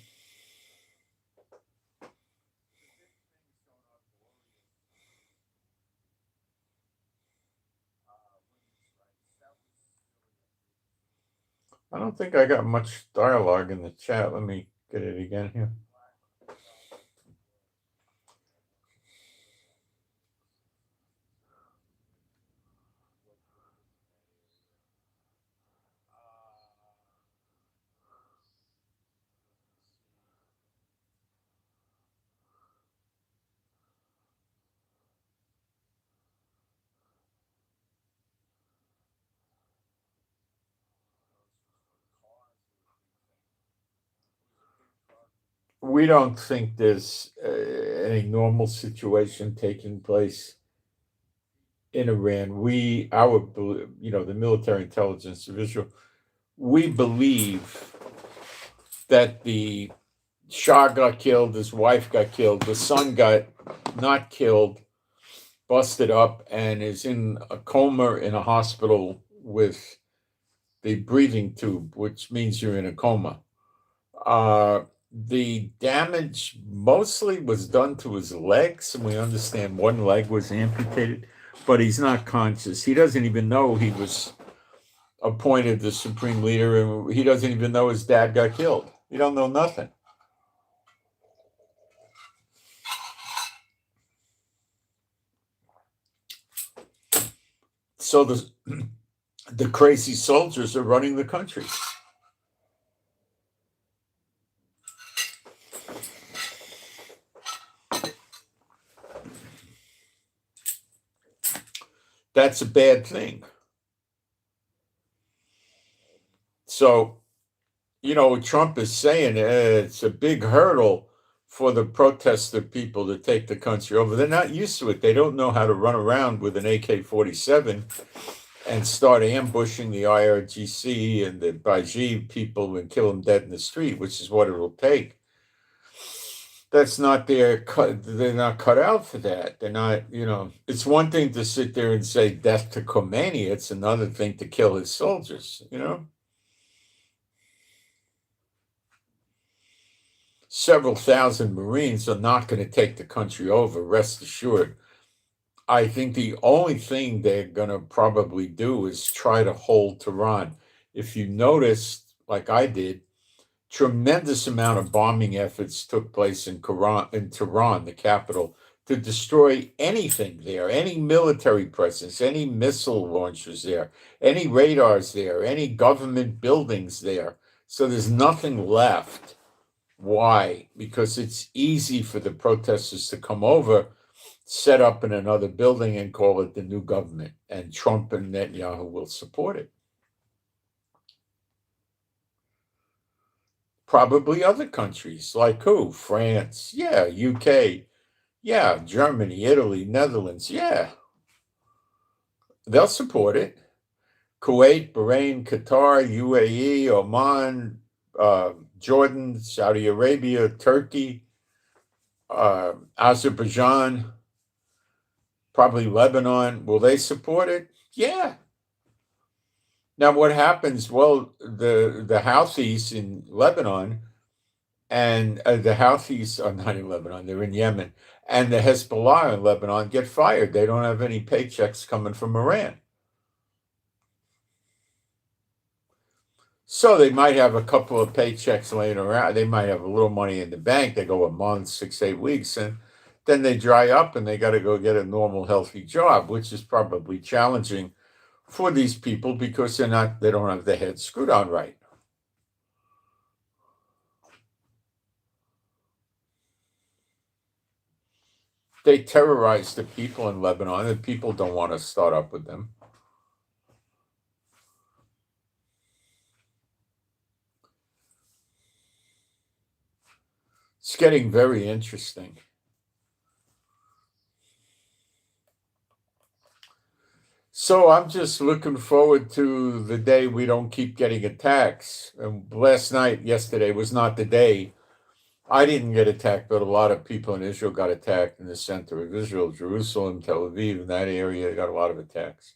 I don't think I got much dialogue in the chat. Let me get it again here. We don't think there's any normal situation taking place in Iran. The military intelligence of Israel, we believe that the Shah got killed, his wife got killed, the son got not killed, busted up, and is in a coma in a hospital with the breathing tube, which means you're in a coma. The damage mostly was done to his legs, and we understand one leg was amputated, but he's not conscious. He doesn't even know he was appointed the supreme leader, and he doesn't even know his dad got killed. He don't know nothing. So the crazy soldiers are running the country. That's a bad thing. So, what Trump is saying, it's a big hurdle for the protester people to take the country over. They're not used to it. They don't know how to run around with an AK-47 and start ambushing the IRGC and the Baji people and kill them dead in the street, which is what it will take. That's not they're not cut out for that. They're not, it's one thing to sit there and say death to Khomeini. It's another thing to kill his soldiers, Several thousand Marines are not going to take the country over, rest assured. I think the only thing they're going to probably do is try to hold Tehran. If you noticed, like I did, tremendous amount of bombing efforts took place in Tehran, the capital, to destroy anything there, any military presence, any missile launchers there, any radars there, any government buildings there. So there's nothing left. Why? Because it's easy for the protesters to come over, set up in another building, and call it the new government. And Trump and Netanyahu will support it. Probably other countries, like who? France, yeah, UK, yeah, Germany, Italy, Netherlands, yeah. They'll support it. Kuwait, Bahrain, Qatar, UAE, Oman, Jordan, Saudi Arabia, Turkey, Azerbaijan, probably Lebanon. Will they support it? Yeah. Now, what happens? Well, the Houthis in Lebanon and the Houthis are not in Lebanon; they're in Yemen, and the Hezbollah in Lebanon get fired. They don't have any paychecks coming from Iran, so they might have a couple of paychecks laying around. They might have a little money in the bank. They go a month, 6, 8 weeks, and then they dry up, and they got to go get a normal, healthy job, which is probably challenging for these people because they don't have their heads screwed on right. They terrorize the people in Lebanon, and people don't want to start up with them. It's getting very interesting. So I'm just looking forward to the day we don't keep getting attacks. And yesterday was not the day. I didn't get attacked, but a lot of people in Israel got attacked in the center of Israel, Jerusalem, Tel Aviv, in that area, got a lot of attacks.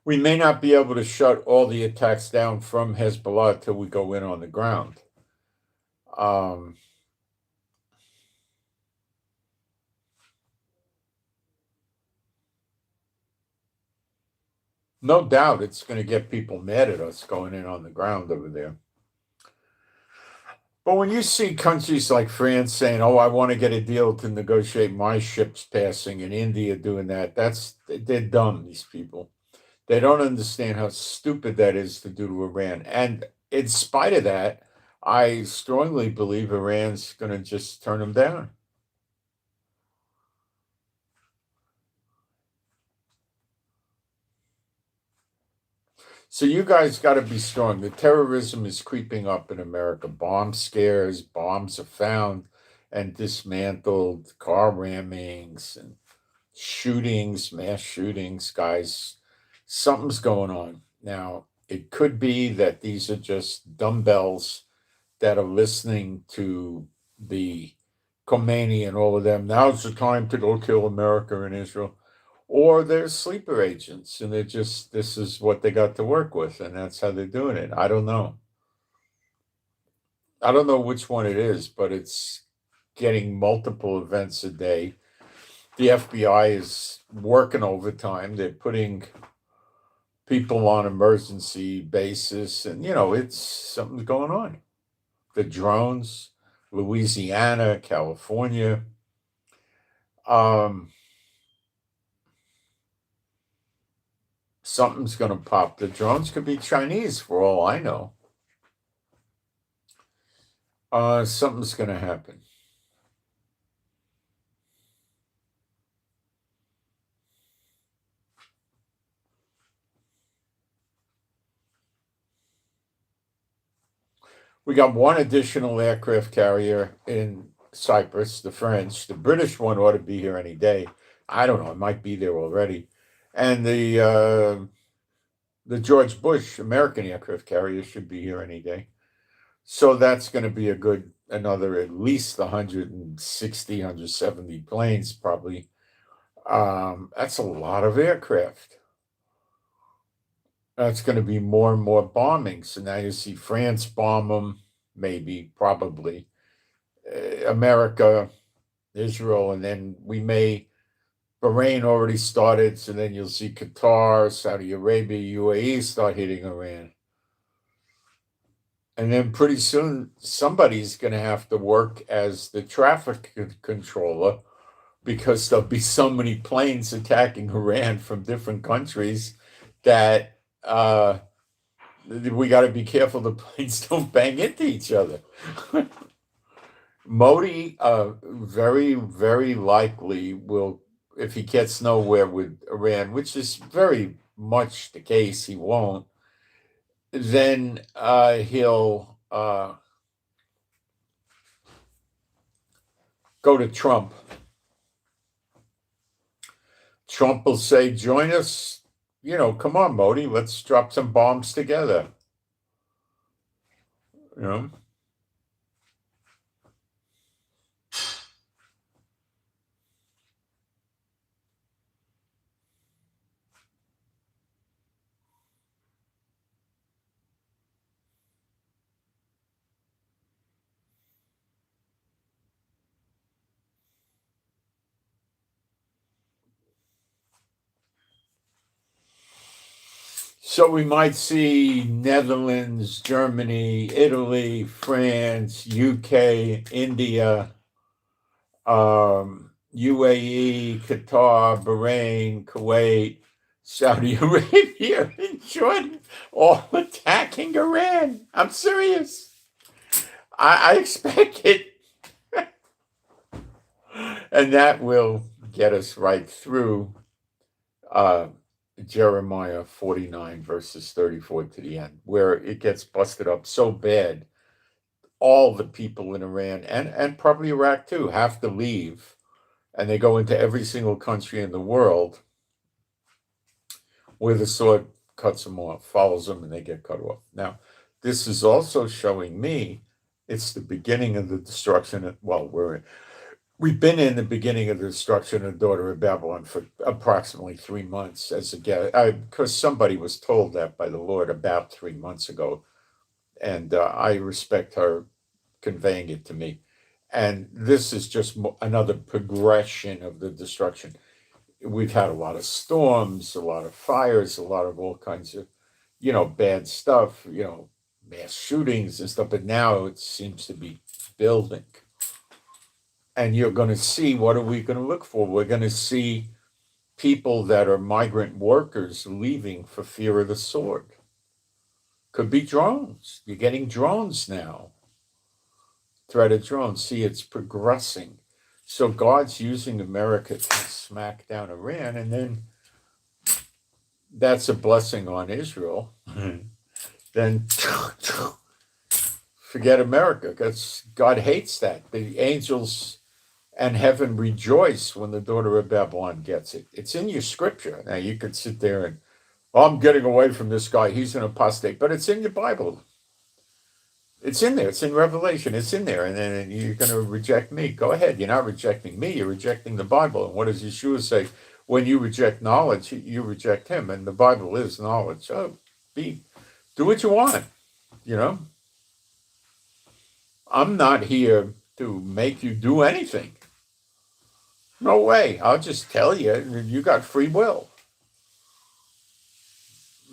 We may not be able to shut all the attacks down from Hezbollah until we go in on the ground. No doubt it's going to get people mad at us going in on the ground over there. But when you see countries like France saying, "Oh, I want to get a deal to negotiate my ships passing," and India doing that, they're dumb, these people. They don't understand how stupid that is to do to Iran. And in spite of that, I strongly believe Iran's going to just turn them down. So you guys got to be strong. The terrorism is creeping up in America. Bomb scares, bombs are found and dismantled, car rammings and shootings, mass shootings, guys. Something's going on. Now, it could be that these are just dumbbells that are listening to the Khomeini and all of them. Now's the time to go kill America and Israel. Or they're sleeper agents and this is what they got to work with, and that's how they're doing it. I don't know. I don't know which one it is, but it's getting multiple events a day. The FBI is working overtime. They're putting people on emergency basis, and it's something's going on. The drones, Louisiana, California. Something's going to pop. The drones could be Chinese for all I know. Something's going to happen. We got one additional aircraft carrier in Cyprus, the French. The British one ought to be here any day. I don't know. It might be there already. And the George Bush American aircraft carrier should be here any day. So that's going to be another at least 160, 170 planes, probably. That's a lot of aircraft. That's going to be more and more bombing. So now you see France bomb them, maybe, probably. America, Israel, and then Bahrain already started. So then you'll see Qatar, Saudi Arabia, UAE start hitting Iran. And then pretty soon, somebody's going to have to work as the traffic controller because there'll be so many planes attacking Iran from different countries that we got to be careful the planes don't bang into each other. Modi very, very likely will, if he gets nowhere with Iran, which is very much the case, he won't, then he'll go to Trump. Trump will say, join us. Come on, Modi, let's drop some bombs together. You know? So we might see Netherlands, Germany, Italy, France, UK, India, UAE, Qatar, Bahrain, Kuwait, Saudi Arabia, and Jordan all attacking Iran. I'm serious. I expect it. And that will get us right through uh, Jeremiah 49, verses 34 to the end, where it gets busted up so bad. All the people in Iran and probably Iraq too have to leave, and they go into every single country in the world where the sword cuts them off, follows them, and they get cut off. Now, this is also showing me it's the beginning of the destruction. We've been in the beginning of the destruction of the daughter of Babylon for approximately 3 months, as again, because somebody was told that by the Lord about 3 months ago, and I respect her conveying it to me. And this is just another progression of the destruction. We've had a lot of storms, a lot of fires, a lot of all kinds of, bad stuff, mass shootings and stuff, but now it seems to be building. And you're going to see, what are we going to look for? We're going to see people that are migrant workers leaving for fear of the sword. Could be drones. You're getting drones now. Threat of drones. See, it's progressing. So God's using America to smack down Iran, and then that's a blessing on Israel. Then forget America, because God hates that. The angels and heaven rejoice when the daughter of Babylon gets it. It's in your scripture. Now you could sit there and, I'm getting away from this guy, he's an apostate, but it's in your Bible. It's in there. It's in Revelation. It's in there. And then you're going to reject me. Go ahead. You're not rejecting me. You're rejecting the Bible. And what does Yeshua say? When you reject knowledge, you reject him. And the Bible is knowledge. So do what you want. I'm not here to make you do anything. No way. I'll just tell you got free will.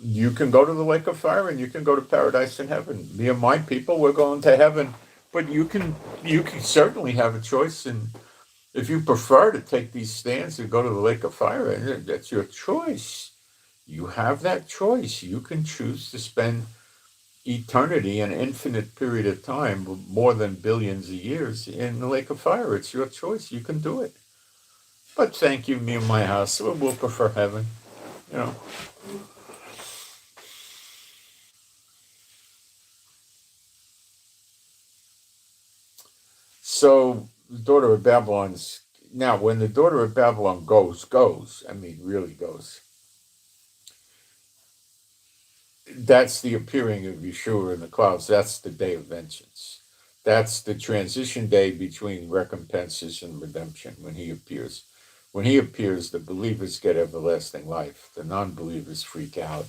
You can go to the lake of fire and you can go to paradise in heaven. Me and my people, we're going to heaven. But you can certainly have a choice, and if you prefer to take these stands and go to the lake of fire, that's your choice. You have that choice. You can choose to spend eternity, an infinite period of time, more than billions of years, in the lake of fire. It's your choice. You can do it. But thank you, me and my house, we'll prefer heaven. You know. So the daughter of Babylon's now, when the daughter of Babylon goes, I mean, really goes. That's the appearing of Yeshua in the clouds. That's the day of vengeance. That's the transition day between recompenses and redemption when he appears. When he appears, the believers get everlasting life. The non-believers freak out,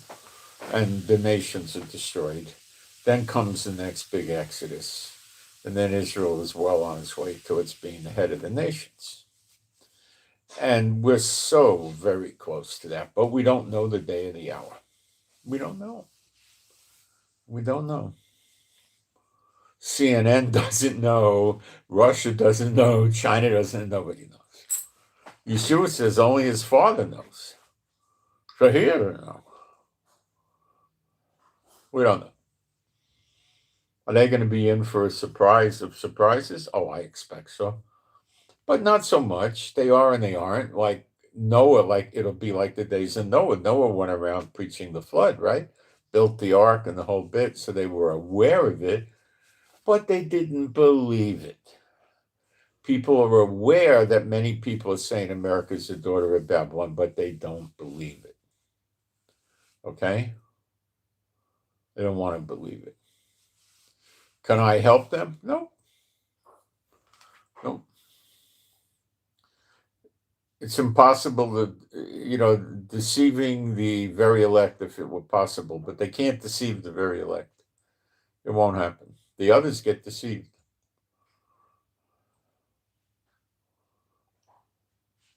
and the nations are destroyed. Then comes the next big exodus, and then Israel is well on its way towards being the head of the nations. And we're so very close to that, but we don't know the day or the hour. We don't know. We don't know. CNN doesn't know. Russia doesn't know. China doesn't know. Nobody knows. Yeshua says only his Father knows. So he doesn't know. We don't know. Are they going to be in for a surprise of surprises? Oh, I expect so. But not so much. They are and they aren't. Like Noah, like it'll be like the days of Noah. Noah went around preaching the flood, right? Built the ark and the whole bit, so they were aware of it, but they didn't believe it. People are aware that many people are saying America is the daughter of Babylon, but they don't believe it. Okay? They don't want to believe it. Can I help them? No. No. It's impossible to, deceiving the very elect if it were possible, but they can't deceive the very elect. It won't happen. The others get deceived.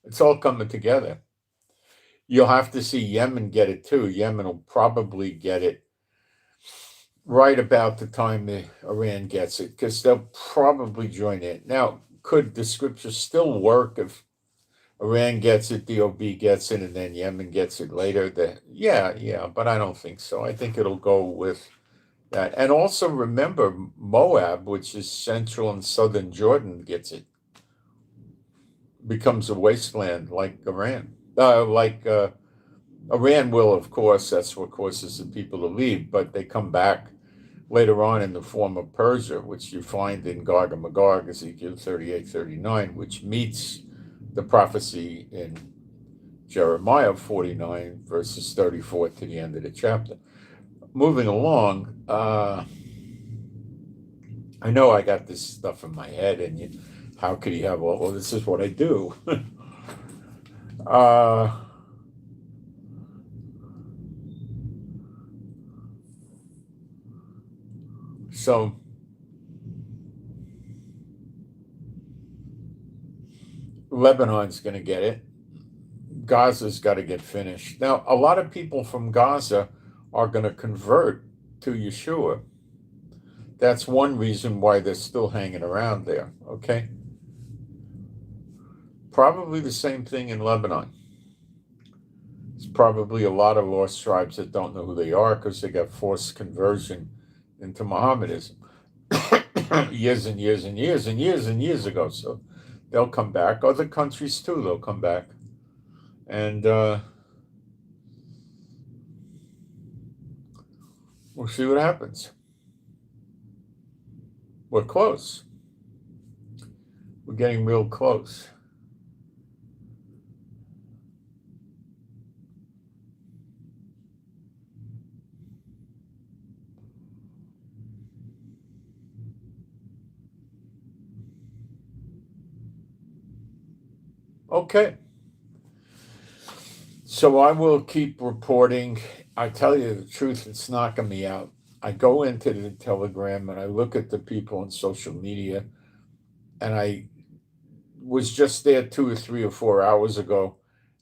It's all coming together. You'll have to see Yemen get it too. Yemen will probably get it right about the time Iran gets it, because they'll probably join in. Now, could the scripture still work if Iran gets it, DOB gets it, and then Yemen gets it later? Yeah, but I don't think so. I think it'll go with that. And also remember, Moab, which is central and southern Jordan, gets it. Becomes a wasteland like Iran. Iran will, of course, that's what causes the people to leave, but they come back later on in the form of Persia, which you find in Gog and Magog, Ezekiel 38-39, which meets the prophecy in Jeremiah 49, verses 34 to the end of the chapter. Moving along, I know I got this stuff in my head, and how could he have well, this is what I do. So Lebanon's going to get it. Gaza's got to get finished. Now, a lot of people from Gaza are going to convert to Yeshua. That's one reason why they're still hanging around there, okay? Probably the same thing in Lebanon. It's probably a lot of lost tribes that don't know who they are because they got forced conversion into Mohammedanism years and years and years and years and years ago. So they'll come back. Other countries too, they'll come back. And we'll see what happens. We're close. We're getting real close. Okay. So I will keep reporting. I tell you the truth, it's knocking me out. I go into the Telegram and I look at the people on social media, and I was just there 2 or 3 or 4 hours ago,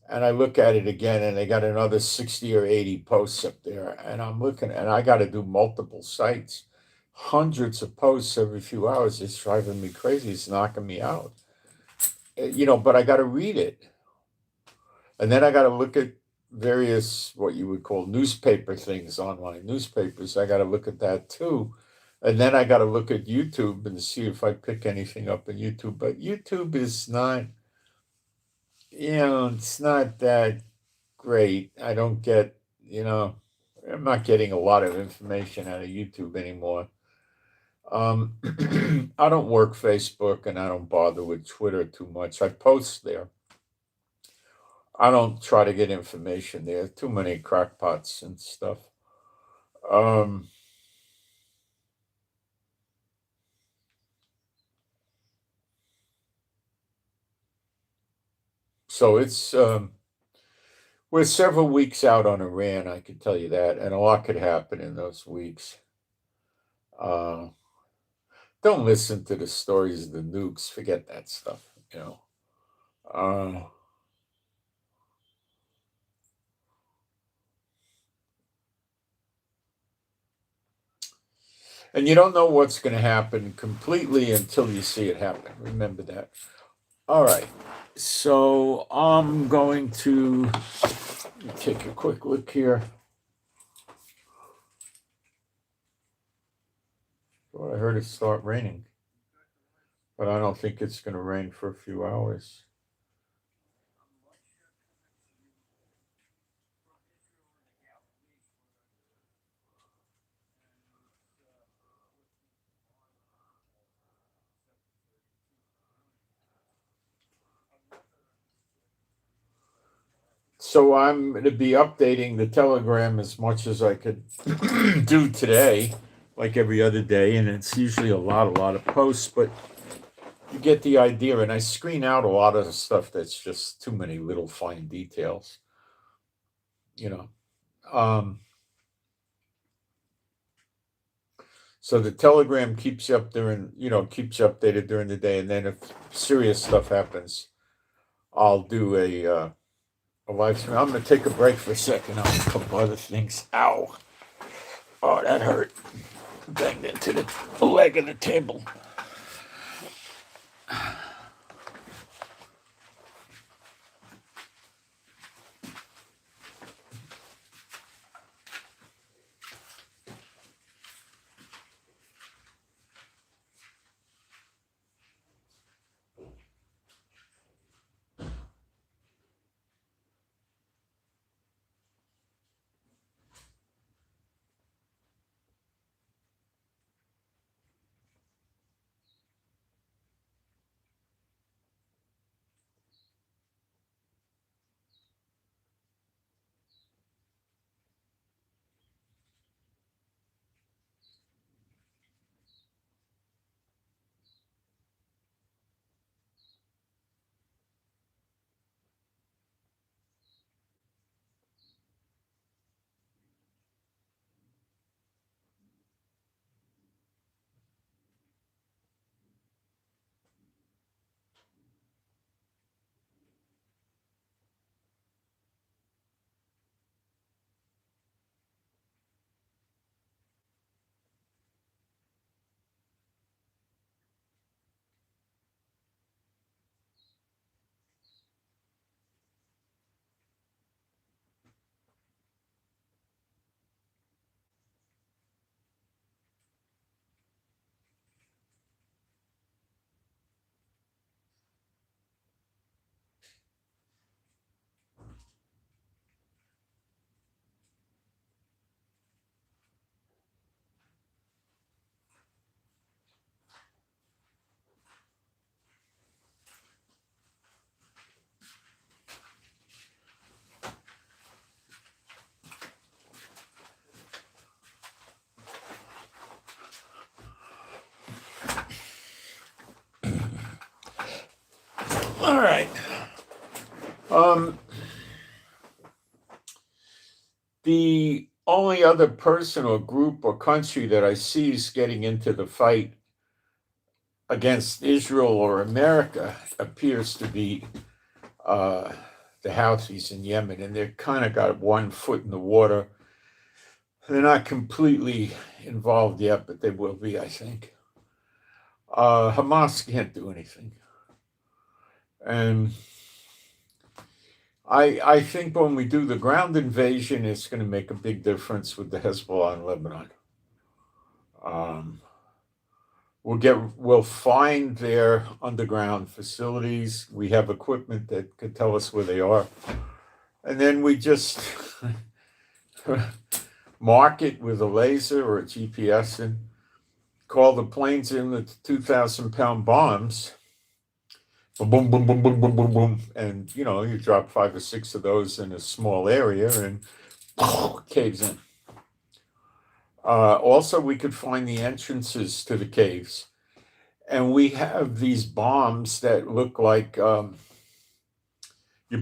and I look at it again, and they got another 60 or 80 posts up there, and I'm looking, and I got to do multiple sites, hundreds of posts every few hours. It's driving me crazy. It's knocking me out. But I got to read it. And then I got to look at various, what you would call newspaper things, online newspapers. I got to look at that too. And then I got to look at YouTube and see if I pick anything up in YouTube. But YouTube is not, it's not that great. I don't get, I'm not getting a lot of information out of YouTube anymore. I don't work Facebook, and I don't bother with Twitter too much. I post there. I don't try to get information there. Too many crackpots and stuff. So it's we're several weeks out on Iran, I can tell you that, and a lot could happen in those weeks. Don't listen to the stories of the nukes. Forget that stuff. And you don't know what's going to happen completely until you see it happen. Remember that. All right. So I'm going to take a quick look here. Well, I heard it start raining, but I don't think it's going to rain for a few hours. So I'm going to be updating the Telegram as much as I could do today, like every other day, and it's usually a lot of posts, but you get the idea. And I screen out a lot of the stuff that's just too many little fine details. So the Telegram keeps you up during, keeps you updated during the day, and then if serious stuff happens, I'll do a I'm going to take a break for a second. I'll do a couple other things. Ow. Oh, that hurt. Banged into the leg of the table. All right. The only other person or group or country that I see is getting into the fight against Israel or America appears to be the Houthis in Yemen, and they've kind of got one foot in the water. They're not completely involved yet, but they will be, I think. Hamas can't do anything. And I think when we do the ground invasion, it's going to make a big difference with the Hezbollah in Lebanon. We'll find their underground facilities. We have equipment that could tell us where they are. And then we just mark it with a laser or a GPS and call the planes in with 2,000-pound bombs. Boom, boom, boom, boom, boom, boom, boom. And, you drop 5 or 6 of those in a small area and caves in. Also, we could find the entrances to the caves. And we have these bombs that look like you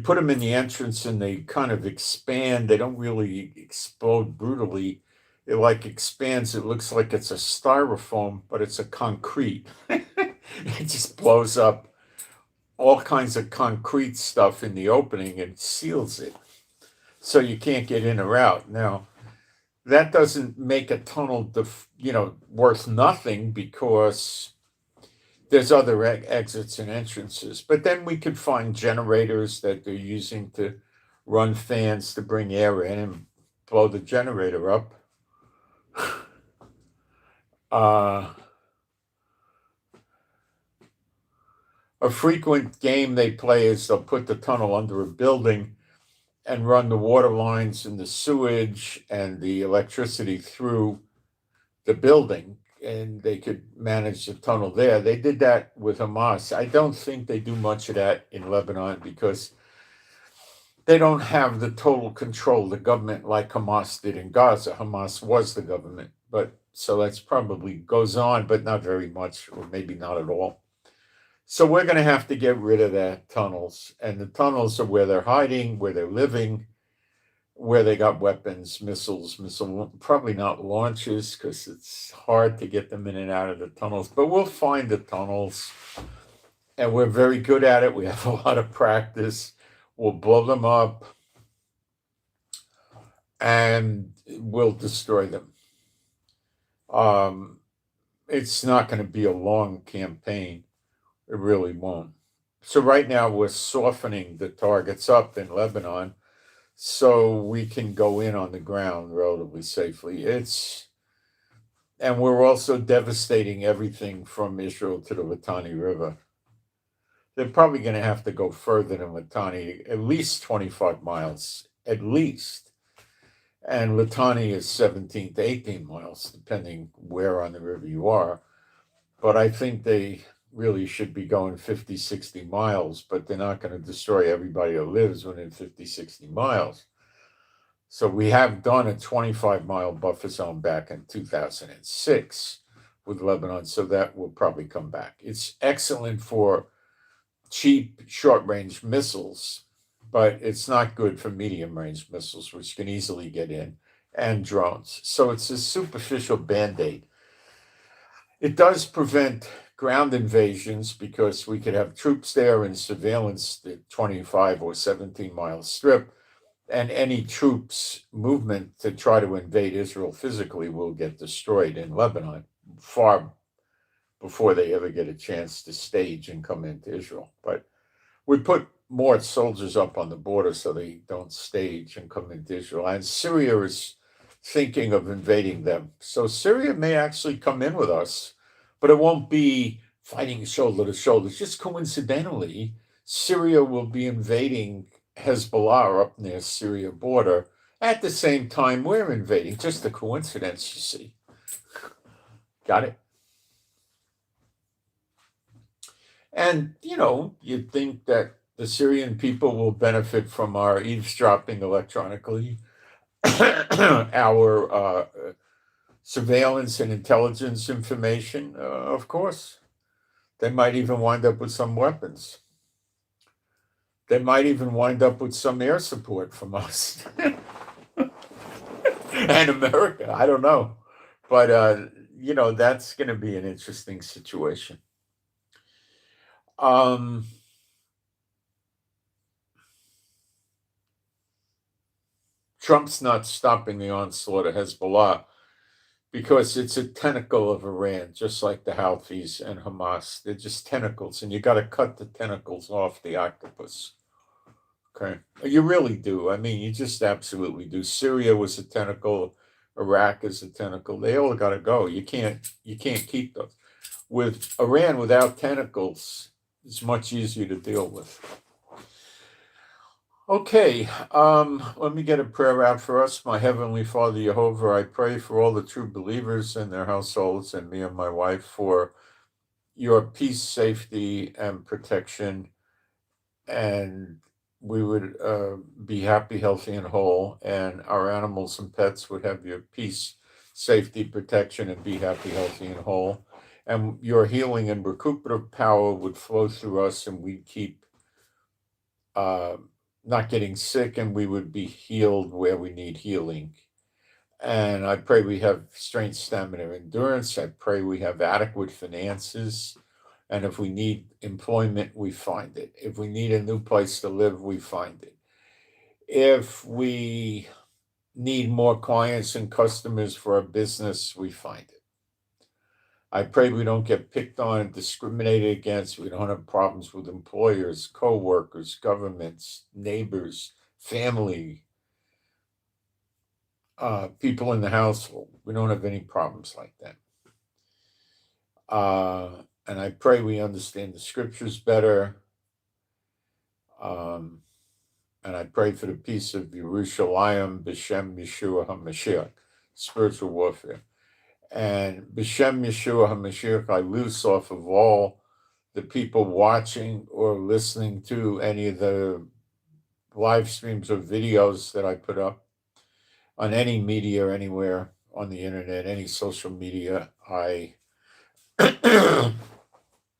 put them in the entrance and they kind of expand. They don't really explode brutally. It like expands. It looks like it's a styrofoam, but it's a concrete. It just blows up all kinds of concrete stuff in the opening and seals it. So you can't get in or out. Now, that doesn't make a tunnel, worth nothing because there's other exits and entrances. But then we could find generators that they're using to run fans to bring air in and blow the generator up. A frequent game they play is they'll put the tunnel under a building and run the water lines and the sewage and the electricity through the building, and they could manage the tunnel there. They did that with Hamas. I don't think they do much of that in Lebanon because they don't have the total control of the government like Hamas did in Gaza. Hamas was the government, so that's probably goes on, but not very much, or maybe not at all. So we're going to have to get rid of the tunnels, and the tunnels are where they're hiding, where they're living, where they got weapons, missiles, probably not launches because it's hard to get them in and out of the tunnels, but we'll find the tunnels, and we're very good at it. We have a lot of practice. We'll blow them up. and will destroy them. It's not going to be a long campaign. It really won't. So right now we're softening the targets up in Lebanon so we can go in on the ground relatively safely. And we're also devastating everything from Israel to the Litani River. They're probably going to have to go further than Litani, at least 25 miles, at least. And Litani is 17 to 18 miles, depending where on the river you are. But I think they really should be going 50, 60 miles, but they're not going to destroy everybody that lives within 50, 60 miles. So we have done a 25-mile buffer zone back in 2006 with Lebanon, so that will probably come back. It's excellent for cheap short-range missiles, but it's not good for medium-range missiles, which can easily get in, and drones. So it's a superficial Band-Aid. It does prevent ground invasions because we could have troops there and surveillance the 25 or 17-mile strip, and any troops movement to try to invade Israel physically will get destroyed in Lebanon far before they ever get a chance to stage and come into Israel. But we put more soldiers up on the border so they don't stage and come into Israel. And Syria is thinking of invading them. So Syria may actually come in with us, but it won't be fighting shoulder to shoulder. Just coincidentally, Syria will be invading Hezbollah up near Syria border at the same time we're invading. Just a coincidence, you see. Got it? And, you'd think that the Syrian people will benefit from our eavesdropping electronically, our surveillance and intelligence information. Of course, they might even wind up with some weapons. They might even wind up with some air support from us and America. I don't know. But, that's going to be an interesting situation. Trump's not stopping the onslaught of Hezbollah because it's a tentacle of Iran, just like the Houthis and Hamas. They're just tentacles, and you got to cut the tentacles off the octopus. Okay, you really do. I mean, you just absolutely do. Syria was a tentacle. Iraq is a tentacle. They all got to go. You can't keep those. With Iran without tentacles, it's much easier to deal with. Okay, let me get a prayer out for us. My Heavenly Father, Jehovah, I pray for all the true believers and their households and me and my wife for your peace, safety, and protection. And we would be happy, healthy, and whole. And our animals and pets would have your peace, safety, protection, and be happy, healthy, and whole. And your healing and recuperative power would flow through us, and we'd keep not getting sick, and we would be healed where we need healing. And I pray we have strength, stamina, endurance. I pray we have adequate finances. And if we need employment, we find it. If we need a new place to live, we find it. If we need more clients and customers for our business, we find it. I pray we don't get picked on and discriminated against. We don't have problems with employers, co-workers, governments, neighbors, family, people in the household. We don't have any problems like that. And I pray we understand the scriptures better. And I pray for the peace of Yerushalayim, B'Shem Yeshua HaMashiach, spiritual warfare. And B'Shem Yeshua HaMashiach, I loose off of all the people watching or listening to any of the live streams or videos that I put up on any media, anywhere on the internet, any social media. I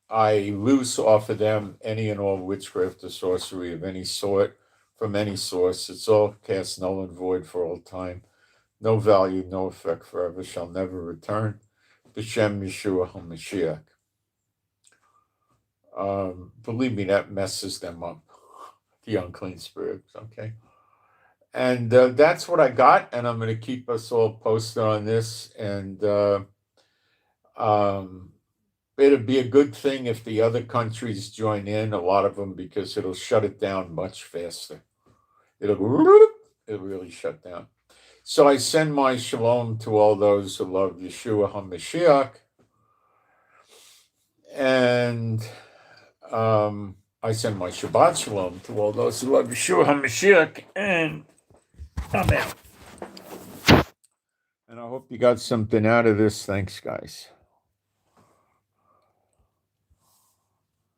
loose off of them any and all witchcraft or sorcery of any sort, from any source. It's all cast null and void for all time. No value, no effect forever, shall never return. B'Shem Yeshua HaMashiach. Believe me, that messes them up, the unclean spirits, okay? And that's what I got, and I'm going to keep us all posted on this. And it'd be a good thing if the other countries join in, a lot of them, because it'll shut it down much faster. It'll really shut down. So I send my shalom to all those who love Yeshua HaMashiach. And I send my Shabbat shalom to all those who love Yeshua HaMashiach. And I'm out. And I hope you got something out of this. Thanks, guys.